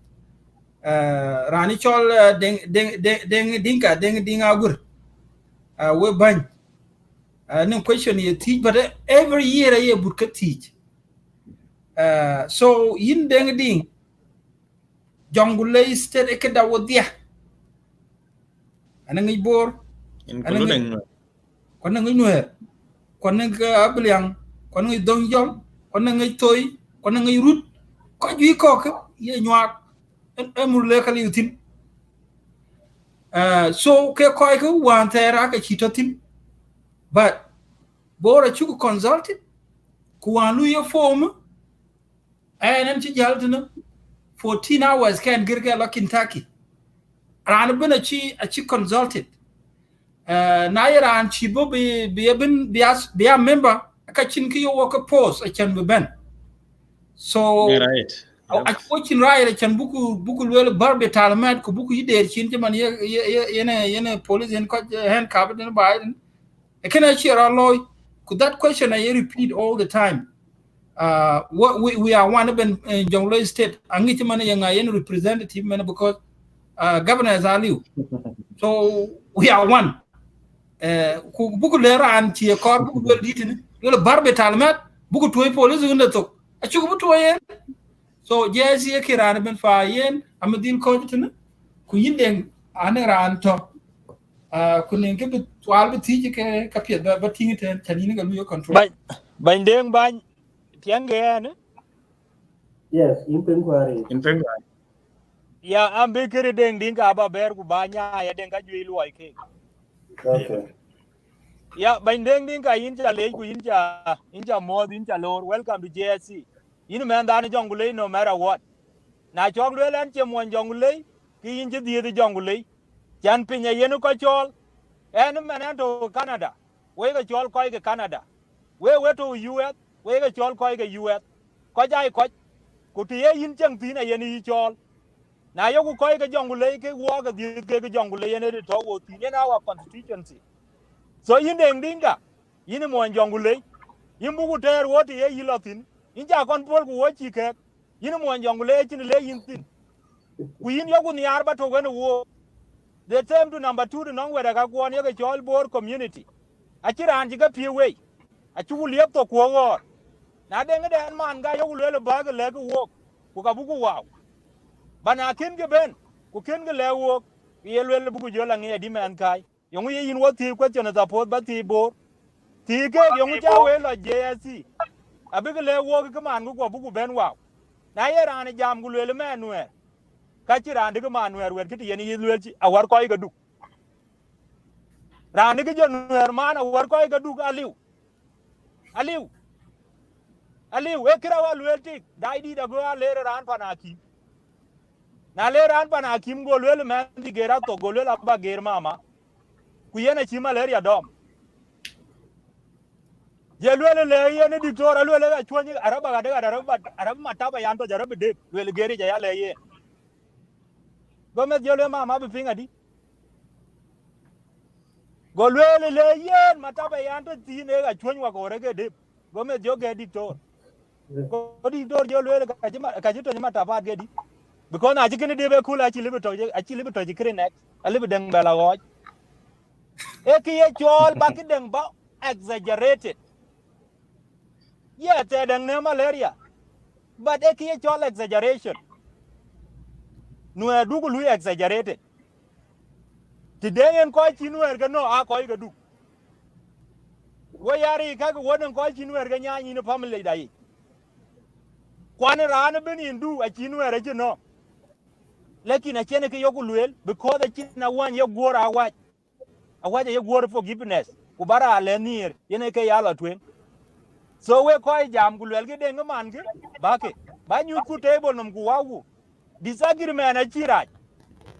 rani chol dinga gur we ban no question ye teach but every year ye but ka teach so yin ding Jonglei state e da wodia ana ngi bor including kon ngi nuer kon ngi abliang kon ngi dongjol kon ngi toy kon ngi rut ko ju ko ko ye nyuak emur le kali utin so ke ko ko wan tera ka chitotin but bora chu consulted ku wan lu ye form and ci jaltuna 14 hours can girga la Kentucky ran bena ci consulted na yaran ci bo be ben be member ka cin ki yo ko post a can be ben so right a watching right can buku wel barbe talmat ko buku yider cin ci man yene police en ko hand cabinet Biden e kana ci ra loy could that question I repeat all the time what we are one of in Jonglei state angi man yang representative man because governor is aliu so we are one ku buku lera an ci ko buku wel ditin yo barbe talmat buku toy police ngunda to a ci buku toy so jesi e kiran ben fa yen amadin ko ditin ku yinde an ran to ku ne ke twal bi ti ke ka pie ba tingi ten tani ga lu yo control Bany deng bany tiangen. Yes, in Penguari. Ya ambe kere deng dinga aba ber ku banya ya deng ka jui luai ke. Okay. Ya bany deng dinga inja le ku inja mod inja lor. Welcome to JSC. In man dan Jonglei no matter what. Na chok le lan che mon Jonglei ki inja die de Jonglei. Chan pinya yenu ko chol. En man to Canada. We ga chol ko ke Canada. We to US. We ga chol ko ke US. Ko jai ko ku ti ye yin chang tin ye ni chol. Na yo ku ko ke Jonglei ke wo ga di ke Jonglei ne to wo ti ne na wa constituency. So yin deng dinga. Yin mon Jonglei. Yin bu ku ter wo ti ye yilotin. In ja kon pol ku wo chi ke. Yin mon Jonglei chin le yin tin. Ku yin yo ku ni arba to gane wo. The same to number 2 no where ga kwon ye ke chol bor community. Achira an jiga pie we. Achu liep to ko wor. Na deng den man ga yo ku le ba ga le ku wo. Ku ka bu ku wow. Bana kin ge ben. Ku kin ge le wo. Ye le bu ku jo la nge di man kai. Yong ye yin wo ti question na support ba ti bor. Ti ke yong ja we lo JSC. Abi ge le wo ke man ku bu ku ben wow. Na ye ran jam ku le me nuer. Ka chi ran de man nuer wer ki ye ni le chi awar ko ga du. Ran ge jo nuer man awar ko ga du aliu. Aliu e kira wa le tik dai di da go le ran panaki. Na le ran panakim go le man di gera to go le ba ger mama. Ku ye na chi malaria dom. Je le ye ne dictor le ga chwani araba ga daga araba mataba yanto jarabe de le geri ja le ye. Go me je le mama bi pinga di. Go le ye mataba yanto ti ne ga chwani wa go rege de. Go me jo ge dictor. Go dictor je le ka ji to ni mataba ge di. Because na jikini de be kula chi libe to jikri next. A libe deng bela go. E ki ye chol ba ki deng ba exaggerated. Yeah, te deng ne malaria. But e ki ye chol exaggeration. No e dugu lu exaggerated. Ti deng en ko chi nu erga no a ko ga du. Wo yari ka go wonen ko chi nu erga nya ni family dai. Kwan ran ben indu a chi nu erga no. Lekin a chene ke yoku luel because the china one ye gwora wa. A wa ye gwora forgiveness. Kubara le nir yene ke yala twen. so we ko jam gulwel ge deng man ge ba nyu ku table num ku wawu disagreement a chira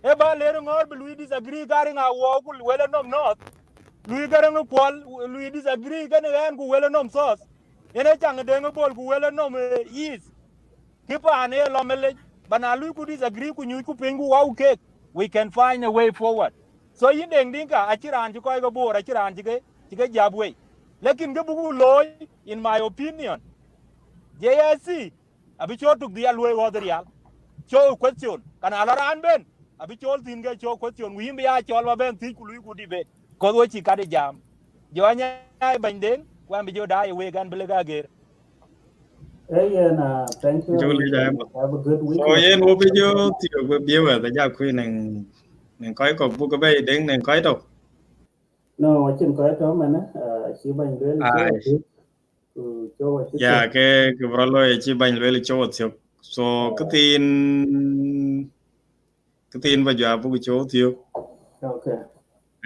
e ba le ngor bu lui disagree gari nga wo ku wele nom not lui garang kwal lui disagree gan en ku wele nom sos ene chang deng bol ku wele nom is kipa ane lo mele bana lui ku disagree ku nyu ku pengu wawu ke we can find a way forward so yin deng dinka a chiran ji ko go bor a chiran ji ge jabwe lekin ge bu loy in my opinion JSC abi chotuk dia loy wodrial cho question kana alaran ben abi chol tin ge cho question wi mbi ya chol ba ben ti ku lui ku dibe ko wo chi kade jam jo anya ban den kwa mbi jo dai we gan belega ger Thank you Jonglei and ja have a good so weekend. yen wo bi jo ti go biwa da ja ku nen koi ko bu ko be den nen koi to No, I can quite tell man. She been really ai sure to show what you ya ke bro lo e chi ban le cho ti so cái tin ba ja bu cho ti Okay.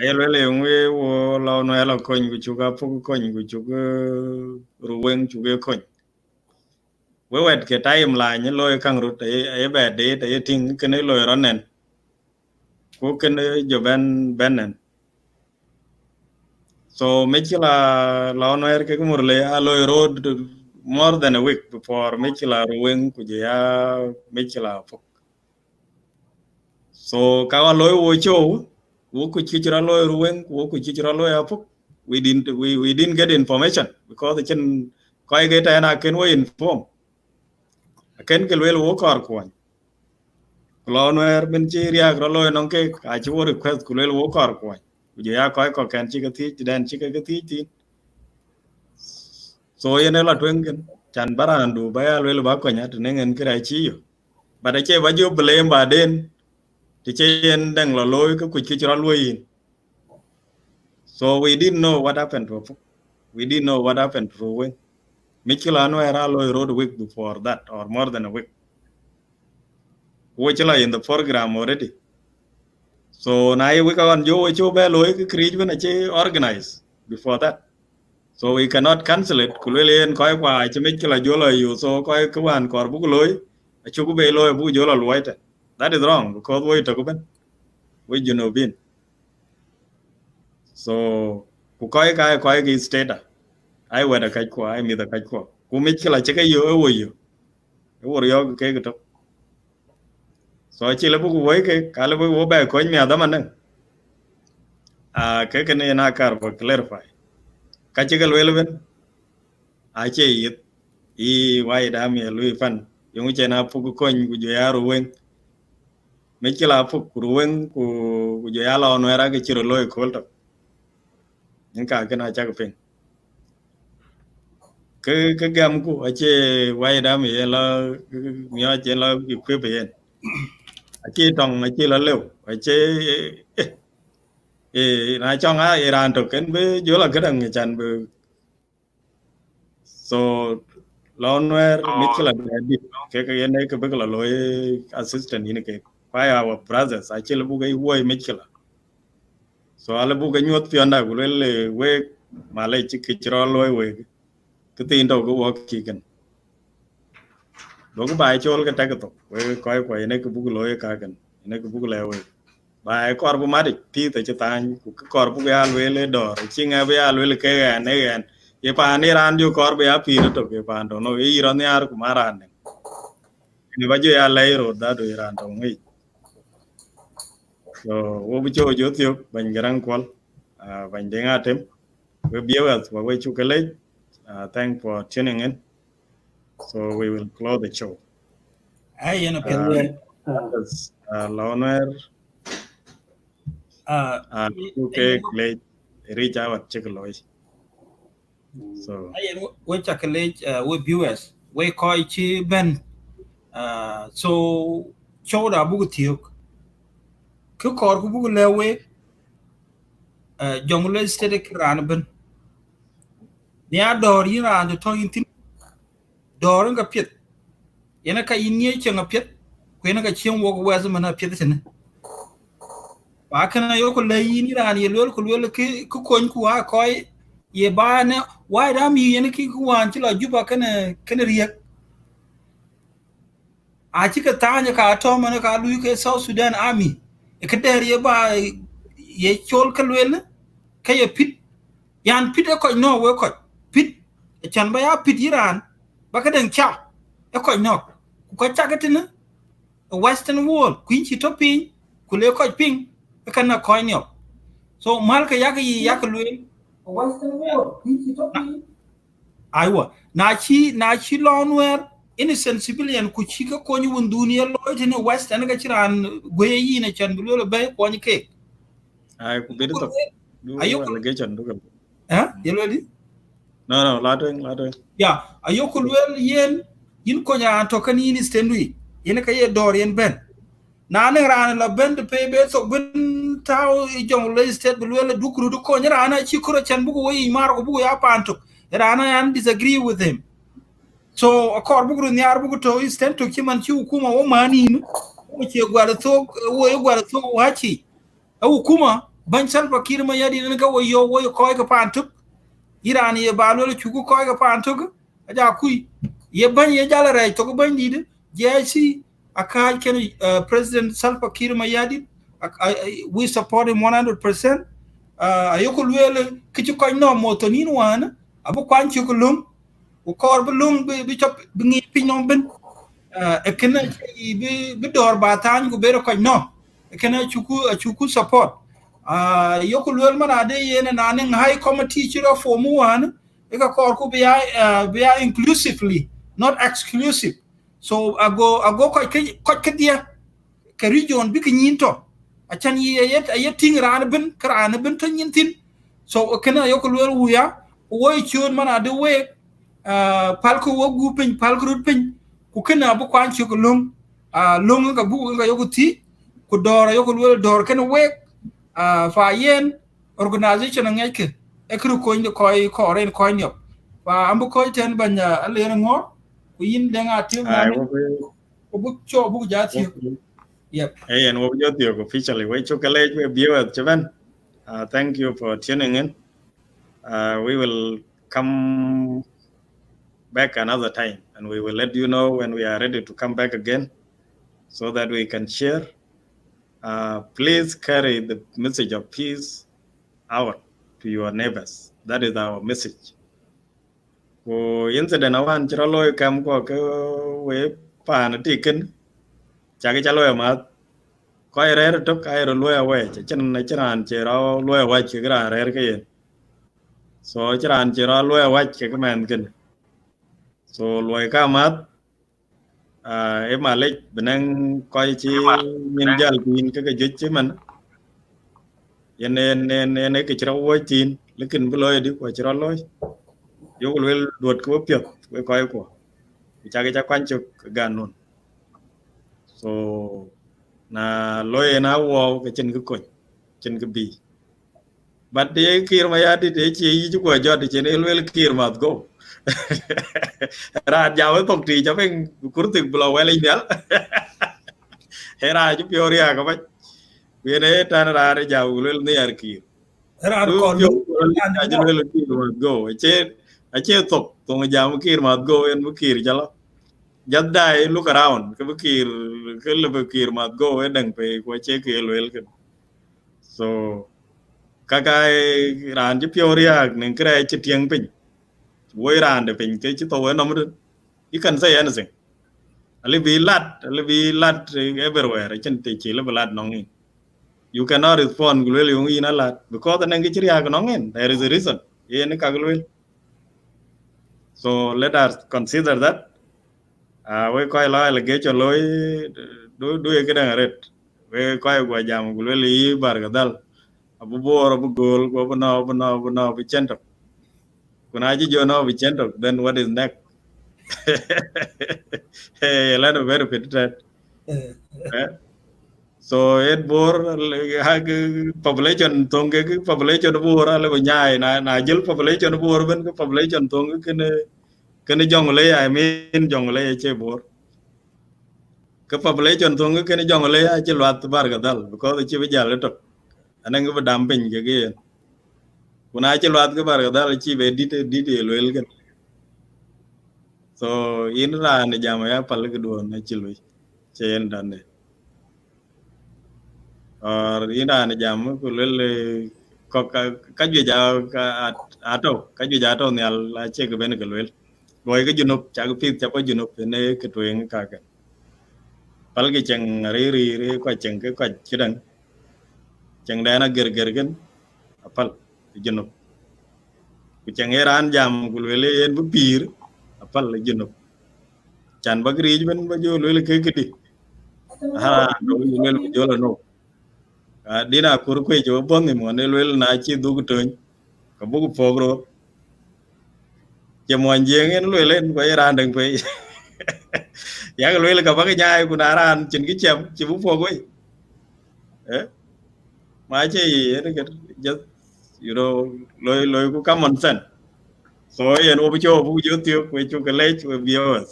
ai le ngwe wo lo no lo ko ngu chu ga pu ko ngu chu ga ru wen chu ga ko we wet ke time la ni lo kang ru te e be de te ting ke ne lo ro nen ko ke ne jo ben so Michela Lawnware ke murle alo road more than a week before Michela ruwing kujaya Michela fok. So kawa loy wo show wo kuchichira loy ruwing wo kuchichira loy apok. We didn't get information because the chen koi get ana ken we inform. Ken ke lwel wo kor kwan. Lawnware ben chi ria gro loy nonke a chi wo request kulwel wo kor kwan. Kujaya koi ko kan chi ka thi den chi ka thi so yene la twengen chan barandu baya lwel ba ko nya tenen kra chi yo bada che ba jo blame ba den ti che yen dang lo loy ko ku chi ra loy so we didn't know what happened to we didn't know what happened to we Michela no era loy road week before that or more than a week which in the program already so now we can jo we cho ba loy ko create when che organize before that so we cannot cancel it kulelen koi kwa che Michela jo lo you so koi kwan kor bu loy achuku be lo bu jo lo loite that is wrong because we to ben we you know bin so ku kai ki state ai wa da kai ko ai mi da kai ko ku mi kila che kai yo e wo yo ke to so chi le bu wo ke ka le bu wo ba ko mi da man ke ne na kar ba clarify ka che gal wel ben a che yi I wai da mi lu fan yung che na pu ko ku jo ya ro wen mi kila pu ku wen ku jo ya lo no era ke chiro lo ko to những cái na chắc pin cái gam của ache quay đam mi là mi ache là cái quê biển ache tòng ache là lều ache na trong á Iran thực cái với chỗ là cái đằng chan bự so lawnware Michela đi cái này cái bực là lối assistant ini cái quay our brothers ache là bu cái quay Michela so ala bu cái nyuat pianda của le we mà lại chỉ cái chiro lối we cái tin đâu có work chi cần Dogo bai chol ka takato we koi ko ene ku bugu loye ka kan ene ku bugu lewe bai kor bu mari ti te chitan ku kor bu ya le dor chinga be ya le ke ga ne gan ye pa ni ran ju kor be ya pi to ke pa do no i ron yar ku maran ne ni ba ju ya le ro da do ran to ngi so wo bu cho jo tyo ban garang kwal ban de ngatem we biewat wa we chu kale thank for tuning in so we will close the show Ai yana Yeah. Loner okay late reach out check lois so ai we chakale we viewers we koi chi ben so show da bugu tiok ku kor ku bugu lewe Jonglei state kran ben nya dor yira to tin dor nga pet yana ka inye chenga pet ku yana ka chen wo ko wazo mana pet tin ba kana yo ko le yin ran ye lol ku lol ku kon ku ha koi ye ba ne why da mi yen ki ku wan ti la Juba kana riek a ti ka tanya ka to man ka lu ke South Sudan army e ka der ye ba ye chol ka lwel ka ye pit yan pit e ko no we ko pit e chan ba ya pit Iran ba ka den cha e ko no ku ka cha ka tin western wall kuin chi to pin ku le ko pin e ka na ko no so mal ka yak lwel western wall kuin chi to pin aiwa na chi lonwer innocent civilian ku chi ka ko ni won duniya lo te ne western ga chiran goye yi na chan bu lo be ko ni ke ai ku be to ayo du allegation du yelo di no la to ya ayo ku lwel yin ko nya to kan yin stendui yin ka ye dor yen ben na ne ran la ben de pe be so ben taw jong le state bu lwel du kru du ko nya rana chi kuro chan bu ko yi mar ko bu ya panto rana yan disagree with him. So akor bugru nyar bugu to isten to kiman ci hukuma wo mani no wo ci gwara to wachi hukuma ban salva kirma yadi ne ga wo ko ga pantuk irani ye balo le chugu ko ga pantuk aja kui ye ban ye jala ray to go ban dide jesi aka ken president salva kirma yadi we support him 100%. Ayoko luele kici ko no motonin wana abu kwanci ko lum ukor bu lung bi chop bi ngi pinyom ben ekena bi dor batan go bero ko no ekena chuku support yoko lol mana de yena nanen high committee chiro for mu wan e ka kor ku be inclusively not exclusive so ago ko dia ka region bi nyinto achan yet ting ran ben kran ben to nyintin so ekena yoko lol wuya wo chon mana de we palko wo gupin palko rutpin ku kana bu kwan ci ko long long ga bu ga yoguti ku dor yogo wel dor kana we fa yen organization ngake e kru ko inde ko ren ko nyop fa ambu ko ten banya ale ngor ku yin de nga tim na ko bu cho bu ja ti yep and what you officially we took a late viewer Javan. Thank you for tuning in. We will come back another time and we will let you know when we are ready to come back again so that we can share. Please carry the message of peace out to your neighbors. That is our message. Incident awan chira loy kam ko ke we pa na tiken cha ke chalo ma ko re to kai ro loy we chen na chiran chira loy wa chi gra re ke so chiran chira loy wa chi ke man ken so loy ka mat e ma le benang ko chi min jal pin ke jit chi man yen ne ke chira wo tin lekin bu loy di ko chira loy yo wel duot ko pyot we ko cha ke cha kwan chuk gan nun so na loy na wo ke chen ko chen ke bi but de kir ma ya de che yi ju ko jot chen el kir ma go ra jaw to ti cha pen kurtik blo wel ideal era ju pioria ko ba we ne tan ra re jaw wel ne ar kir ra du ko pio ju wel kir ma go che to jam kir ma go en bu kir jalo just die look around ke bukir ke le bukir mat go e dang pe ko che ke lel ke so kakai ran ji pioria nen kre chi tieng pin woi ran de pin ke chi to no mud you can say anything ali bi lat everywhere chen te chi le lat nong you cannot respond glel yung ina lat because the nang chi ria nong en there is a reason ye ne ka glel so let us consider that we coi lo là cái cho lối đuôi cái đang red we coi qua jam của lý bar cái dal abu bor abu gol abu no bị chentok kuna ji jo no bị chentok then what is next hey let us verify that so it bor ha population tong cái population bor là bây nhai na jil population bor bên cái population tong cái này Jonglei I mean Jonglei che bor cái population thong cái này Jonglei chỉ loạt bar cái dal because chỉ bây giờ là trật anh em cái đam pin cái kuna ci luat ke bar dal ci be dite loel gan so in ra ne jam ya pal ke do na ci lu chen dan ne or in ra ne jam ku lel ko ka ju ja ka ato ka ju ja to ne la che ke ben ke loel goy ke junub cha ke pit cha ko junub ne ke tuen ka ka pal ke cheng ri ko cheng ke ko chidang cheng da na ger gan apal junub ku cheng ran jam ku lel en bu pir apal junub chan bagri ben ba jo lel ke di ha do lel jo la no dina kur ko jo bon ni mo ne lel na chi du ku tun ka bu ku pogro je mo jeng en lel en ko ran dang pe ya ga lel ka ba ga nyai ku na ran chin ki chem chi bu pogo eh ma che en ga just you know loy ku common sense so en obi cho bu jo tio ku chu ka le ku viewers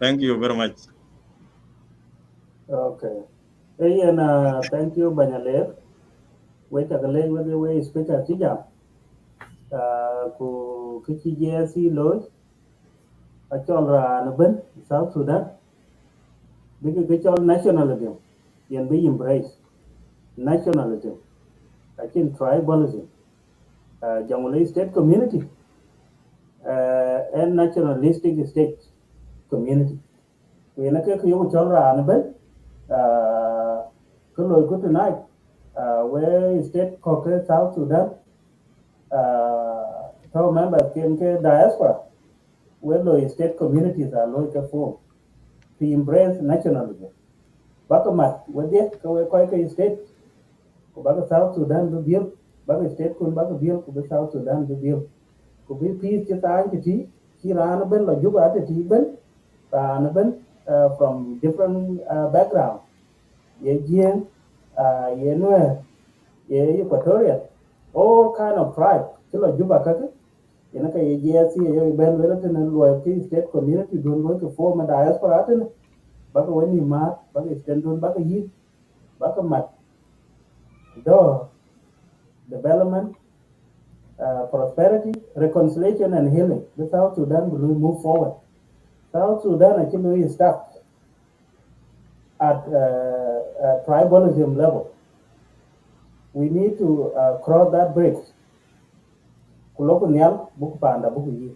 thank you very much. Okay. And thank you, Banyale. Wait a minute, when the way speaker Tija. Ku kichi JSC Lord, a chol Naban, South Sudan, because the chol nationalism, can be embraced. Nationalism, I think tribalism, Jonglei state community, and nationalistic state community. We na ke ku chol Naban, good tonight, where state caucus South Sudan, members came to diaspora, where the state communities are local form to embrace nationalism. Bakamat, with the Koika state, Baka South Sudan to build, Baka state could Baka build to South Sudan to build. Could be peace to the she ran a bell, Juba at the Tiban, from different background. Ye Jien, Ye Nue, Ye Equatorial, all kind of tribe, Chilo Juba Kaka. In a JSC, Ben Wellington and loyalty state community don't want to form a diaspora. Baka when you mark, Baka extend on Baka Yi, Baka Mat, door, development, prosperity, reconciliation, and healing. The South Sudan will move forward. South Sudan actually is stuck at tribalism level. We need to cross that bridge. Kuloko nyal buku panda buku yi.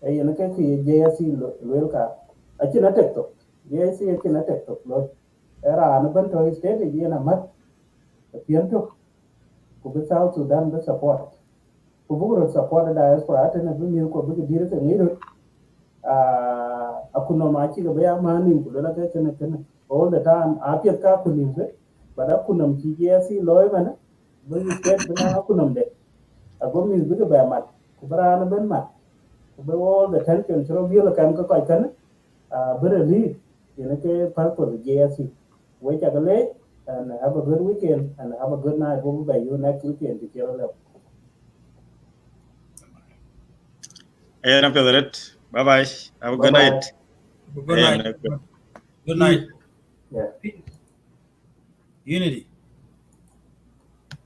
Yana kai ku JSC lwelka. Achina tektok. JSC achina tektok lo. Era anaban to state yana mat. Pianto. Kubi South Sudan the support. Kubu support diaspora atena bimi ko buku dire ke ngiru. Akuno machi ga baya mani kulela ke kana all the time apiat ka kunimbe. Bada kunam chi JSC loy mana. Buku state bina akunam de. Agomi buku baya mat. Kubara anaban mat. All the tension so real can go quite can really in a purpose JSC. Wait a late and have a good weekend and have a good night. We'll by you next weekend to kill them. Bye bye. Have a good night. Good night. Good night. Yeah. Unity.